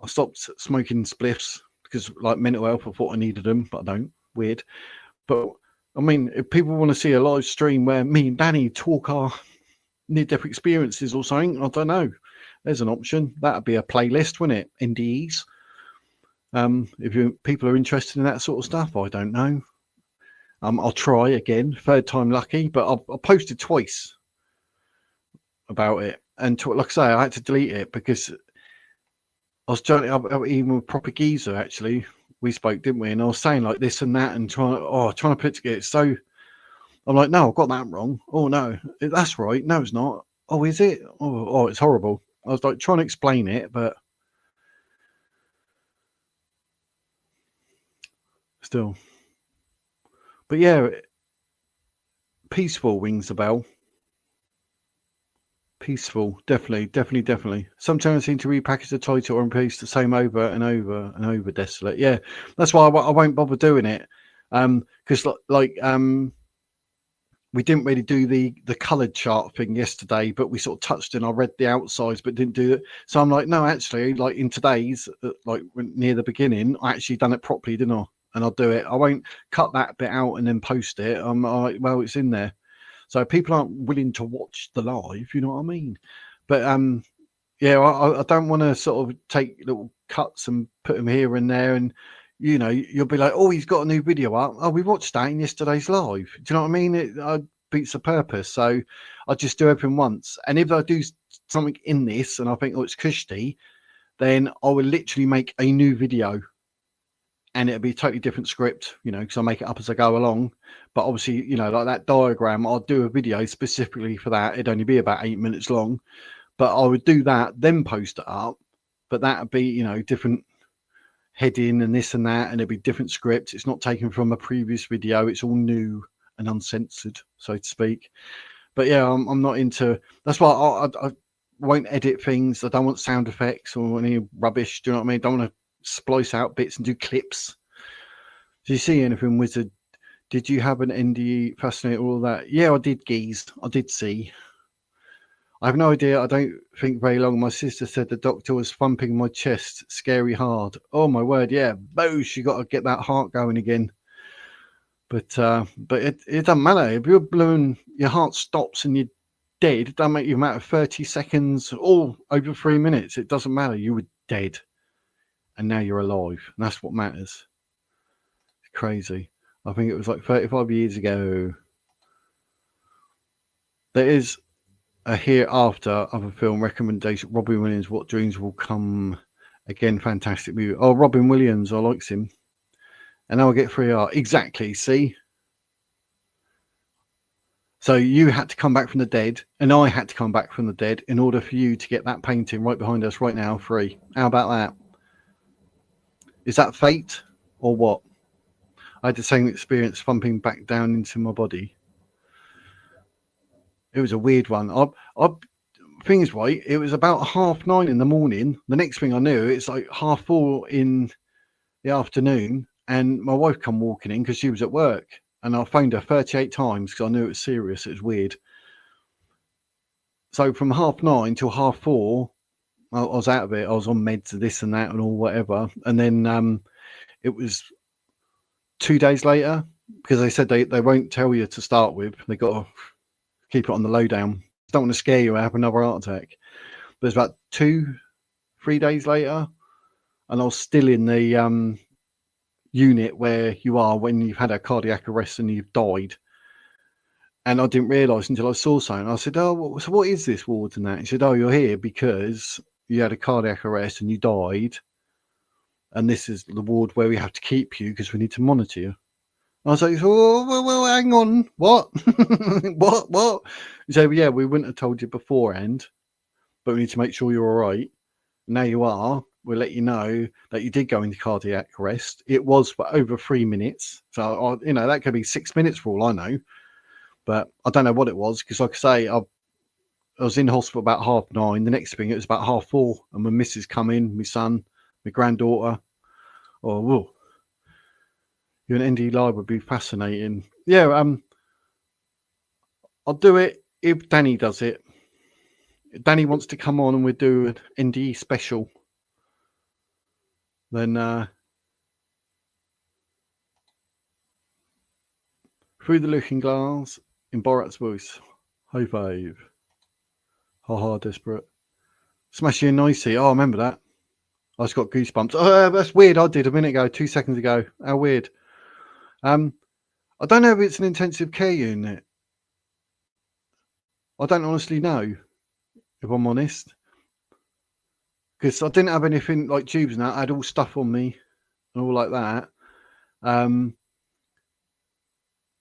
S1: I stopped smoking spliffs because, like, mental health, I thought I needed them, but I don't. Weird. But I mean, if people want to see a live stream where me and Dani talk our near-death experiences or something, I don't know. There's an option. That'd be a playlist, wouldn't it? NDEs. If people are interested in that sort of stuff, I don't know. I'll try again, third time lucky. But I posted twice about it, and like I say, I had to delete it because I was trying. Even with proper geezer, actually, we spoke, didn't we? And I was saying like this and that, and trying to put it together. So I'm like, no, I've got that wrong. Oh no, that's right. No, it's not. Oh, is it? Oh, it's horrible. I was like trying to explain it, but still. But yeah, peaceful rings a bell. Peaceful, definitely. Sometimes I seem to repackage the title and repeat the same over and over and over. Desolate. Yeah, that's why I won't bother doing it. Because we didn't really do the coloured chart thing yesterday, but we sort of touched and I read the outsides, but didn't do it. So I'm like, no, actually, like in today's, like near the beginning, I actually done it properly, didn't I? And I'll do it. I won't cut that bit out and then post it. I'm like, well, it's in there. So people aren't willing to watch the live, you know what I mean? But yeah, I don't want to sort of take little cuts and put them here and there, and you'll be like, oh, he's got a new video up. Oh, we watched that in yesterday's live. Do you know what I mean? It beats the purpose. So I just do everything once. And if I do something in this and I think, oh, it's cushy, then I will literally make a new video. And it'll be a totally different script, because I make it up as I go along. But obviously, like that diagram, I'll do a video specifically for that. It'd only be about 8 minutes long. But I would do that, then post it up. But that would be, you know, different heading and this and that, and it'd be different scripts. It's not taken from a previous video. It's all new and uncensored, so to speak. But yeah, I'm not into. That's why I won't edit things. I don't want sound effects or any rubbish. Do you know what I mean? I don't want to splice out bits and do clips. Do you see anything, Wizard? Did you have an NDE fascinate all that? Yeah, I did, Geese. I did see. I have no idea. I don't think very long. My sister said the doctor was thumping my chest scary hard. Oh my word, yeah. Boosh, you got to get that heart going again. But it doesn't matter. If you're blown, your heart stops and you're dead, it doesn't make you matter 30 seconds or over 3 minutes. It doesn't matter. You were dead. And now you're alive. And that's what matters. It's crazy. I think it was like 35 years ago. There is a hereafter of a film recommendation. Robin Williams, What Dreams Will Come. Again, fantastic movie. Oh, Robin Williams, I likes him. And now I get 3R. Exactly, see? So you had to come back from the dead, and I had to come back from the dead in order for you to get that painting right behind us right now free. How about that? Is that fate or what? I had the same experience thumping back down into my body. It was a weird one. Things right. It was about 9:30 in the morning. The next thing I knew, it's like 4:30 in the afternoon, and my wife come walking in because she was at work, and I phoned her 38 times because I knew it was serious. It was weird. So from 9:30 till 4:30, I was out of it. I was on meds, this and that, and all whatever. And then it was 2 days later because they said they won't tell you to start with. They got to keep it on the lowdown. Don't want to scare you. I have another heart attack. But it's about 2-3 days later, and I was still in the unit where you are when you've had a cardiac arrest and you've died. And I didn't realise until I saw something. I said, "Oh, so what is this ward and that?" He said, "Oh, you're here because you had a cardiac arrest and you died, and this is the ward where we have to keep you because we need to monitor you." I was like, well, hang on, what? what? He said, yeah, we wouldn't have told you beforehand, but we need to make sure you're all right. Now you are. We'll let you know that you did go into cardiac arrest. It was for over 3 minutes. So, that could be 6 minutes for all I know. But I don't know what it was because, like I say, I was in hospital about 9:30. The next thing, it was about 4:30. And my missus come in, my son, my granddaughter. Oh, whoa. An ND live would be fascinating. Yeah, I'll do it if Dani does it. If Dani wants to come on and we do an ND special, then through the looking glass in Borat's voice. High five. Ha ha, desperate. Smash you nicey. Oh, I remember that. I just got goosebumps. Oh, that's weird. I did a minute ago, 2 seconds ago. How weird. I don't know if it's an intensive care unit. I don't honestly know, if I'm honest. Because I didn't have anything like tubes and that. I had all stuff on me and all like that.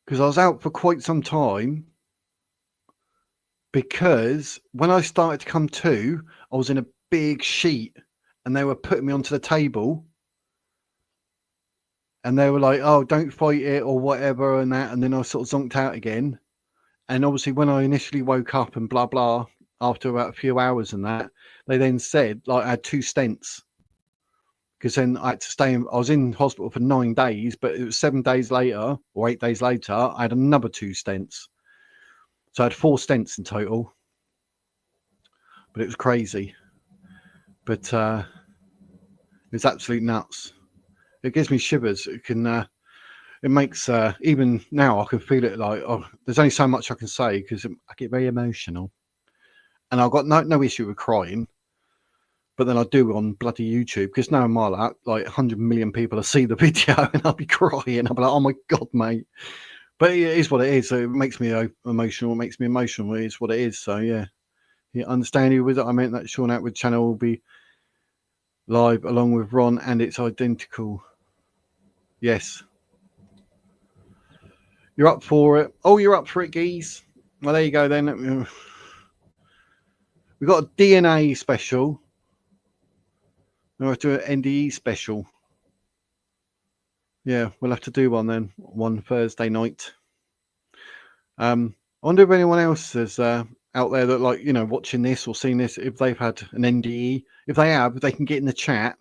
S1: Because I was out for quite some time. Because when I started to come to, I was in a big sheet and they were putting me onto the table. And they were like, oh, don't fight it or whatever and that. And then I sort of zonked out again. And obviously when I initially woke up and blah, blah, after about a few hours and that, they then said, like, I had 2 stents. Because then I had to stay I was in hospital for 9 days, but it was 7 days later or 8 days later, I had another 2 stents. So I had 4 stents in total. But it was crazy. But it was absolute nuts. It gives me shivers. It can, it makes, even now I can feel it like, oh, there's only so much I can say because I get very emotional. And I've got no issue with crying. But then I do on bloody YouTube because now in my luck, like 100 million people will see the video and I'll be crying. I'll be like, oh my God, mate. But it is what it is. So it makes me emotional. It makes me emotional. It is what it is. So yeah. You understand you with it? I meant that Shaun Attwood channel will be live along with Ron and it's identical. Yes. You're up for it. Oh, you're up for it, Geese. Well, there you go then. We got a DNA special. We have to do an NDE special. Yeah, we'll have to do one then, one Thursday night. I wonder if anyone else is out there that, like, you know, watching this or seeing this, if they've had an NDE. If they have, they can get in the chat,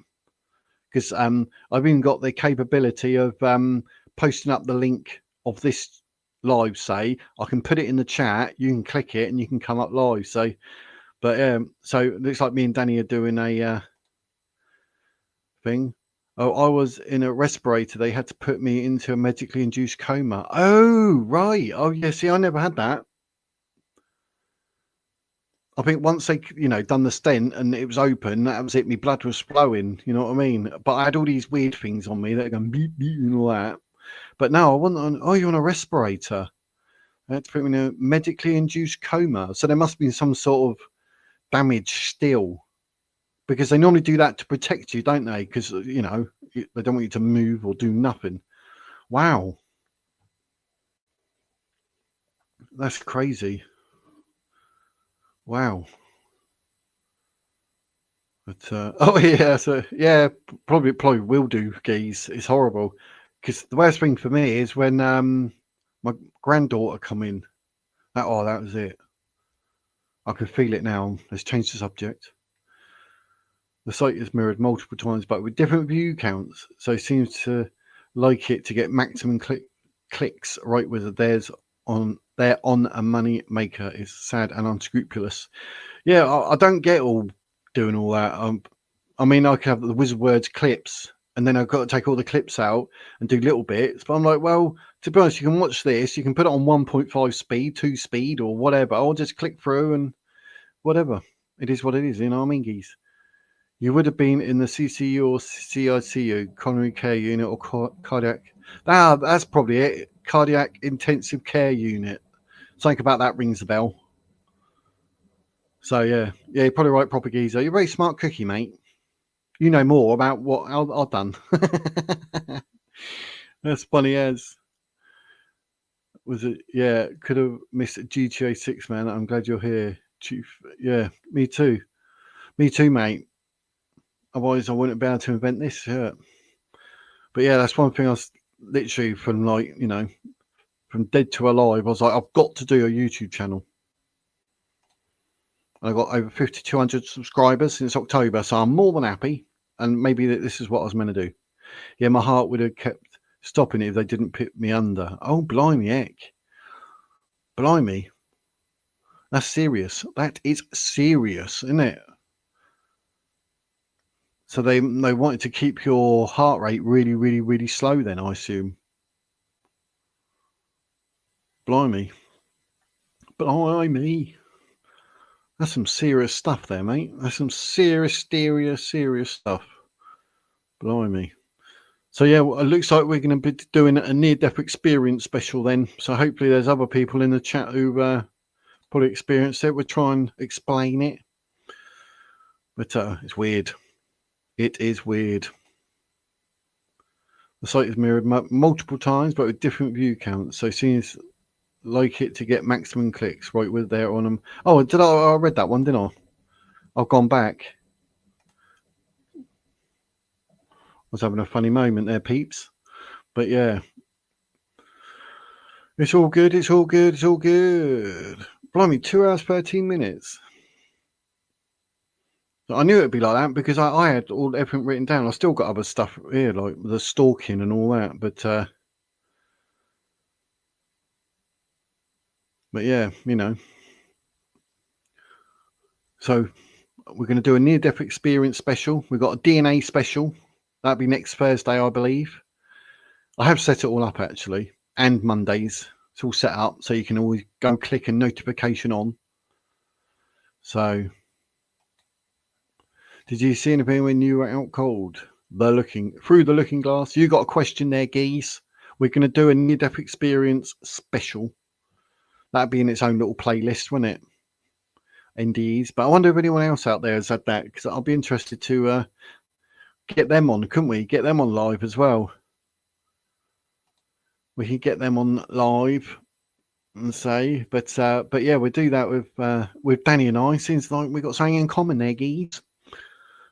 S1: because I've even got the capability of posting up the link of this live. Say, I can put it in the chat, you can click it and you can come up live. So, but so it looks like me and Dani are doing a thing. Oh, I was in a respirator. They had to put me into a medically induced coma. Oh, right. Oh, yeah. See, I never had that. I think once they, you know, done the stent and it was open, that was it. My blood was flowing. You know what I mean? But I had all these weird things on me that are going beep, beep, and all that. But no, I wasn't on. Oh, you're on a respirator. They had to put me in a medically induced coma. So there must be some sort of damage still, because they normally do that to protect you, don't they? Because, you know, they don't want you to move or do nothing. Wow. That's crazy. Wow. But oh yeah, so yeah, probably will do, geese. It's horrible, because the worst thing for me is when my granddaughter come in. That was it. I can feel it now. Let's change the subject. The site is mirrored multiple times, but with different view counts. So it seems to like it to get maximum clicks right with theirs on. They're on a money maker. Is sad and unscrupulous. Yeah, I don't get all doing all that. I mean, I could have the wizard words clips, and then I've got to take all the clips out and do little bits. But I'm like, well, to be honest, you can watch this. You can put it on 1.5 speed, 2 speed, or whatever. I'll just click through and whatever. It is what it is. You know what I mean, geese? You would have been in the CCU or CICU, coronary care unit, or cardiac. That's probably it. Cardiac intensive care unit. Something about that rings a bell. So yeah, you're probably right, proper geezer. You're a very smart cookie, mate. You know more about what I've done. That's funny as. Was it? Yeah, could have missed GTA 6, man. I'm glad you're here, Chief. Yeah, me too. Me too, mate. Otherwise, I wouldn't be able to invent this. Yeah. But yeah, that's one thing I was literally from, like, you know, from dead to alive. I was like, I've got to do a YouTube channel. I got over 5,200 subscribers since October, so I'm more than happy. And maybe this is what I was meant to do. Yeah, my heart would have kept stopping it if they didn't put me under. Oh, blimey, heck. Blimey. That's serious. That is serious, isn't it? So they wanted to keep your heart rate really, really, really slow then, I assume. Blimey. Blimey. That's some serious stuff there, mate. That's some serious stuff. Blimey. So yeah, well, it looks like we're going to be doing a near-death experience special then. So hopefully there's other people in the chat who probably experienced it. We'll try and explain it. But it's weird. It is weird. The site is mirrored multiple times, but with different view counts. So it seems like it to get maximum clicks right with there on them. Oh, I read that one, didn't I? I've gone back. I was having a funny moment there, peeps. But yeah. It's all good. It's all good. It's all good. Blimey, 2 hours, 13 minutes. I knew it'd be like that because I had everything written down. I still got other stuff here, like the stalking and all that. But yeah, you know. So we're going to do a near-death experience special. We've got a DNA special. That'll be next Thursday, I believe. I have set it all up, actually, and Mondays. It's all set up, so you can always go and click a notification on. So, did you see anything when you were out cold? Through the looking glass. You got a question there, geese. We're going to do a near-death experience special. That'd be in its own little playlist, wouldn't it? NDEs. But I wonder if anyone else out there has had that, because I'll be interested to get them on, couldn't we? Get them on live as well. We can get them on live. and say, but yeah, we do that with Dani and I. Seems like we got something in common there, geez.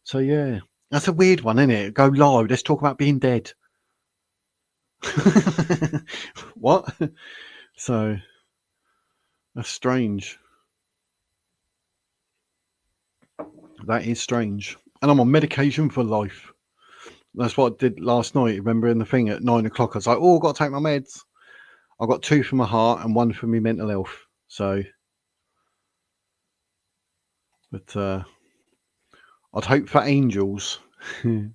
S1: So yeah, that's a weird one, isn't it? Go live. Let's talk about being dead. What? So that's strange. That is strange. And I'm on medication for life. That's what I did last night. Remember in the thing at 9 o'clock, I was like, "Oh, I've got to take my meds." I got 2 for my heart and 1 for my mental health. So, but I'd hope for angels. It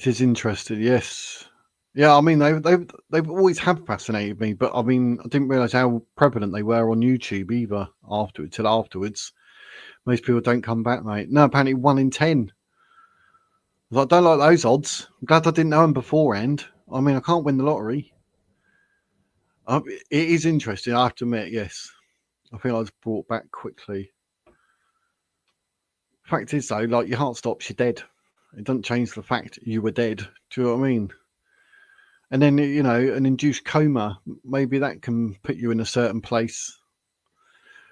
S1: is interesting, yes. Yeah, I mean they've always have fascinated me, but I mean I didn't realise how prevalent they were on YouTube either. Afterwards, most people don't come back, mate. No, apparently 1 in 10. I don't like those odds. I'm glad I didn't know them beforehand. I mean, I can't win the lottery. It is interesting, I have to admit. Yes, I think I was brought back quickly. Fact is, though, like your heart stops, you're dead. It doesn't change the fact you were dead. Do you know what I mean? And then, you know, an induced coma, maybe that can put you in a certain place.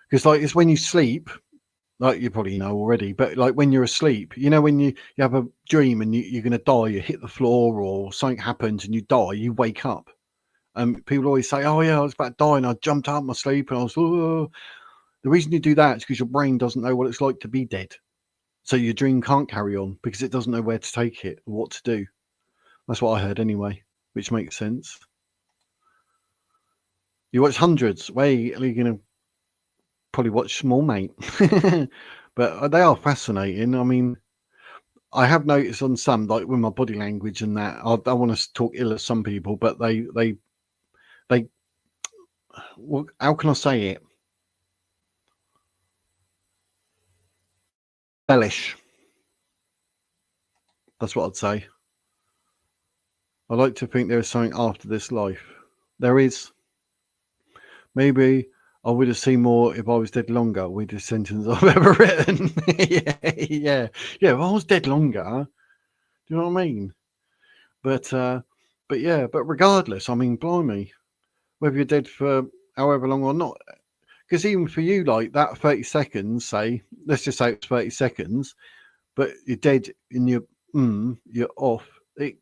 S1: Because, like, it's when you sleep, like you probably know already, but like when you're asleep, you know, when you have a dream and you're going to die, you hit the floor or something happens and you die, you wake up. People always say, "Oh, yeah, I was about to die and I jumped out of my sleep and I was, oh." The reason you do that is because your brain doesn't know what it's like to be dead. So your dream can't carry on because it doesn't know where to take it or what to do. That's what I heard anyway, which makes sense. You watch hundreds. Wait, are you going to probably watch small, mate? But they are fascinating. I mean, I have noticed on some, like with my body language and that, I don't want to talk ill of some people, but they, well, how can I say it? Embellish. That's what I'd say. I like to think there is something after this life. There is. Maybe I would have seen more if I was dead longer with the sentence I've ever written. Yeah. If I was dead longer, do you know what I mean? But yeah, but regardless, I mean, blimey, whether you're dead for however long or not, because even for you, like that 30 seconds, say, let's just say it's 30 seconds, but you're dead and you're off. It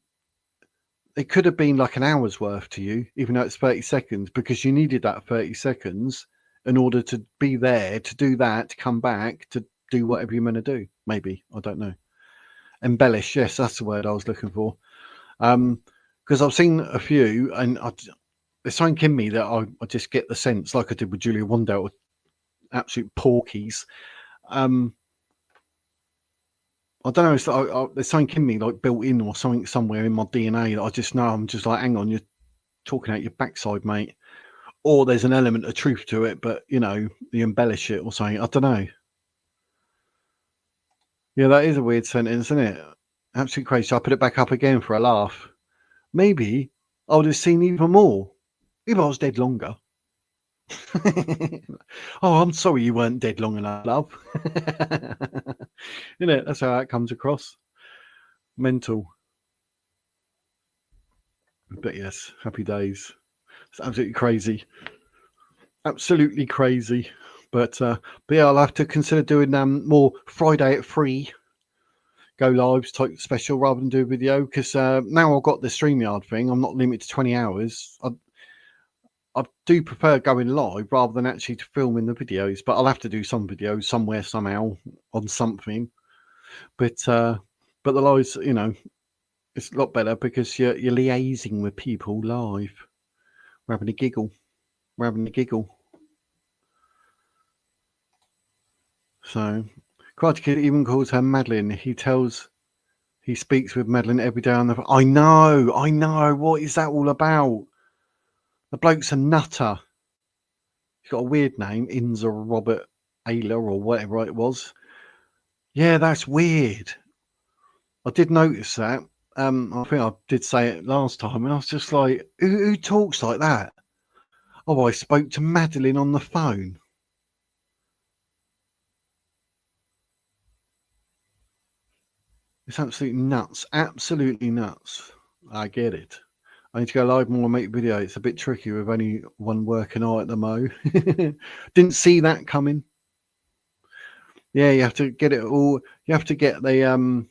S1: could have been like an hour's worth to you, even though it's 30 seconds, because you needed that 30 seconds in order to be there, to do that, to come back, to do whatever you're meant to do. Maybe. I don't know. Embellish. Yes, that's the word I was looking for. Because I've seen a few, and there's something in me that I just get the sense, like I did with Julia Wandelt, with absolute porkies. I don't know. It's like, there's something in me, like built in or something somewhere in my DNA that I just know. I'm just like, hang on, you're talking out your backside, mate. Or there's an element of truth to it, but you know, you embellish it or something. I don't know. Yeah, that is a weird sentence, isn't it? Absolutely crazy. So I put it back up again for a laugh. Maybe I would have seen even more if I was dead longer. Oh, I'm sorry you weren't dead long enough, love. You know, that's how that comes across. Mental. But yes, happy days. It's absolutely crazy. Absolutely crazy. But yeah, I'll have to consider doing more Friday at 3 go lives type special rather than do a video, because now I've got the StreamYard thing. I'm not limited to 20 hours. I do prefer going live rather than actually to filming the videos, but I'll have to do some videos somewhere, somehow, on something. But the lives, you know, it's a lot better because you're liaising with people live. We're having a giggle. We're having a giggle. So, Karate Kid even calls her Madeline. He speaks with Madeline every day on the. I know. What is that all about? The bloke's a nutter. He's got a weird name, Inza Robert Ayler or whatever it was. Yeah, that's weird. I did notice that. I think I did say it last time, and I was just like, who talks like that? Oh, I spoke to Madeline on the phone. It's absolutely nuts. Absolutely nuts. I get it. I need to go live more and make video. It's a bit tricky with only one working eye at the mo. Didn't see that coming. Yeah, you have to get it all. You have to get the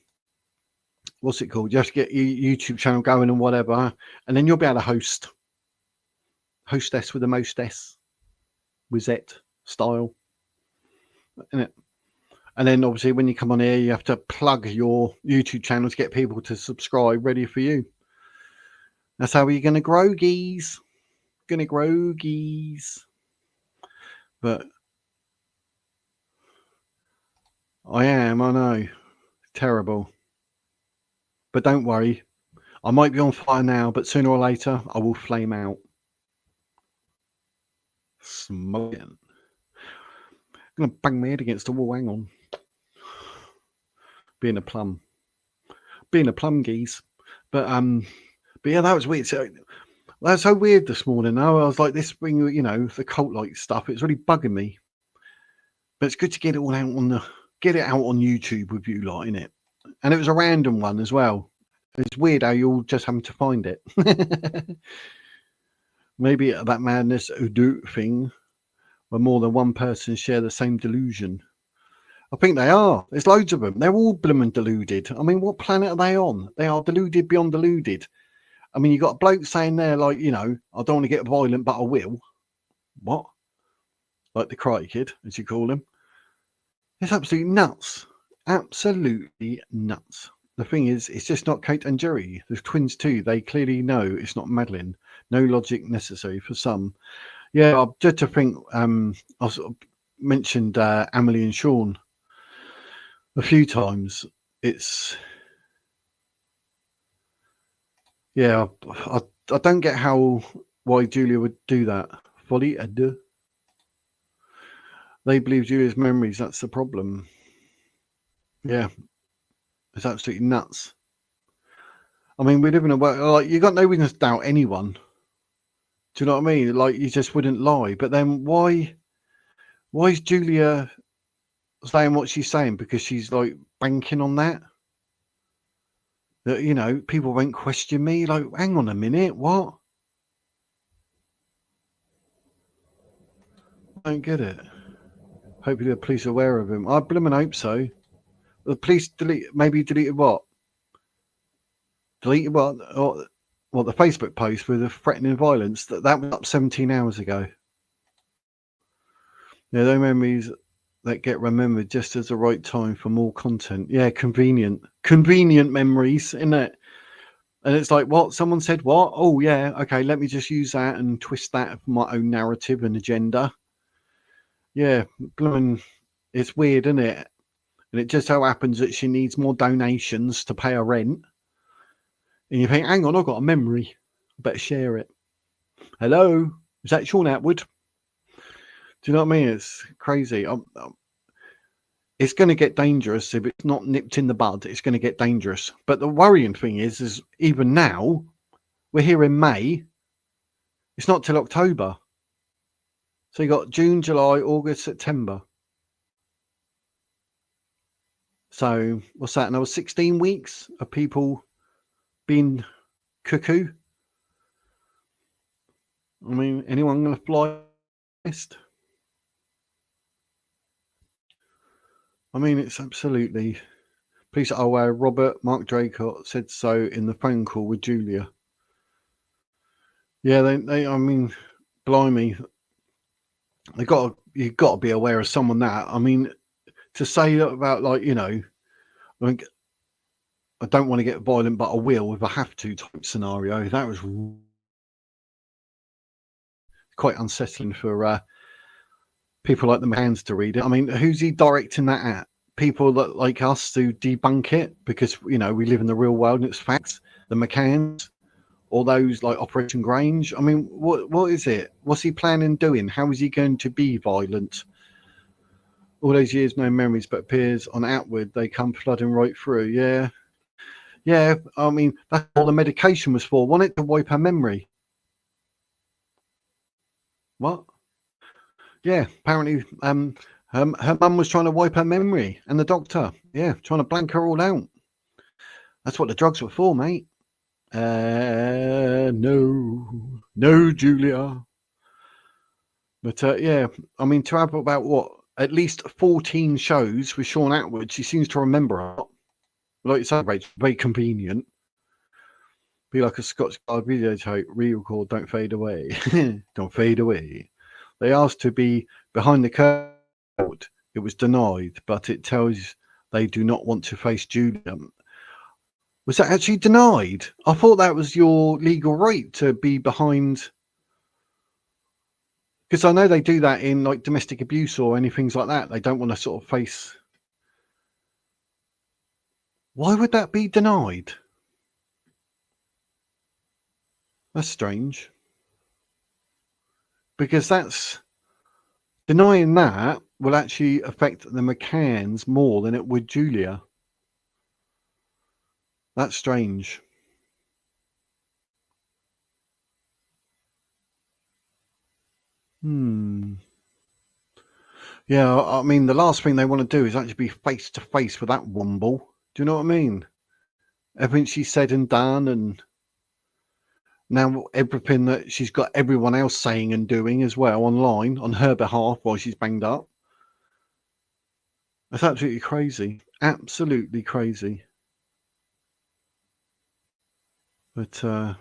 S1: what's it called? You have to get your YouTube channel going and whatever, and then you'll be able to hostess with the mostess, Wizette style, isn't it? And then obviously when you come on here, you have to plug your YouTube channel to get people to subscribe, ready for you. That's how you're going to grow, geese. Going to grow, geese. But I know. Terrible. But don't worry. I might be on fire now, but sooner or later, I will flame out. Smoking. I'm going to bang my head against the wall. Hang on. Being a plum, geese. But yeah, that was weird. So that's so weird this morning. I was like, this thing, you know, the cult-like stuff. It's really bugging me. But it's good to get it all out on YouTube with you lot in it. And it was a random one as well. It's weird how you all just happen to find it. Maybe that madness Udo thing, where more than one person share the same delusion. I think they are. There's loads of them. They're all blooming deluded. I mean, what planet are they on? They are deluded beyond deluded. I mean, you got a bloke saying there, like, you know, I don't want to get violent, but I will. What? Like the Karate Kid, as you call him. It's absolutely nuts. Absolutely nuts. The thing is, it's just not Kate and Jerry. There's twins too. They clearly know it's not Madeline. No logic necessary for some. Yeah, just to think, I sort of mentioned Emily and Shaun a few times. It's, yeah, I don't get why Julia would do that. Folly, they believe Julia's memories. That's the problem. Yeah, it's absolutely nuts. I mean, we live in a world, like, you got no reason to doubt anyone. Do you know what I mean? Like, you just wouldn't lie. But then why is Julia saying what she's saying? Because she's like banking on that. That, you know, people won't question me. Like, hang on a minute, what? I don't get it. Hopefully the police are aware of him. I blooming hope so. The police deleted what? Deleted what? Or, the Facebook post with the threatening violence. That was up 17 hours ago. Yeah, those memories that get remembered just as the right time for more content. Yeah, convenient memories, isn't it? And it's like, what? Someone said what? Oh, yeah, okay, let me just use that and twist that for my own narrative and agenda. Yeah, blooming, it's weird, isn't it? And it just so happens that she needs more donations to pay her rent. And you think, hang on, I've got a memory. I better share it. Hello? Is that Shaun Attwood? Do you know what I mean? It's crazy. It's going to get dangerous if it's not nipped in the bud. It's going to get dangerous. But the worrying thing is even now, we're here in May. It's not till October. So you got June, July, August, September. So what's that? Another 16 weeks of people being cuckoo. I mean, anyone going to fly west? I mean, it's absolutely. Please, Robert Mark Draycott said so in the phone call with Julia. Yeah, they. I mean, blimey, you've got to be aware of someone that. I mean, to say about, like, you know, I mean, I don't want to get violent, but I will if I have to type scenario. That was quite unsettling for people like the McCanns to read it. I mean, who's he directing that at? People that like us to debunk it because, you know, we live in the real world and it's facts. The McCanns, or those like Operation Grange. I mean, what is it? What's he planning doing? How is he going to be violent? All those years, no memories, but appears on Attwood. They come flooding right through. Yeah. Yeah, I mean, that's all the medication was for. Want it to wipe her memory. What? Yeah, apparently her mum was trying to wipe her memory, and the doctor, yeah, trying to blank her all out. That's what the drugs were for, mate. No, Julia. But yeah, I mean, to have about what, at least 14 shows with Shaun Attwood, she seems to remember a lot. Like you say, Rachel, very convenient. Be like a Scotch Guard videotape, re-record, don't fade away. Don't fade away. They asked to be behind the curtain. It was denied, but it tells they do not want to face Julia. Was that actually denied? I thought that was your legal right to be behind. Because I know they do that in like domestic abuse or anything like that. They don't want to sort of face. Why would that be denied? That's strange. Because that's denying that will actually affect the McCanns more than it would Julia. That's strange. Yeah, I mean, the last thing they want to do is actually be face to face with that womble. Do you know what I mean? Everything she said and done, and now everything that she's got everyone else saying and doing as well online on her behalf while she's banged up. That's absolutely crazy. Absolutely crazy. But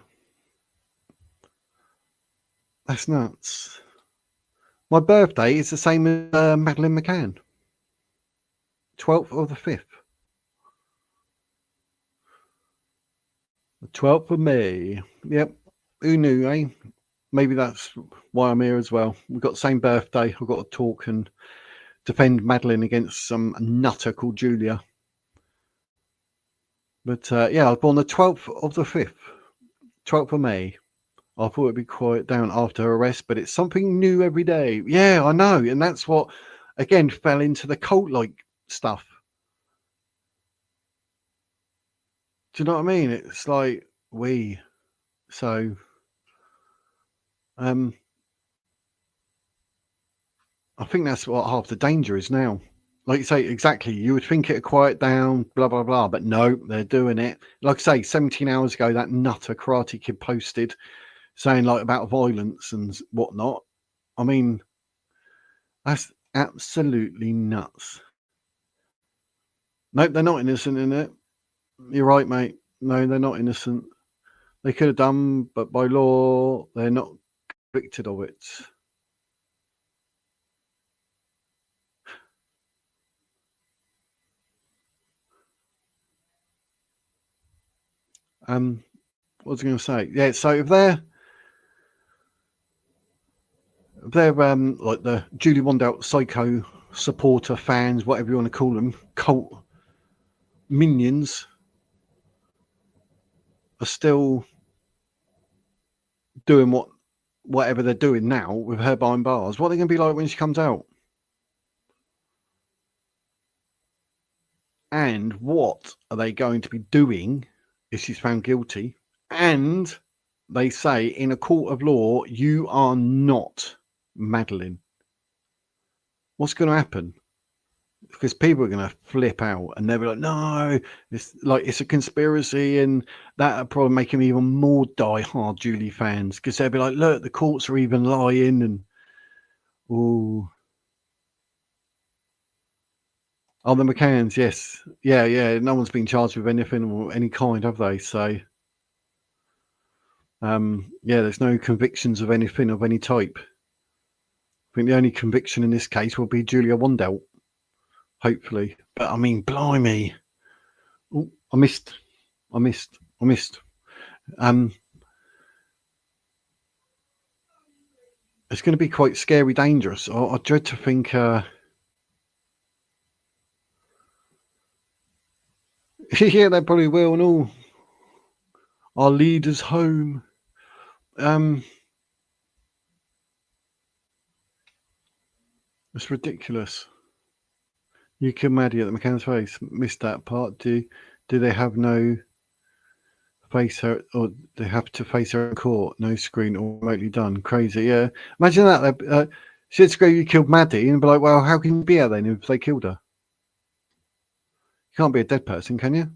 S1: that's nuts. My birthday is the same as Madeleine McCann. 12th of the 5th. The 12th of May. Yep. Who knew, eh? Maybe that's why I'm here as well. We've got the same birthday. I've got to talk and defend Madeleine against some nutter called Julia. But yeah, I was born the 12th of the 5th. 12th of May. I thought it'd be quiet down after her arrest, but it's something new every day. Yeah, I know. And that's what, again, fell into the cult-like stuff. Do you know what I mean? It's like so I think that's what half the danger is now. Like you say, exactly. You would think it'd quiet down, blah blah blah, but no, they're doing it. Like I say, 17 hours ago, that nutter Karate Kid posted saying like about violence and whatnot. I mean, that's absolutely nuts. Nope, they're not innocent in it. You're right, mate. No, they're not innocent. They could have done, but by law, they're not convicted of it. What was I going to say? Yeah, so if they're like the Julie Wandelt psycho supporter fans, whatever you want to call them, cult minions, are still doing whatever they're doing now with her behind bars, what are they going to be like when she comes out? And what are they going to be doing if she's found guilty? And they say in a court of law, you are not Madeleine. What's going to happen? Because people are going to flip out and they'll be like, no, it's a conspiracy, and that'll probably make them even more die-hard Julie fans, because they'll be like, look, the courts are even lying, and oh, the McCanns, yes, yeah, no one's been charged with anything or any kind, have they? So yeah, there's no convictions of anything of any type. I think the only conviction in this case will be Julia Wandelt, hopefully. But I mean, blimey. Ooh, I missed. It's going to be quite scary, dangerous. I dread to think. Yeah, they probably will, and all. Our leaders home. It's ridiculous. You killed Maddie at the McCann's face. Missed that part. Do they have no face her, or they have to face her in court? No screen or remotely done. Crazy, yeah. Imagine that. She'd go, you killed Maddie, and be like, well, how can you be out then if they killed her? You can't be a dead person, can you?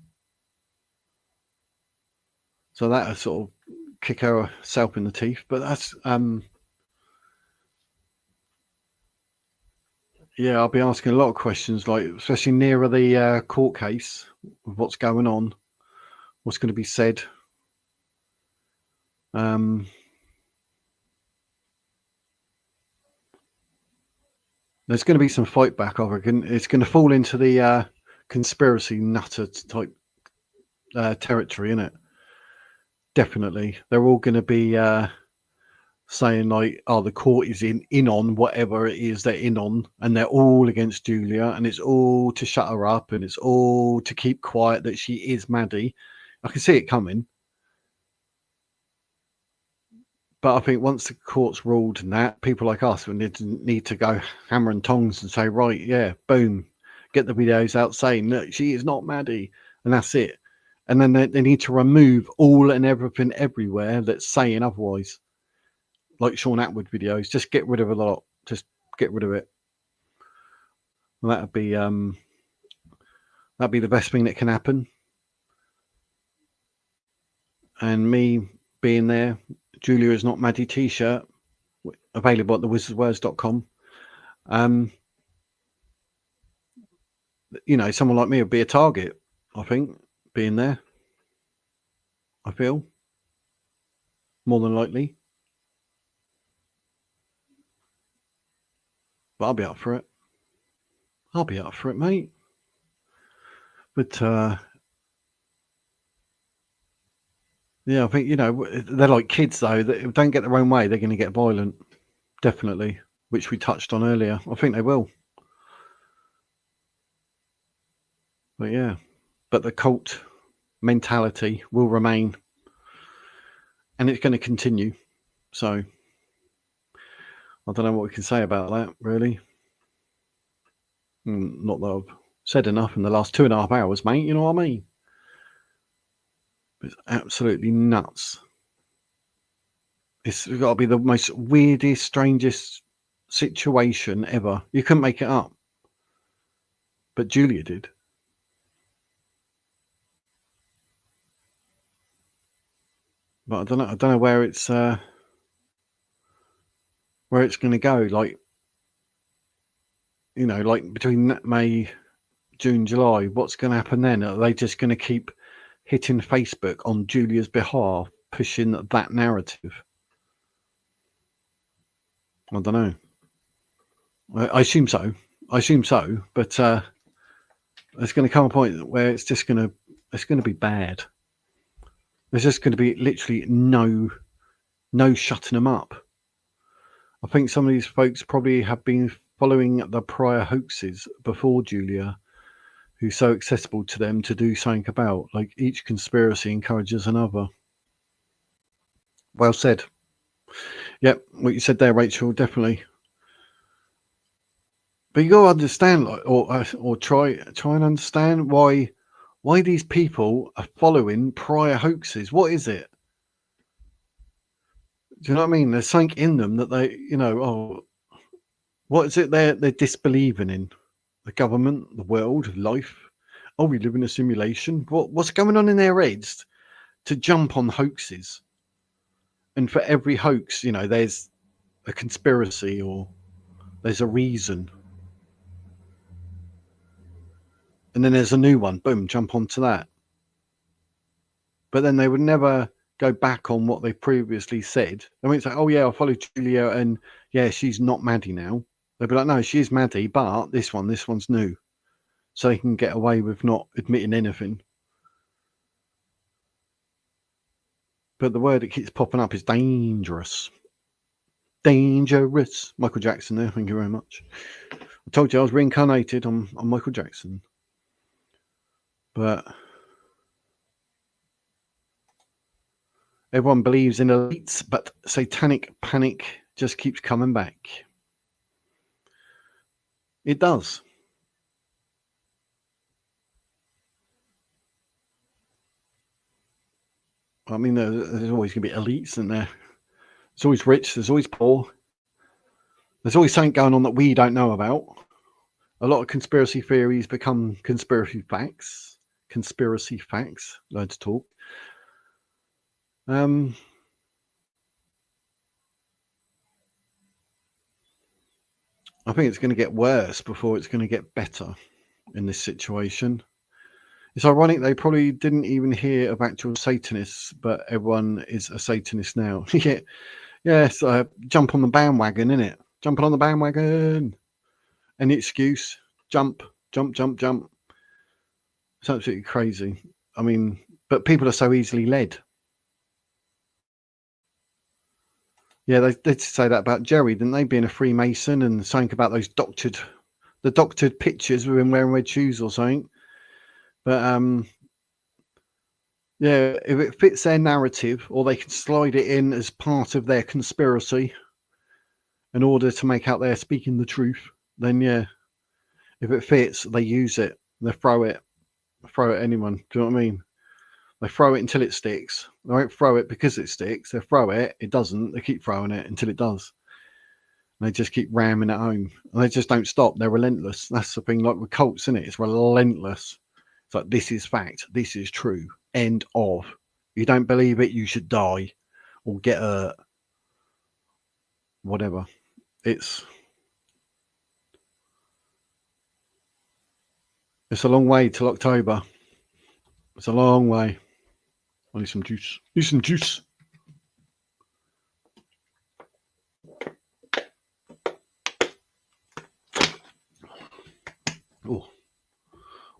S1: So that'll sort of kick herself in the teeth. But that's yeah, I'll be asking a lot of questions, like especially nearer the court case, what's going on, what's going to be said. There's going to be some fight back, I reckon. It's going to fall into the conspiracy nutter type territory, isn't it? Definitely. They're all going to be saying like, oh, the court is in on whatever it is they're in on, and they're all against Julia, and it's all to shut her up, and it's all to keep quiet that she is Maddie. I can see it coming. But I think once the court's ruled and that, people like us will need to go hammer and tongs and say, right, yeah, boom, get the videos out saying, look, she is not Maddie, and that's it. And then they need to remove all and everything everywhere that's saying otherwise. Like Shaun Attwood videos, just get rid of a lot. Just get rid of it. And that'd be the best thing that can happen. And me being there, Julia is not Maddie t-shirt, available at thewizardswords.com. You know, someone like me would be a target, I think, being there. I feel more than likely. But I'll be up for it. I'll be up for it, mate. But yeah, I think, you know, they're like kids though, that if they don't get their own way, they're going to get violent. Definitely, which we touched on earlier. I think they will. But yeah, but the cult mentality will remain, and it's going to continue. So I don't know what we can say about that, really. Not that I've said enough in the last 2.5 hours, mate. You know what I mean? It's absolutely nuts. It's got to be the most weirdest, strangest situation ever. You couldn't make it up. But Julia did. But I don't know where it's going to go. Like, you know, like between May, June, July, what's going to happen then? Are they just going to keep hitting Facebook on Julia's behalf, pushing that narrative? I don't know. I assume so. But there's going to come a point where it's going to be bad. There's just going to be literally no shutting them up. I think some of these folks probably have been following the prior hoaxes before Julia, who's so accessible to them to do something about. Like, each conspiracy encourages another. Well said. Yep, what you said there, Rachel, definitely. But you got to understand, like, or try and understand why these people are following prior hoaxes. What is it? Do you know what I mean? There's something in them that they, you know, oh, what is it they're disbelieving in? The government, the world, life. Oh, we live in a simulation. What's going on in their heads to jump on hoaxes? And for every hoax, you know, there's a conspiracy or there's a reason. And then there's a new one. Boom, jump onto that. But then they would never go back on what they previously said. They won't say, oh, yeah, I followed Julia and, yeah, she's not Maddie now. They'd be like, no, she's Maddie, but this one's new. So they can get away with not admitting anything. But the word that keeps popping up is dangerous. Dangerous. Michael Jackson there. Thank you very much. I told you I was reincarnated on Michael Jackson. But everyone believes in elites, but satanic panic just keeps coming back. It does. I mean, there's always going to be elites in there. There's always rich. There's always poor. There's always something going on that we don't know about. A lot of conspiracy theories become conspiracy facts. Learn to talk. I think it's going to get worse before it's going to get better in this situation. It's ironic they probably didn't even hear of actual Satanists, but everyone is a Satanist now. Yeah, yes, jump on the bandwagon, innit? Jumping on the bandwagon. Any excuse, jump, jump, jump, jump. It's absolutely crazy. I mean, but people are so easily led. Yeah, they did say that about Jerry, didn't they? Being a Freemason and something about those doctored pictures with him wearing red shoes or something. But yeah, if it fits their narrative, or they can slide it in as part of their conspiracy in order to make out they're speaking the truth, then yeah, if it fits, they use it. They throw it at anyone. Do you know what I mean? They throw it until it sticks. They won't throw it because it sticks. They throw it, it doesn't. They keep throwing it until it does. And they just keep ramming it home. And they just don't stop. They're relentless. That's the thing, like with cults, isn't it? It's relentless. It's like, this is fact. This is true. End of. You don't believe it, you should die or get hurt. Whatever. It's a long way till October. It's a long way. I need some juice. Need some juice. Oh,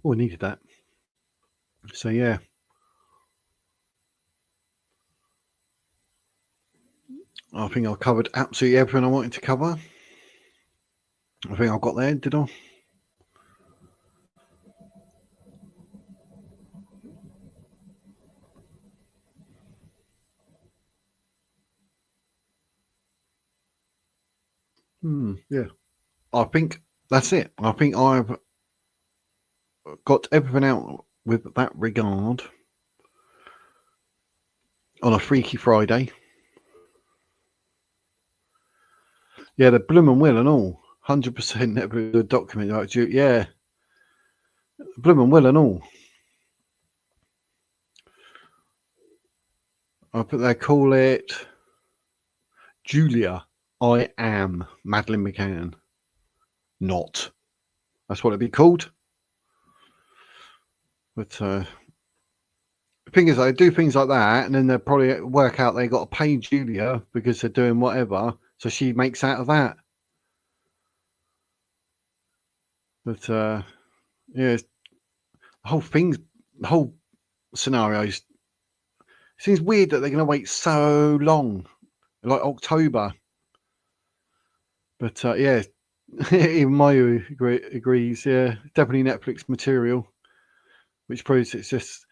S1: I needed that. So yeah. I think I covered absolutely everything I wanted to cover. I think I got there, did I? Yeah. I think that's it. I think I've got everything out with that regard on a Freaky Friday. Yeah, the bloomin' will and all. 100% the document. Like, yeah. Bloomin' will and all. I think they call it Julia. I am Madeleine McCann. Not. That's what it'd be called. But the thing is, they do things like that, and then they'll probably work out they got to pay Julia because they're doing whatever, so she makes out of that. But yeah, the whole scenario seems weird that they're going to wait so long, like October. But yeah, even Mayu agrees. Yeah, definitely Netflix material, which proves it's just,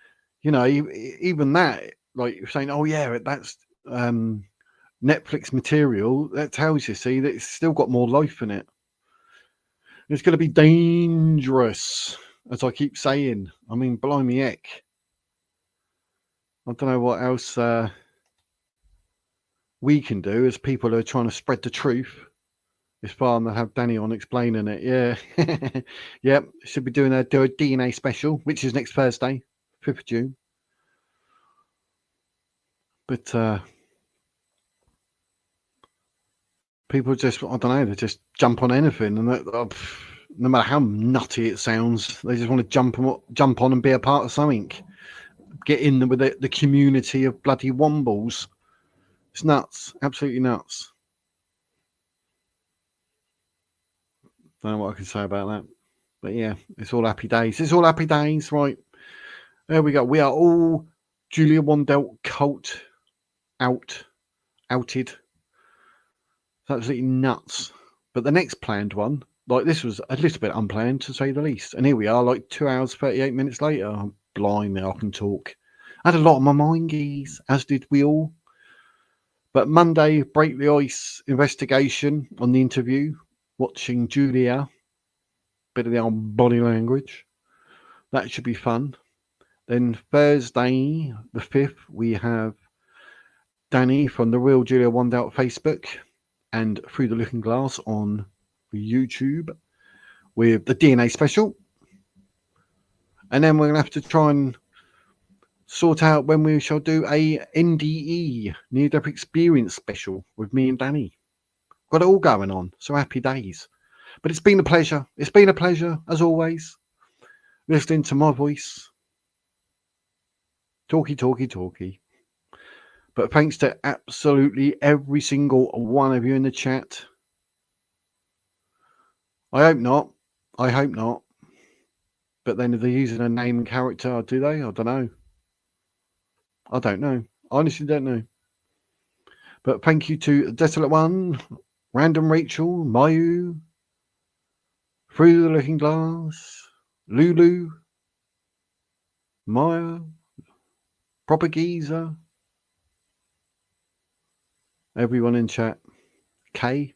S1: even that, like you're saying, oh yeah, that's Netflix material. That tells you, see, that it's still got more life in it. It's going to be dangerous, as I keep saying. I mean, blimey heck. I don't know what else we can do as people who are trying to spread the truth. It's fun to have Dani on explaining it. Yeah. Yep. Should be doing a DNA special, which is next Thursday, 5th of June. But people just, I don't know, they just jump on anything, and no matter how nutty it sounds, they just want to jump on and be a part of something. Get in with the community of bloody wombles. It's nuts, absolutely nuts. Don't know what I can say about that, but yeah, it's all happy days. It's all happy days, right? There we go. We are all Julia Wandelt cult outed. It's absolutely nuts. But the next planned one, like this was a little bit unplanned to say the least. And here we are, like 2 hours, 38 minutes later. I'm blind now, I can talk. I had a lot on my mind, geez, as did we all. But Monday, break the ice investigation on the interview, watching Julia, bit of the old body language. That should be fun. Then Thursday, the 5th, we have Dani from the Real Julia Wandelt Facebook and Through the Looking Glass on YouTube with the DNA special. And then we're going to have to try and sort out when we shall do a NDE, near death experience special with me and Dani. Got it all going on, so happy days. But it's been a pleasure. It's been a pleasure as always, listening to my voice. Talky. But thanks to absolutely every single one of you in the chat. I hope not. But then if they're using a name and character, do they? I don't know. I honestly don't know. But thank you to Desolate One, Random Rachel, Mayu, Through the Looking Glass, Lulu, Maya, Proper Geezer, everyone in chat. Kay,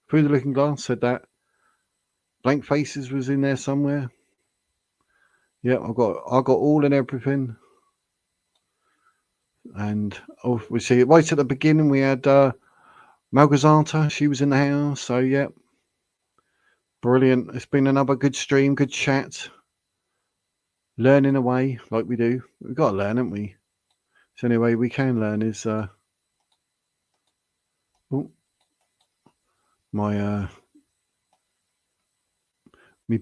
S1: Through the Looking Glass said that. Blank Faces was in there somewhere. Yeah, I got all and everything. And we see right at the beginning we had Malgazata. She was in the house. So yeah, brilliant. It's been another good stream, good chat. Learning away like we do. We've got to learn, haven't we? So the only way we can learn is my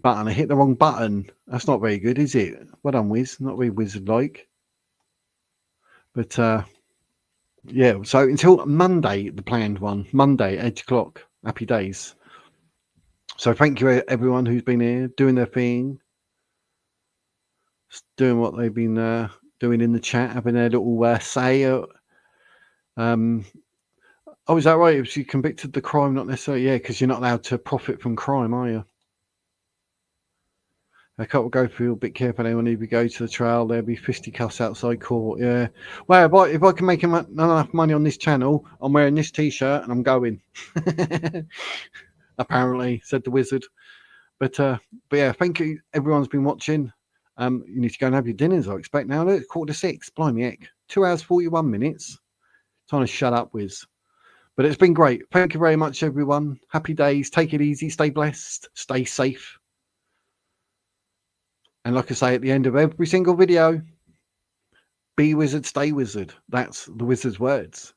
S1: button. I hit the wrong button. That's not very good, is it? Well done, Wiz. Not very wizard-like. But yeah, so until Monday, the planned one. Monday, 8 o'clock. Happy days. So thank you everyone who's been here, doing their thing, doing what they've been doing in the chat, having their little say. Oh, is that right? If you convicted the crime, not necessarily, yeah, because you're not allowed to profit from crime, are you? A couple go through a bit carefully when you go to the trial. There'll be fisticuffs outside court. Yeah. Well, if I can make enough money on this channel, I'm wearing this T-shirt and I'm going. Apparently, said the wizard. But yeah, thank you. Everyone's been watching. You need to go and have your dinners, I expect now. Look, 5:45. Blimey heck. 2 hours, 41 minutes. Time to shut up, Wiz. But it's been great. Thank you very much, everyone. Happy days. Take it easy. Stay blessed. Stay safe. And like I say at the end of every single video, be wizard, stay wizard. That's the wizard's words.